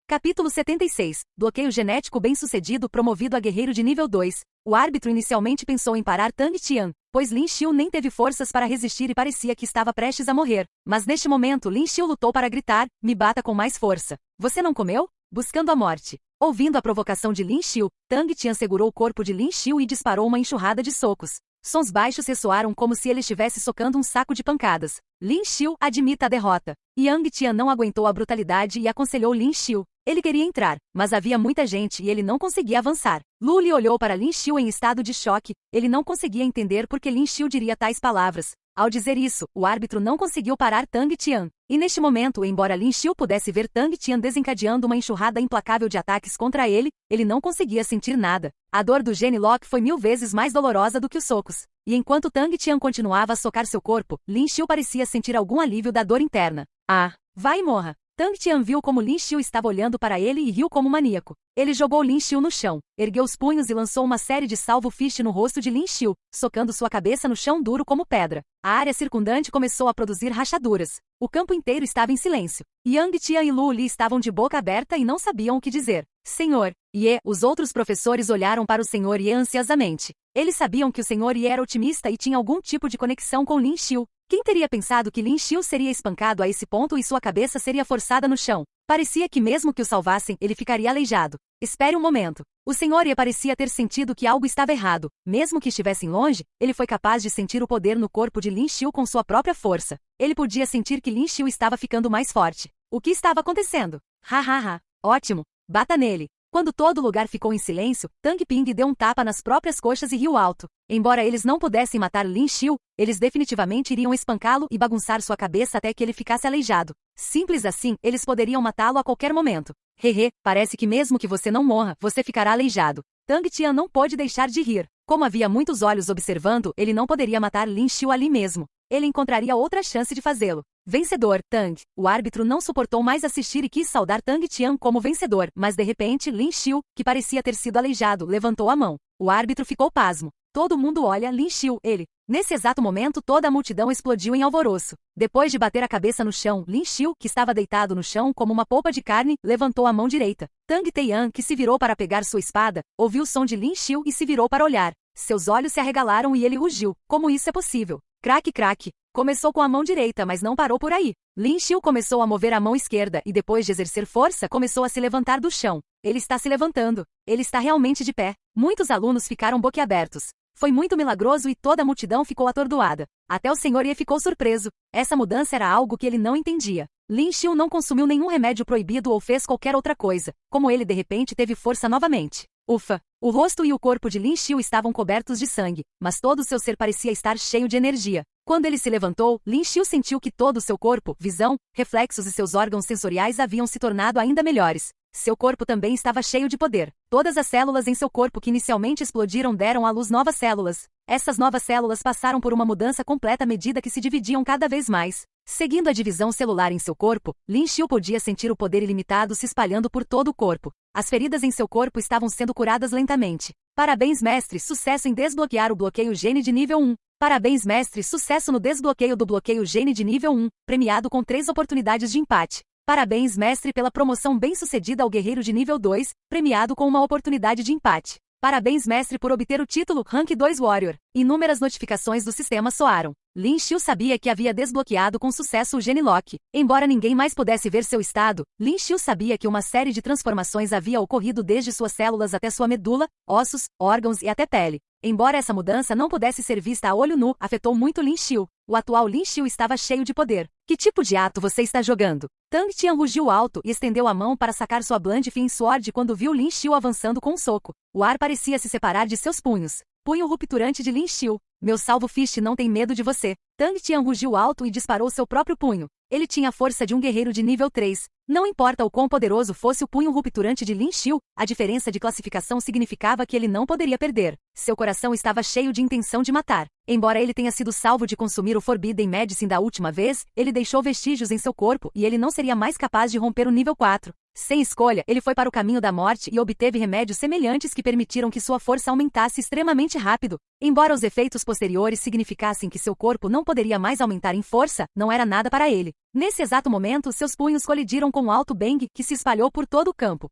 Capítulo 76. Bloqueio genético bem-sucedido promovido a guerreiro de nível 2. O árbitro inicialmente pensou em parar Tang Tian, pois Lin Xiu nem teve forças para resistir e parecia que estava prestes a morrer. Mas neste momento Lin Xiu lutou para gritar, me bata com mais força. Você não comeu? Buscando a morte. Ouvindo a provocação de Lin Xiu, Tang Tian segurou o corpo de Lin Xiu e disparou uma enxurrada de socos. Sons baixos ressoaram como se ele estivesse socando um saco de pancadas. Lin Xiu admita a derrota. Yang Tian não aguentou a brutalidade e aconselhou Lin Xiu. Ele queria entrar, mas havia muita gente e ele não conseguia avançar. Lu Li olhou para Lin Xiu em estado de choque. Ele não conseguia entender por que Lin Xiu diria tais palavras. Ao dizer isso, o árbitro não conseguiu parar Tang Tian. E neste momento, embora Lin Xiu pudesse ver Tang Tian desencadeando uma enxurrada implacável de ataques contra ele não conseguia sentir nada. A dor do Genilock foi 1000 vezes mais dolorosa do que os socos. E enquanto Tang Tian continuava a socar seu corpo, Lin Xiu parecia sentir algum alívio da dor interna. Ah, vai e morra. Tang Tian viu como Lin Xiu estava olhando para ele e riu como maníaco. Ele jogou Lin Xiu no chão, ergueu os punhos e lançou uma série de salvo-fiche no rosto de Lin Xiu, socando sua cabeça no chão duro como pedra. A área circundante começou a produzir rachaduras. O campo inteiro estava em silêncio. Yang Tian e Lu Li estavam de boca aberta e não sabiam o que dizer. Senhor Ye, os outros professores olharam para o Senhor Ye ansiosamente. Eles sabiam que o Senhor Ye era otimista e tinha algum tipo de conexão com Lin Xiu. Quem teria pensado que Lin Xiu seria espancado a esse ponto e sua cabeça seria forçada no chão? Parecia que mesmo que o salvassem, ele ficaria aleijado. Espere um momento. O Senhor Ye parecia ter sentido que algo estava errado. Mesmo que estivessem longe, ele foi capaz de sentir o poder no corpo de Lin Xiu com sua própria força. Ele podia sentir que Lin Xiu estava ficando mais forte. O que estava acontecendo? Ha. Ótimo. Bata nele. Quando todo lugar ficou em silêncio, Tang Ping deu um tapa nas próprias coxas e riu alto. Embora eles não pudessem matar Lin Xiu, eles definitivamente iriam espancá-lo e bagunçar sua cabeça até que ele ficasse aleijado. Simples assim, eles poderiam matá-lo a qualquer momento. Hehe, parece que mesmo que você não morra, você ficará aleijado. Tang Tian não pôde deixar de rir. Como havia muitos olhos observando, ele não poderia matar Lin Xiu ali mesmo. Ele encontraria outra chance de fazê-lo. Vencedor, Tang. O árbitro não suportou mais assistir e quis saudar Tang Tian como vencedor, mas de repente Lin Xiu, que parecia ter sido aleijado, levantou a mão. O árbitro ficou pasmo. Todo mundo olha Lin Xiu, ele. Nesse exato momento toda a multidão explodiu em alvoroço. Depois de bater a cabeça no chão, Lin Xiu, que estava deitado no chão como uma polpa de carne, levantou a mão direita. Tang Teian, que se virou para pegar sua espada, ouviu o som de Lin Xiu e se virou para olhar. Seus olhos se arregalaram e ele rugiu. Como isso é possível? Craque, craque. Começou com a mão direita, mas não parou por aí. Lin Xiu começou a mover a mão esquerda e depois de exercer força, começou a se levantar do chão. Ele está se levantando. Ele está realmente de pé. Muitos alunos ficaram boquiabertos. Foi muito milagroso e toda a multidão ficou atordoada. Até o Senhor Ye ficou surpreso. Essa mudança era algo que ele não entendia. Lin Xiu não consumiu nenhum remédio proibido ou fez qualquer outra coisa. Como ele de repente teve força novamente. Ufa! O rosto e o corpo de Lin Xiu estavam cobertos de sangue, mas todo o seu ser parecia estar cheio de energia. Quando ele se levantou, Lin Xiu sentiu que todo o seu corpo, visão, reflexos e seus órgãos sensoriais haviam se tornado ainda melhores. Seu corpo também estava cheio de poder. Todas as células em seu corpo que inicialmente explodiram deram à luz novas células. Essas novas células passaram por uma mudança completa à medida que se dividiam cada vez mais. Seguindo a divisão celular em seu corpo, Lin Xiu podia sentir o poder ilimitado se espalhando por todo o corpo. As feridas em seu corpo estavam sendo curadas lentamente. Parabéns, mestre, sucesso em desbloquear o bloqueio gene de nível 1. Parabéns, mestre, sucesso no desbloqueio do bloqueio gene de nível 1, premiado com 3 oportunidades de empate. Parabéns, mestre, pela promoção bem-sucedida ao guerreiro de nível 2, premiado com uma oportunidade de empate. Parabéns, mestre, por obter o título Rank 2 Warrior. Inúmeras notificações do sistema soaram. Lin Xiu sabia que havia desbloqueado com sucesso o Gene Lock. Embora ninguém mais pudesse ver seu estado, Lin Xiu sabia que uma série de transformações havia ocorrido desde suas células até sua medula, ossos, órgãos e até pele. Embora essa mudança não pudesse ser vista a olho nu, afetou muito Lin Xiu. O atual Lin Xiu estava cheio de poder. Que tipo de ato você está jogando? Tang Tian rugiu alto e estendeu a mão para sacar sua Bland Fin Sword quando viu Lin Xiu avançando com um soco. O ar parecia se separar de seus punhos. Punho rupturante de Lin Xiu. Meu salvo Fist não tem medo de você. Tang Tian rugiu alto e disparou seu próprio punho. Ele tinha a força de um guerreiro de nível 3. Não importa o quão poderoso fosse o punho rupturante de Lin Xiu, a diferença de classificação significava que ele não poderia perder. Seu coração estava cheio de intenção de matar. Embora ele tenha sido salvo de consumir o Forbidden Medicine da última vez, ele deixou vestígios em seu corpo e ele não seria mais capaz de romper o nível 4. Sem escolha, ele foi para o caminho da morte e obteve remédios semelhantes que permitiram que sua força aumentasse extremamente rápido. Embora os efeitos posteriores significassem que seu corpo não poderia mais aumentar em força, não era nada para ele. Nesse exato momento, seus punhos colidiram com um alto bang que se espalhou por todo o campo.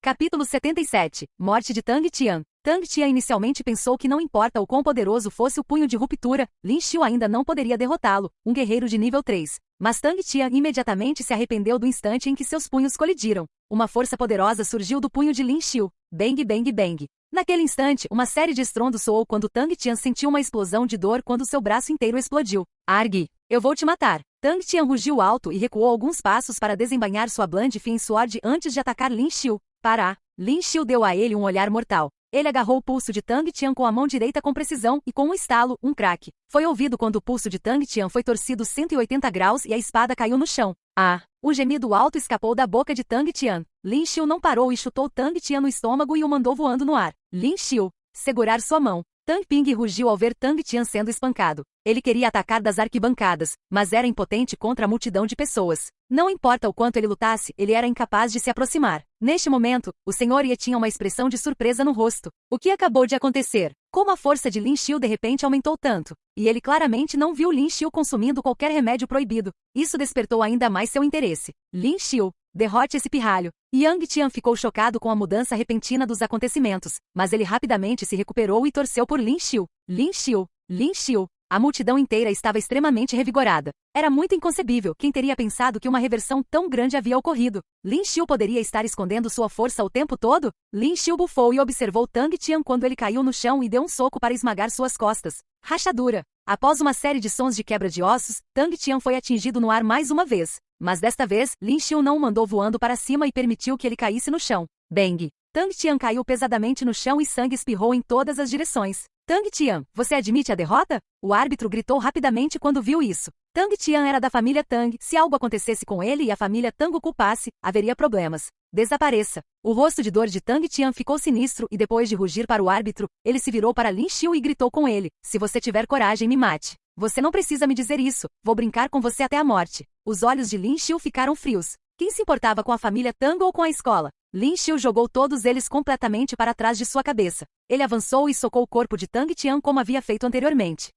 Capítulo 77. Morte de Tang Tian. Tang Tian inicialmente pensou que não importa o quão poderoso fosse o punho de ruptura, Lin Xiu ainda não poderia derrotá-lo, um guerreiro de nível 3. Mas Tang Tian imediatamente se arrependeu do instante em que seus punhos colidiram. Uma força poderosa surgiu do punho de Lin Xiu. Bang, bang, bang. Naquele instante, uma série de estrondos soou quando Tang Tian sentiu uma explosão de dor quando seu braço inteiro explodiu. Argue! Eu vou te matar! Tang Tian rugiu alto e recuou alguns passos para desembainhar sua Bland Fin Sword antes de atacar Lin Xiu. Pará! Lin Xiu deu a ele um olhar mortal. Ele agarrou o pulso de Tang Tian com a mão direita com precisão e com um estalo, um craque. Foi ouvido quando o pulso de Tang Tian foi torcido 180 graus e a espada caiu no chão. Ah! O gemido alto escapou da boca de Tang Tian. Lin Xiu não parou e chutou Tang Tian no estômago e o mandou voando no ar. Lin Xiu! Segurar sua mão. Tang Ping rugiu ao ver Tang Tian sendo espancado. Ele queria atacar das arquibancadas, mas era impotente contra a multidão de pessoas. Não importa o quanto ele lutasse, ele era incapaz de se aproximar. Neste momento, o Sr. Ye tinha uma expressão de surpresa no rosto. O que acabou de acontecer? Como a força de Lin Xiu de repente aumentou tanto? E ele claramente não viu Lin Xiu consumindo qualquer remédio proibido. Isso despertou ainda mais seu interesse. Lin Xiu, derrote esse pirralho. Yang Tian ficou chocado com a mudança repentina dos acontecimentos, mas ele rapidamente se recuperou e torceu por Lin Xiu. Lin Xiu, Lin Xiu. A multidão inteira estava extremamente revigorada. Era muito inconcebível quem teria pensado que uma reversão tão grande havia ocorrido. Lin Xiu poderia estar escondendo sua força o tempo todo? Lin Xiu bufou e observou Tang Tian quando ele caiu no chão e deu um soco para esmagar suas costas. Rachadura. Após uma série de sons de quebra de ossos, Tang Tian foi atingido no ar mais uma vez. Mas desta vez, Lin Xiu não o mandou voando para cima e permitiu que ele caísse no chão. Bang! Tang Tian caiu pesadamente no chão e sangue espirrou em todas as direções. Tang Tian, você admite a derrota? O árbitro gritou rapidamente quando viu isso. Tang Tian era da família Tang. Se algo acontecesse com ele e a família Tang o culpasse, haveria problemas. Desapareça. O rosto de dor de Tang Tian ficou sinistro e depois de rugir para o árbitro, ele se virou para Lin Xiu e gritou com ele. Se você tiver coragem, me mate. Você não precisa me dizer isso. Vou brincar com você até a morte. Os olhos de Lin Xiu ficaram frios. Quem se importava com a família Tang ou com a escola? Lin Xiu jogou todos eles completamente para trás de sua cabeça. Ele avançou e socou o corpo de Tang Tian como havia feito anteriormente.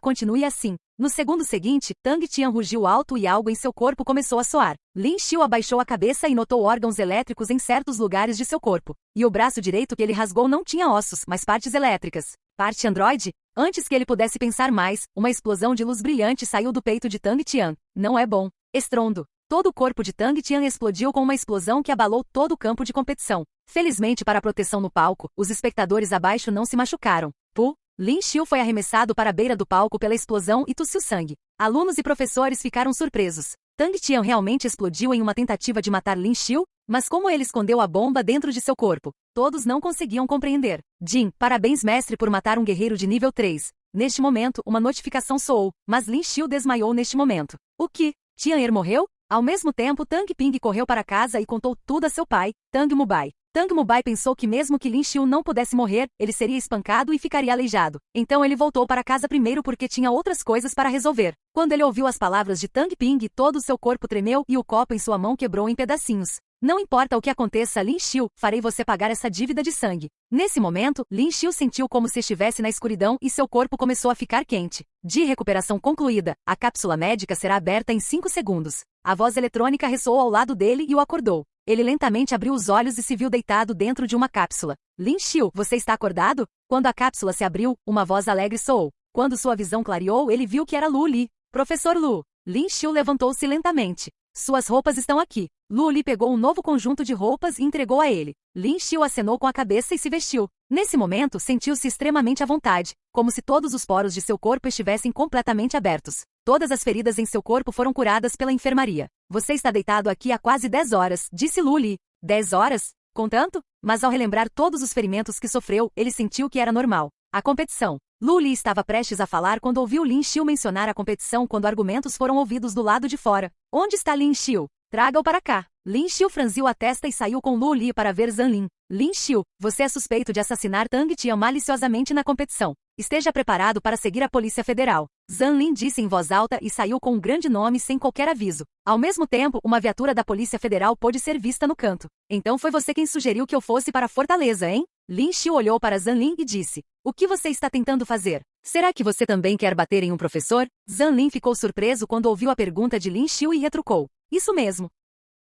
Continue assim. No segundo seguinte, Tang Tian rugiu alto e algo em seu corpo começou a soar. Lin Xiu abaixou a cabeça e notou órgãos elétricos em certos lugares de seu corpo. E o braço direito que ele rasgou não tinha ossos, mas partes elétricas. Parte androide? Antes que ele pudesse pensar mais, uma explosão de luz brilhante saiu do peito de Tang Tian. Não é bom. Estrondo. Todo o corpo de Tang Tian explodiu com uma explosão que abalou todo o campo de competição. Felizmente para a proteção no palco, os espectadores abaixo não se machucaram. Lin Xiu foi arremessado para a beira do palco pela explosão e tossiu sangue. Alunos e professores ficaram surpresos. Tang Tian realmente explodiu em uma tentativa de matar Lin Xiu? Mas como ele escondeu a bomba dentro de seu corpo? Todos não conseguiam compreender. Jin, parabéns mestre por matar um guerreiro de nível 3. Neste momento, uma notificação soou, mas Lin Xiu desmaiou neste momento. O que? Tian Er morreu? Ao mesmo tempo, Tang Ping correu para casa e contou tudo a seu pai, Tang Mubai. Tang Mubai pensou que mesmo que Lin Xiu não pudesse morrer, ele seria espancado e ficaria aleijado. Então ele voltou para casa primeiro porque tinha outras coisas para resolver. Quando ele ouviu as palavras de Tang Ping, todo o seu corpo tremeu e o copo em sua mão quebrou em pedacinhos. Não importa o que aconteça, Lin Xiu, farei você pagar essa dívida de sangue. Nesse momento, Lin Xiu sentiu como se estivesse na escuridão e seu corpo começou a ficar quente. De recuperação concluída, a cápsula médica será aberta em 5 segundos. A voz eletrônica ressoou ao lado dele e o acordou. Ele lentamente abriu os olhos e se viu deitado dentro de uma cápsula. Lin Xiu, você está acordado? Quando a cápsula se abriu, uma voz alegre soou. Quando sua visão clareou, ele viu que era Lu Li. Professor Lu. Lin Xiu levantou-se lentamente. Suas roupas estão aqui. Lu Li pegou um novo conjunto de roupas e entregou a ele. Lin Xiu acenou com a cabeça e se vestiu. Nesse momento, sentiu-se extremamente à vontade, como se todos os poros de seu corpo estivessem completamente abertos. Todas as feridas em seu corpo foram curadas pela enfermaria. Você está deitado aqui há quase 10 horas, disse Lu Li. 10 horas? Contanto? Mas ao relembrar todos os ferimentos que sofreu, ele sentiu que era normal. A competição. Lu Li estava prestes a falar quando ouviu Lin Xiu mencionar a competição quando argumentos foram ouvidos do lado de fora. Onde está Lin Xiu? Traga-o para cá. Lin Xiu franziu a testa e saiu com Lu Li para ver Zan Lin. Lin Xiu, você é suspeito de assassinar Tang Tian maliciosamente na competição. Esteja preparado para seguir a Polícia Federal. Zan Lin disse em voz alta e saiu com um grande nome sem qualquer aviso. Ao mesmo tempo, uma viatura da Polícia Federal pôde ser vista no canto. Então foi você quem sugeriu que eu fosse para a Fortaleza, hein? Lin Xiu olhou para Zan Lin e disse, o que você está tentando fazer? Será que você também quer bater em um professor? Zan Lin ficou surpreso quando ouviu a pergunta de Lin Xiu e retrucou. Isso mesmo.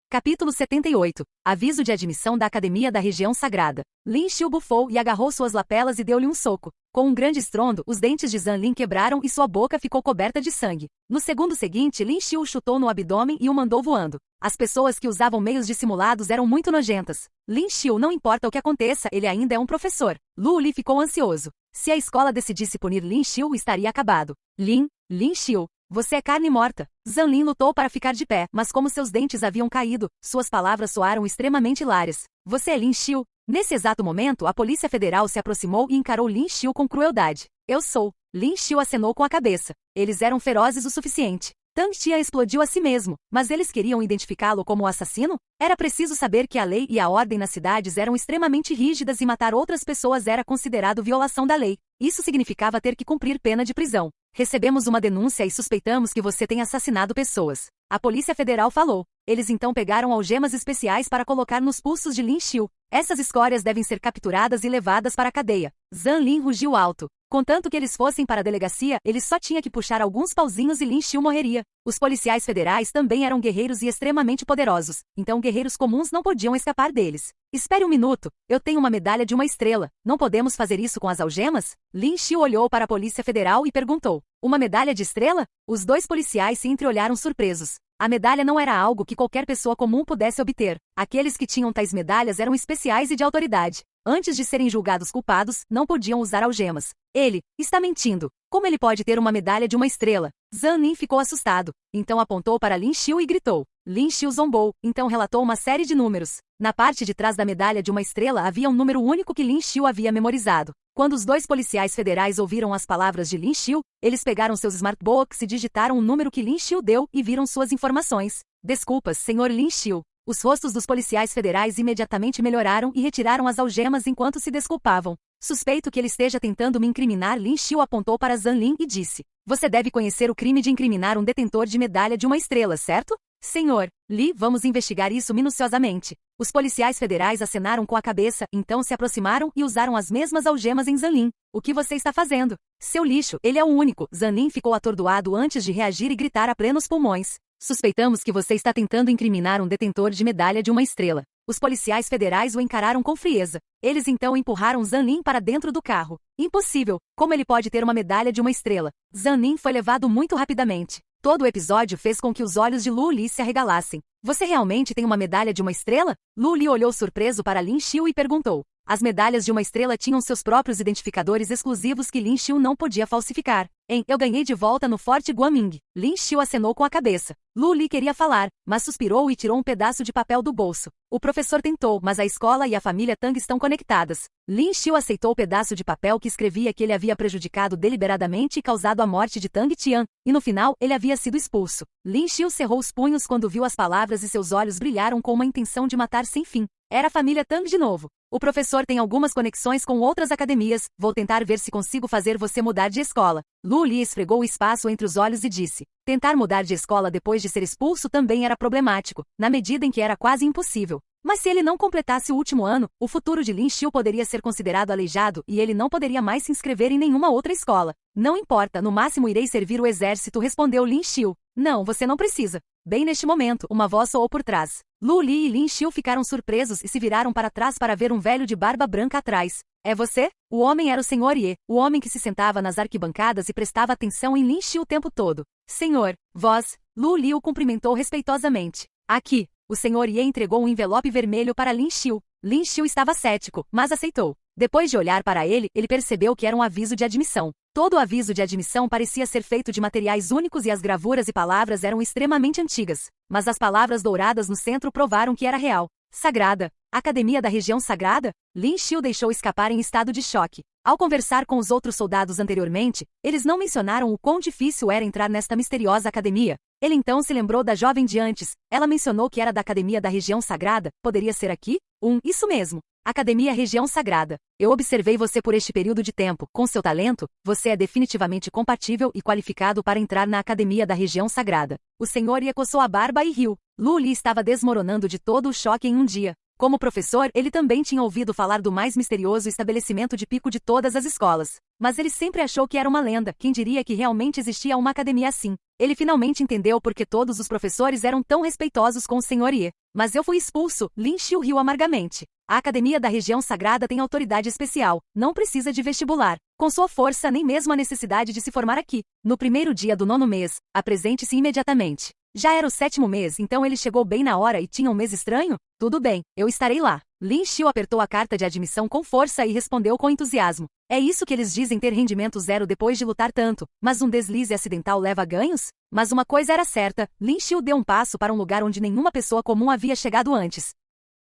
Capítulo 78. Aviso de admissão da Academia da Região Sagrada. Lin Xiu bufou e agarrou suas lapelas e deu-lhe um soco. Com um grande estrondo, os dentes de Zan Lin quebraram e sua boca ficou coberta de sangue. No segundo seguinte, Lin Xiu o chutou no abdômen e o mandou voando. As pessoas que usavam meios dissimulados eram muito nojentas. Lin Xiu, não importa o que aconteça, ele ainda é um professor. Lu Li ficou ansioso. Se a escola decidisse punir Lin Xiu, estaria acabado. Lin Xiu. Você é carne morta. Zan Lin lutou para ficar de pé, mas como seus dentes haviam caído, suas palavras soaram extremamente hilárias. Você é Lin Xiu? Nesse exato momento, a Polícia Federal se aproximou e encarou Lin Xiu com crueldade. Eu sou. Lin Xiu acenou com a cabeça. Eles eram ferozes o suficiente. Tang Tian explodiu a si mesmo, mas eles queriam identificá-lo como o assassino? Era preciso saber que a lei e a ordem nas cidades eram extremamente rígidas e matar outras pessoas era considerado violação da lei. Isso significava ter que cumprir pena de prisão. Recebemos uma denúncia e suspeitamos que você tem assassinado pessoas. A Polícia Federal falou. Eles então pegaram algemas especiais para colocar nos pulsos de Lin Xiu. Essas escórias devem ser capturadas e levadas para a cadeia. Zan Lin rugiu alto. Contanto que eles fossem para a delegacia, ele só tinha que puxar alguns pauzinhos e Lin Xiu morreria. Os policiais federais também eram guerreiros e extremamente poderosos, então guerreiros comuns não podiam escapar deles. Espere um minuto, eu tenho uma medalha de uma estrela. Não podemos fazer isso com as algemas? Lin Xiu olhou para a Polícia Federal e perguntou. Uma medalha de estrela? Os dois policiais se entreolharam surpresos. A medalha não era algo que qualquer pessoa comum pudesse obter. Aqueles que tinham tais medalhas eram especiais e de autoridade. Antes de serem julgados culpados, não podiam usar algemas. Ele está mentindo. Como ele pode ter uma medalha de uma estrela? Zan Lin ficou assustado. Então apontou para Lin Xiu e gritou. Lin Xiu zombou, então relatou uma série de números. Na parte de trás da medalha de uma estrela havia um número único que Lin Xiu havia memorizado. Quando os dois policiais federais ouviram as palavras de Lin Xiu, eles pegaram seus smartbooks e digitaram o número que Lin Xiu deu e viram suas informações. Desculpas, senhor Lin Xiu. Os rostos dos policiais federais imediatamente melhoraram e retiraram as algemas enquanto se desculpavam. Suspeito que ele esteja tentando me incriminar. Lin Xiu apontou para Zan Lin e disse. Você deve conhecer o crime de incriminar um detentor de medalha de uma estrela, certo? Senhor Li, vamos investigar isso minuciosamente. Os policiais federais acenaram com a cabeça, então se aproximaram e usaram as mesmas algemas em Zan Lin. O que você está fazendo? Seu lixo, ele é o único. Zan Lin ficou atordoado antes de reagir e gritar a plenos pulmões. Suspeitamos que você está tentando incriminar um detentor de medalha de uma estrela. Os policiais federais o encararam com frieza. Eles então empurraram Zan Lin para dentro do carro. Impossível! Como ele pode ter uma medalha de uma estrela? Zan Lin foi levado muito rapidamente. Todo o episódio fez com que os olhos de Lu Li se arregalassem. Você realmente tem uma medalha de uma estrela? Lu Li olhou surpreso para Lin Xiu e perguntou. As medalhas de uma estrela tinham seus próprios identificadores exclusivos que Lin Xiu não podia falsificar. Eu ganhei de volta no Forte Guaming. Lin Xiu acenou com a cabeça. Lu Li queria falar, mas suspirou e tirou um pedaço de papel do bolso. O professor tentou, mas a escola e a família Tang estão conectadas. Lin Xiu aceitou o pedaço de papel que escrevia que ele havia prejudicado deliberadamente e causado a morte de Tang Tian, e no final ele havia sido expulso. Lin Xiu cerrou os punhos quando viu as palavras e seus olhos brilharam com uma intenção de matar sem fim. Era a família Tang de novo. O professor tem algumas conexões com outras academias, vou tentar ver se consigo fazer você mudar de escola. Lu Li esfregou o espaço entre os olhos e disse. Tentar mudar de escola depois de ser expulso também era problemático, na medida em que era quase impossível. Mas se ele não completasse o último ano, o futuro de Lin Xiu poderia ser considerado aleijado e ele não poderia mais se inscrever em nenhuma outra escola. Não importa, no máximo irei servir o exército, respondeu Lin Xiu. Não, você não precisa. Bem neste momento, uma voz soou por trás. Lu Li e Lin Xiu ficaram surpresos e se viraram para trás para ver um velho de barba branca atrás. É você? O homem era o Sr. Ye, o homem que se sentava nas arquibancadas e prestava atenção em Lin Xiu o tempo todo. Senhor, vós, Lu Li o cumprimentou respeitosamente. Aqui. O Sr. Ye entregou um envelope vermelho para Lin Xiu. Lin Xiu estava cético, mas aceitou. Depois de olhar para ele, ele percebeu que era um aviso de admissão. Todo o aviso de admissão parecia ser feito de materiais únicos e as gravuras e palavras eram extremamente antigas. Mas as palavras douradas no centro provaram que era real. Sagrada. Academia da Região Sagrada? Lin Xiu deixou escapar em estado de choque. Ao conversar com os outros soldados anteriormente, eles não mencionaram o quão difícil era entrar nesta misteriosa academia. Ele então se lembrou da jovem de antes. Ela mencionou que era da Academia da Região Sagrada. Poderia ser aqui? Isso mesmo. Academia Região Sagrada. Eu observei você por este período de tempo. Com seu talento, você é definitivamente compatível e qualificado para entrar na Academia da Região Sagrada. O senhor Ye coçou a barba e riu. Lu Li estava desmoronando de todo o choque em um dia. Como professor, ele também tinha ouvido falar do mais misterioso estabelecimento de pico de todas as escolas. Mas ele sempre achou que era uma lenda, quem diria que realmente existia uma academia assim. Ele finalmente entendeu por que todos os professores eram tão respeitosos com o Sr. Ye. Mas eu fui expulso, Lin Xiu riu amargamente. A Academia da Região Sagrada tem autoridade especial, não precisa de vestibular. Com sua força, nem mesmo a necessidade de se formar aqui. No primeiro dia do 9º mês, apresente-se imediatamente. Já era o 7º mês, então ele chegou bem na hora e tinha um mês estranho? Tudo bem, eu estarei lá. Lin Xiu apertou a carta de admissão com força e respondeu com entusiasmo. É isso que eles dizem ter rendimento zero depois de lutar tanto, mas um deslize acidental leva a ganhos? Mas uma coisa era certa, Lin Xiu deu um passo para um lugar onde nenhuma pessoa comum havia chegado antes.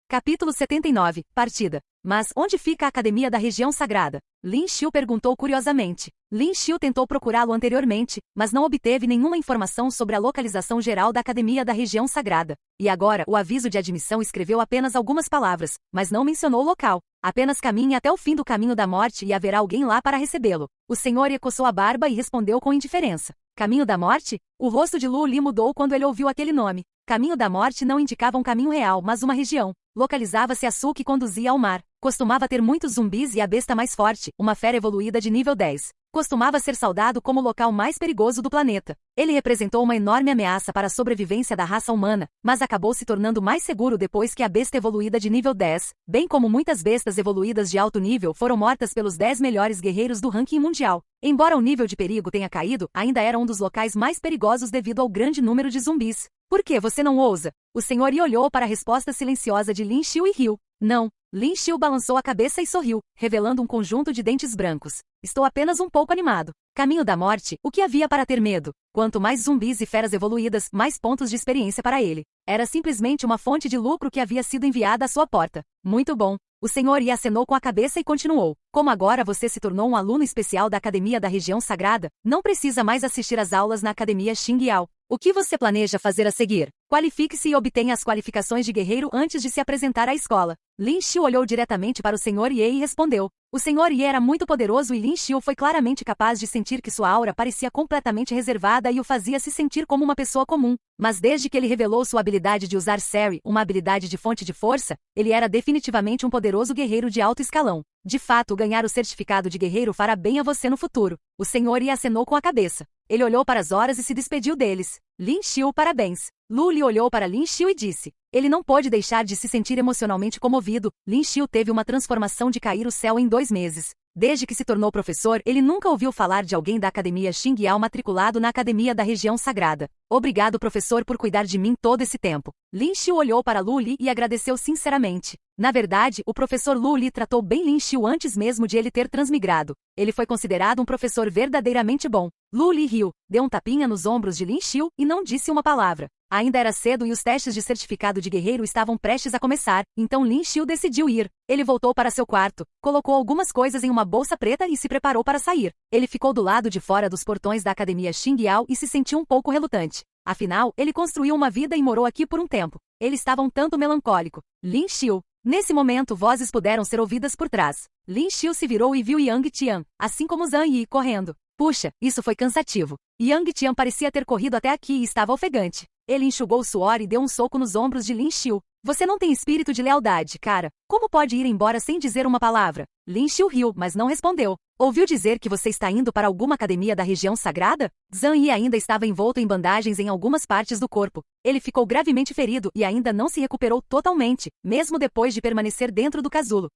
Capítulo 79, Partida. Mas onde fica a Academia da Região Sagrada? Lin Xiu perguntou curiosamente. Lin Xiu tentou procurá-lo anteriormente, mas não obteve nenhuma informação sobre a localização geral da Academia da Região Sagrada. E agora, o aviso de admissão escreveu apenas algumas palavras, mas não mencionou o local. Apenas caminhe até o fim do caminho da morte e haverá alguém lá para recebê-lo. O senhor Ye coçou a barba e respondeu com indiferença. Caminho da morte? O rosto de Lu Li mudou quando ele ouviu aquele nome. Caminho da morte não indicava um caminho real, mas uma região. Localizava-se a sul que conduzia ao mar. Costumava ter muitos zumbis e a besta mais forte, uma fera evoluída de nível 10. Costumava ser saudado como o local mais perigoso do planeta. Ele representou uma enorme ameaça para a sobrevivência da raça humana, mas acabou se tornando mais seguro depois que a besta evoluída de nível 10, bem como muitas bestas evoluídas de alto nível, foram mortas pelos 10 melhores guerreiros do ranking mundial. Embora o nível de perigo tenha caído, ainda era um dos locais mais perigosos devido ao grande número de zumbis. Por que você não ousa? O senhor Yi olhou para a resposta silenciosa de Lin Xiu e riu. Não. Lin Xiu balançou a cabeça e sorriu, revelando um conjunto de dentes brancos. Estou apenas um pouco animado. Caminho da morte, o que havia para ter medo? Quanto mais zumbis e feras evoluídas, mais pontos de experiência para ele. Era simplesmente uma fonte de lucro que havia sido enviada à sua porta. Muito bom. O senhor Yi acenou com a cabeça e continuou. Como agora você se tornou um aluno especial da Academia da Região Sagrada, não precisa mais assistir às aulas na Academia Xingyao. O que você planeja fazer a seguir? Qualifique-se e obtenha as qualificações de guerreiro antes de se apresentar à escola. Lin Xiu olhou diretamente para o Sr. Ye e respondeu. O Sr. Ye era muito poderoso e Lin Xiu foi claramente capaz de sentir que sua aura parecia completamente reservada e o fazia se sentir como uma pessoa comum. Mas desde que ele revelou sua habilidade de usar Seri, uma habilidade de fonte de força, ele era definitivamente um poderoso guerreiro de alto escalão. De fato, ganhar o certificado de guerreiro fará bem a você no futuro. O Sr. Ye acenou com a cabeça. Ele olhou para as horas e se despediu deles. Lin Xiu, parabéns. Lu Li olhou para Lin Xiu e disse. Ele não pôde deixar de se sentir emocionalmente comovido. Lin Xiu teve uma transformação de cair o céu em 2 meses. Desde que se tornou professor, ele nunca ouviu falar de alguém da Academia Xingyao matriculado na Academia da Região Sagrada. Obrigado, professor, por cuidar de mim todo esse tempo. Lin Xiu olhou para Lu Li e agradeceu sinceramente. Na verdade, o professor Lu Li tratou bem Lin Xiu antes mesmo de ele ter transmigrado. Ele foi considerado um professor verdadeiramente bom. Lu Li riu, deu um tapinha nos ombros de Lin Xiu e não disse uma palavra. Ainda era cedo e os testes de certificado de guerreiro estavam prestes a começar, então Lin Xiu decidiu ir. Ele voltou para seu quarto, colocou algumas coisas em uma bolsa preta e se preparou para sair. Ele ficou do lado de fora dos portões da Academia Xingyao e se sentiu um pouco relutante. Afinal, ele construiu uma vida e morou aqui por um tempo. Ele estava um tanto melancólico. Lin Xiu. Nesse momento, vozes puderam ser ouvidas por trás. Lin Xiu se virou e viu Yang Tian, assim como Zhang Yi, correndo. Puxa, isso foi cansativo. Yang Tian parecia ter corrido até aqui e estava ofegante. Ele enxugou o suor e deu um soco nos ombros de Lin Xiu. Você não tem espírito de lealdade, cara. Como pode ir embora sem dizer uma palavra? Lin Xiu riu, mas não respondeu. Ouviu dizer que você está indo para alguma academia da região sagrada? Zhang Yi ainda estava envolto em bandagens em algumas partes do corpo. Ele ficou gravemente ferido e ainda não se recuperou totalmente, mesmo depois de permanecer dentro do casulo.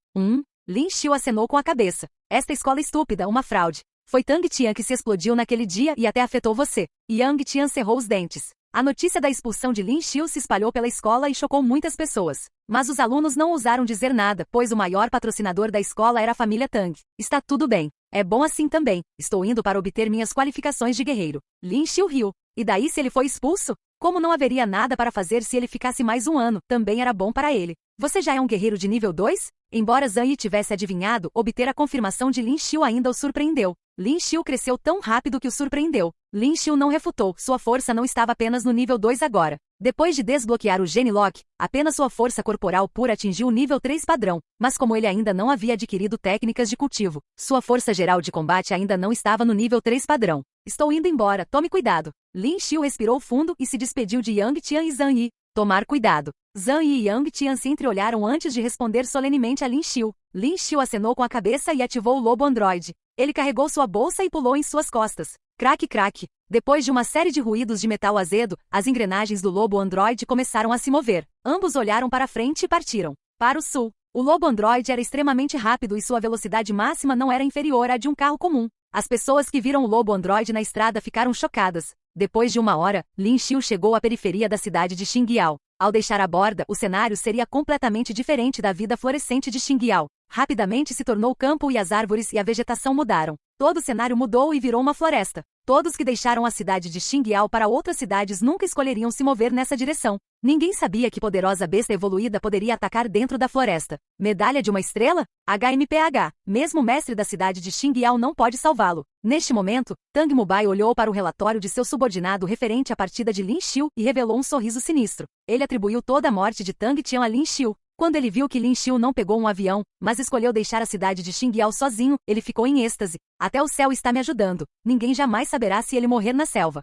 Lin Xiu acenou com a cabeça. Esta escola estúpida, uma fraude. Foi Tang Tian que se explodiu naquele dia e até afetou você. Yang Tian cerrou os dentes. A notícia da expulsão de Lin Xiu se espalhou pela escola e chocou muitas pessoas. Mas os alunos não ousaram dizer nada, pois o maior patrocinador da escola era a família Tang. Está tudo bem. É bom assim também. Estou indo para obter minhas qualificações de guerreiro. Lin Xiu riu. E daí se ele foi expulso? Como não haveria nada para fazer se ele ficasse mais um ano, também era bom para ele. Você já é um guerreiro de nível 2? Embora Zhang Yi tivesse adivinhado, obter a confirmação de Lin Xiu ainda o surpreendeu. Lin Xiu cresceu tão rápido que o surpreendeu. Lin Xiu não refutou, sua força não estava apenas no nível 2 agora. Depois de desbloquear o Gene Lock, apenas sua força corporal pura atingiu o nível 3 padrão, mas como ele ainda não havia adquirido técnicas de cultivo, sua força geral de combate ainda não estava no nível 3 padrão. Estou indo embora, tome cuidado. Lin Xiu respirou fundo e se despediu de Yang Tian e Zhang Yi. Tomar cuidado. Zhang Yi e Yang Tian se entreolharam antes de responder solenemente a Lin Xiu. Lin Xiu acenou com a cabeça e ativou o lobo androide. Ele carregou sua bolsa e pulou em suas costas. Craque, craque. Depois de uma série de ruídos de metal azedo, as engrenagens do lobo androide começaram a se mover. Ambos olharam para frente e partiram. Para o sul. O lobo androide era extremamente rápido e sua velocidade máxima não era inferior à de um carro comum. As pessoas que viram o lobo androide na estrada ficaram chocadas. Depois de uma hora, Lin Xiu chegou à periferia da cidade de Xingyao. Ao deixar a borda, o cenário seria completamente diferente da vida florescente de Xingyao. Rapidamente se tornou campo e as árvores e a vegetação mudaram. Todo o cenário mudou e virou uma floresta. Todos que deixaram a cidade de Xingyao para outras cidades nunca escolheriam se mover nessa direção. Ninguém sabia que poderosa besta evoluída poderia atacar dentro da floresta. Medalha de uma estrela? HMPH. Mesmo o mestre da cidade de Xingyao não pode salvá-lo. Neste momento, Tang Mubai olhou para o relatório de seu subordinado referente à partida de Lin Xiu e revelou um sorriso sinistro. Ele atribuiu toda a morte de Tang Tian a Lin Xiu. Quando ele viu que Lin Xiu não pegou um avião, mas escolheu deixar a cidade de Xingyao sozinho, ele ficou em êxtase. Até o céu está me ajudando. Ninguém jamais saberá se ele morrer na selva.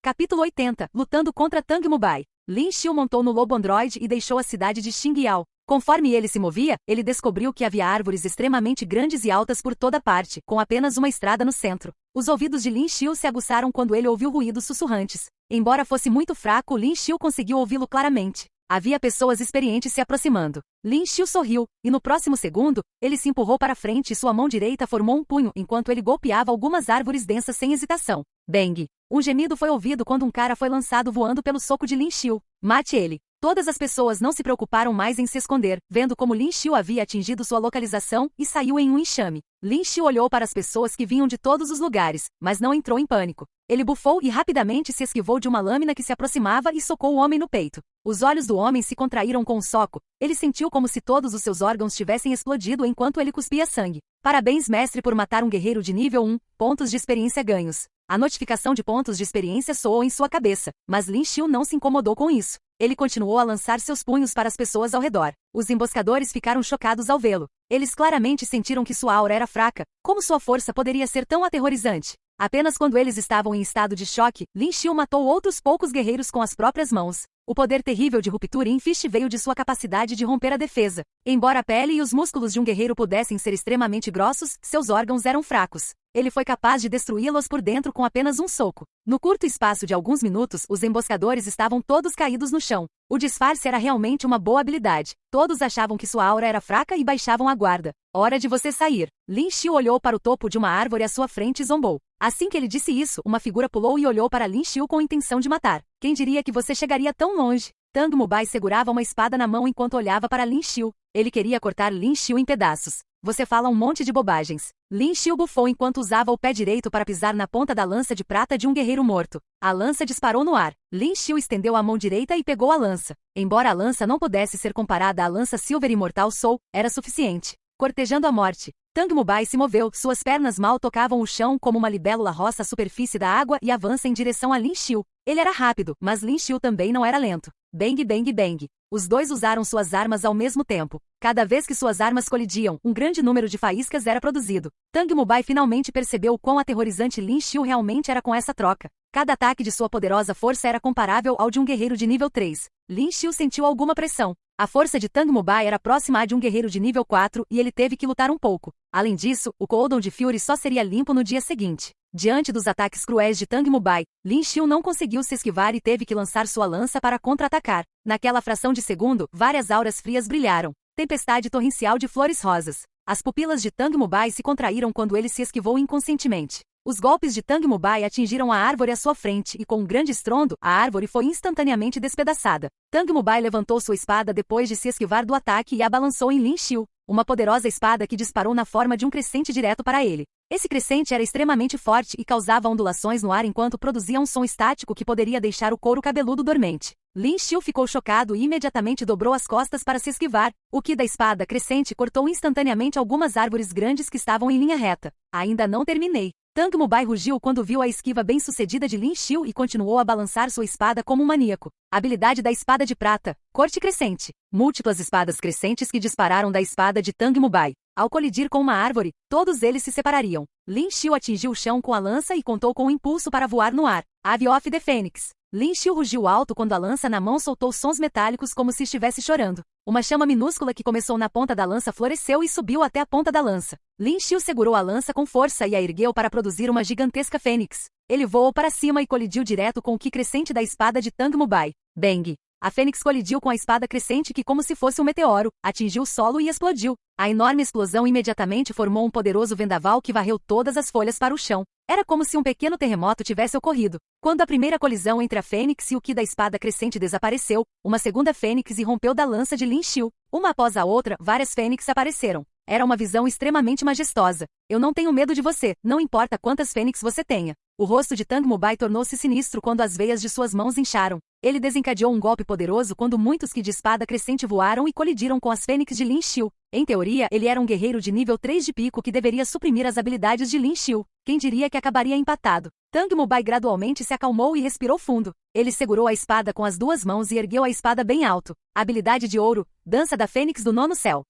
Capítulo 80. Lutando contra Tang Mubai. Lin Xiu montou no lobo androide e deixou a cidade de Xingyao. Conforme ele se movia, ele descobriu que havia árvores extremamente grandes e altas por toda parte, com apenas uma estrada no centro. Os ouvidos de Lin Xiu se aguçaram quando ele ouviu ruídos sussurrantes. Embora fosse muito fraco, Lin Xiu conseguiu ouvi-lo claramente. Havia pessoas experientes se aproximando. Lin Xiu sorriu, e no próximo segundo, ele se empurrou para frente e sua mão direita formou um punho enquanto ele golpeava algumas árvores densas sem hesitação. Bang! Um gemido foi ouvido quando um cara foi lançado voando pelo soco de Lin Xiu. Mate ele! Todas as pessoas não se preocuparam mais em se esconder, vendo como Lin Xiu havia atingido sua localização e saiu em um enxame. Lin Xiu olhou para as pessoas que vinham de todos os lugares, mas não entrou em pânico. Ele bufou e rapidamente se esquivou de uma lâmina que se aproximava e socou o homem no peito. Os olhos do homem se contraíram com o soco. Ele sentiu como se todos os seus órgãos tivessem explodido enquanto ele cuspia sangue. Parabéns, mestre, por matar um guerreiro de nível 1, pontos de experiência ganhos. A notificação de pontos de experiência soou em sua cabeça, mas Lin Xiu não se incomodou com isso. Ele continuou a lançar seus punhos para as pessoas ao redor. Os emboscadores ficaram chocados ao vê-lo. Eles claramente sentiram que sua aura era fraca. Como sua força poderia ser tão aterrorizante? Apenas quando eles estavam em estado de choque, Lin Xiu matou outros poucos guerreiros com as próprias mãos. O poder terrível de ruptura em Fist veio de sua capacidade de romper a defesa. Embora a pele e os músculos de um guerreiro pudessem ser extremamente grossos, seus órgãos eram fracos. ele foi capaz de destruí-los por dentro com apenas um soco. No curto espaço de alguns minutos, os emboscadores estavam todos caídos no chão. O disfarce era realmente uma boa habilidade. Todos achavam que sua aura era fraca e baixavam a guarda. Hora de você sair. Lin Xiu olhou para o topo de uma árvore à sua frente e zombou. Assim que ele disse isso, uma figura pulou e olhou para Lin Xiu com a intenção de matar. Quem diria que você chegaria tão longe? Tang Mubai segurava uma espada na mão enquanto olhava para Lin Xiu. Ele queria cortar Lin Xiu em pedaços. Você fala um monte de bobagens. Lin Xiu bufou enquanto usava o pé direito para pisar na ponta da lança de prata de um guerreiro morto. A lança disparou no ar. Lin Xiu estendeu a mão direita e pegou a lança. Embora a lança não pudesse ser comparada à lança Silver Imortal Soul, era suficiente. Cortejando a morte. Tang Mubai se moveu, suas pernas mal tocavam o chão como uma libélula roça a superfície da água e avança em direção a Lin Xiu. Ele era rápido, mas Lin Xiu também não era lento. Bang, bang, bang. Os dois usaram suas armas ao mesmo tempo. Cada vez que suas armas colidiam, um grande número de faíscas era produzido. Tang Mubai finalmente percebeu o quão aterrorizante Lin Xiu realmente era com essa troca. Cada ataque de sua poderosa força era comparável ao de um guerreiro de nível 3. Lin Xiu sentiu alguma pressão. A força de Tang Mubai era próxima à de um guerreiro de nível 4 e ele teve que lutar um pouco. Além disso, o Codon de Fury só seria limpo no dia seguinte. Diante dos ataques cruéis de Tang Mubai, Lin Xiu não conseguiu se esquivar e teve que lançar sua lança para contra-atacar. Naquela fração de segundo, várias auras frias brilharam. Tempestade torrencial de flores rosas. As pupilas de Tang Mubai se contraíram quando ele se esquivou inconscientemente. Os golpes de Tang Mubai atingiram a árvore à sua frente e com um grande estrondo, a árvore foi instantaneamente despedaçada. Tang Mubai levantou sua espada depois de se esquivar do ataque e a balançou em Lin Xiu, uma poderosa espada que disparou na forma de um crescente direto para ele. Esse crescente era extremamente forte e causava ondulações no ar enquanto produzia um som estático que poderia deixar o couro cabeludo dormente. Lin Xiu ficou chocado e imediatamente dobrou as costas para se esquivar. O ki da espada crescente cortou instantaneamente algumas árvores grandes que estavam em linha reta. Ainda não terminei. Tang Mubai rugiu quando viu a esquiva bem-sucedida de Lin Xiu e continuou a balançar sua espada como um maníaco. Habilidade da espada de prata. Corte crescente. Múltiplas espadas crescentes que dispararam da espada de Tang Mubai. Ao colidir com uma árvore, todos eles se separariam. Lin Xiu atingiu o chão com a lança e contou com um impulso para voar no ar. Ave of the Fênix. Lin Xiu rugiu alto quando a lança na mão soltou sons metálicos como se estivesse chorando. Uma chama minúscula que começou na ponta da lança floresceu e subiu até a ponta da lança. Lin Xiu segurou a lança com força e a ergueu para produzir uma gigantesca fênix. Ele voou para cima e colidiu direto com o ki crescente da espada de Tang Mubai. Bang! A fênix colidiu com a espada crescente que, como se fosse um meteoro, atingiu o solo e explodiu. A enorme explosão imediatamente formou um poderoso vendaval que varreu todas as folhas para o chão. Era como se um pequeno terremoto tivesse ocorrido. Quando a primeira colisão entre a fênix e o ki da espada crescente desapareceu, uma segunda fênix irrompeu da lança de Lin Xiu. Uma após a outra, várias fênix apareceram. Era uma visão extremamente majestosa. Eu não tenho medo de você, não importa quantas fênix você tenha. O rosto de Tang Mubai tornou-se sinistro quando as veias de suas mãos incharam. Ele desencadeou um golpe poderoso quando muitos ki de espada crescente voaram e colidiram com as fênix de Lin Xiu. Em teoria, ele era um guerreiro de nível 3 de pico que deveria suprimir as habilidades de Lin Xiu. Quem diria que acabaria empatado? Tang Mubai gradualmente se acalmou e respirou fundo. Ele segurou a espada com as duas mãos e ergueu a espada bem alto. Habilidade de ouro, Dança da Fênix do Nono Céu.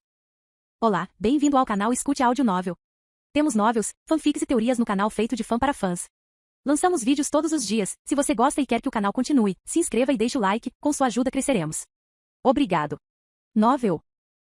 Olá, bem-vindo ao canal Escute Áudio Novel. Temos novels, fanfics e teorias no canal feito de fã para fãs. Lançamos vídeos todos os dias. Se você gosta e quer que o canal continue, se inscreva e deixe o like, com sua ajuda cresceremos. Obrigado. Novel.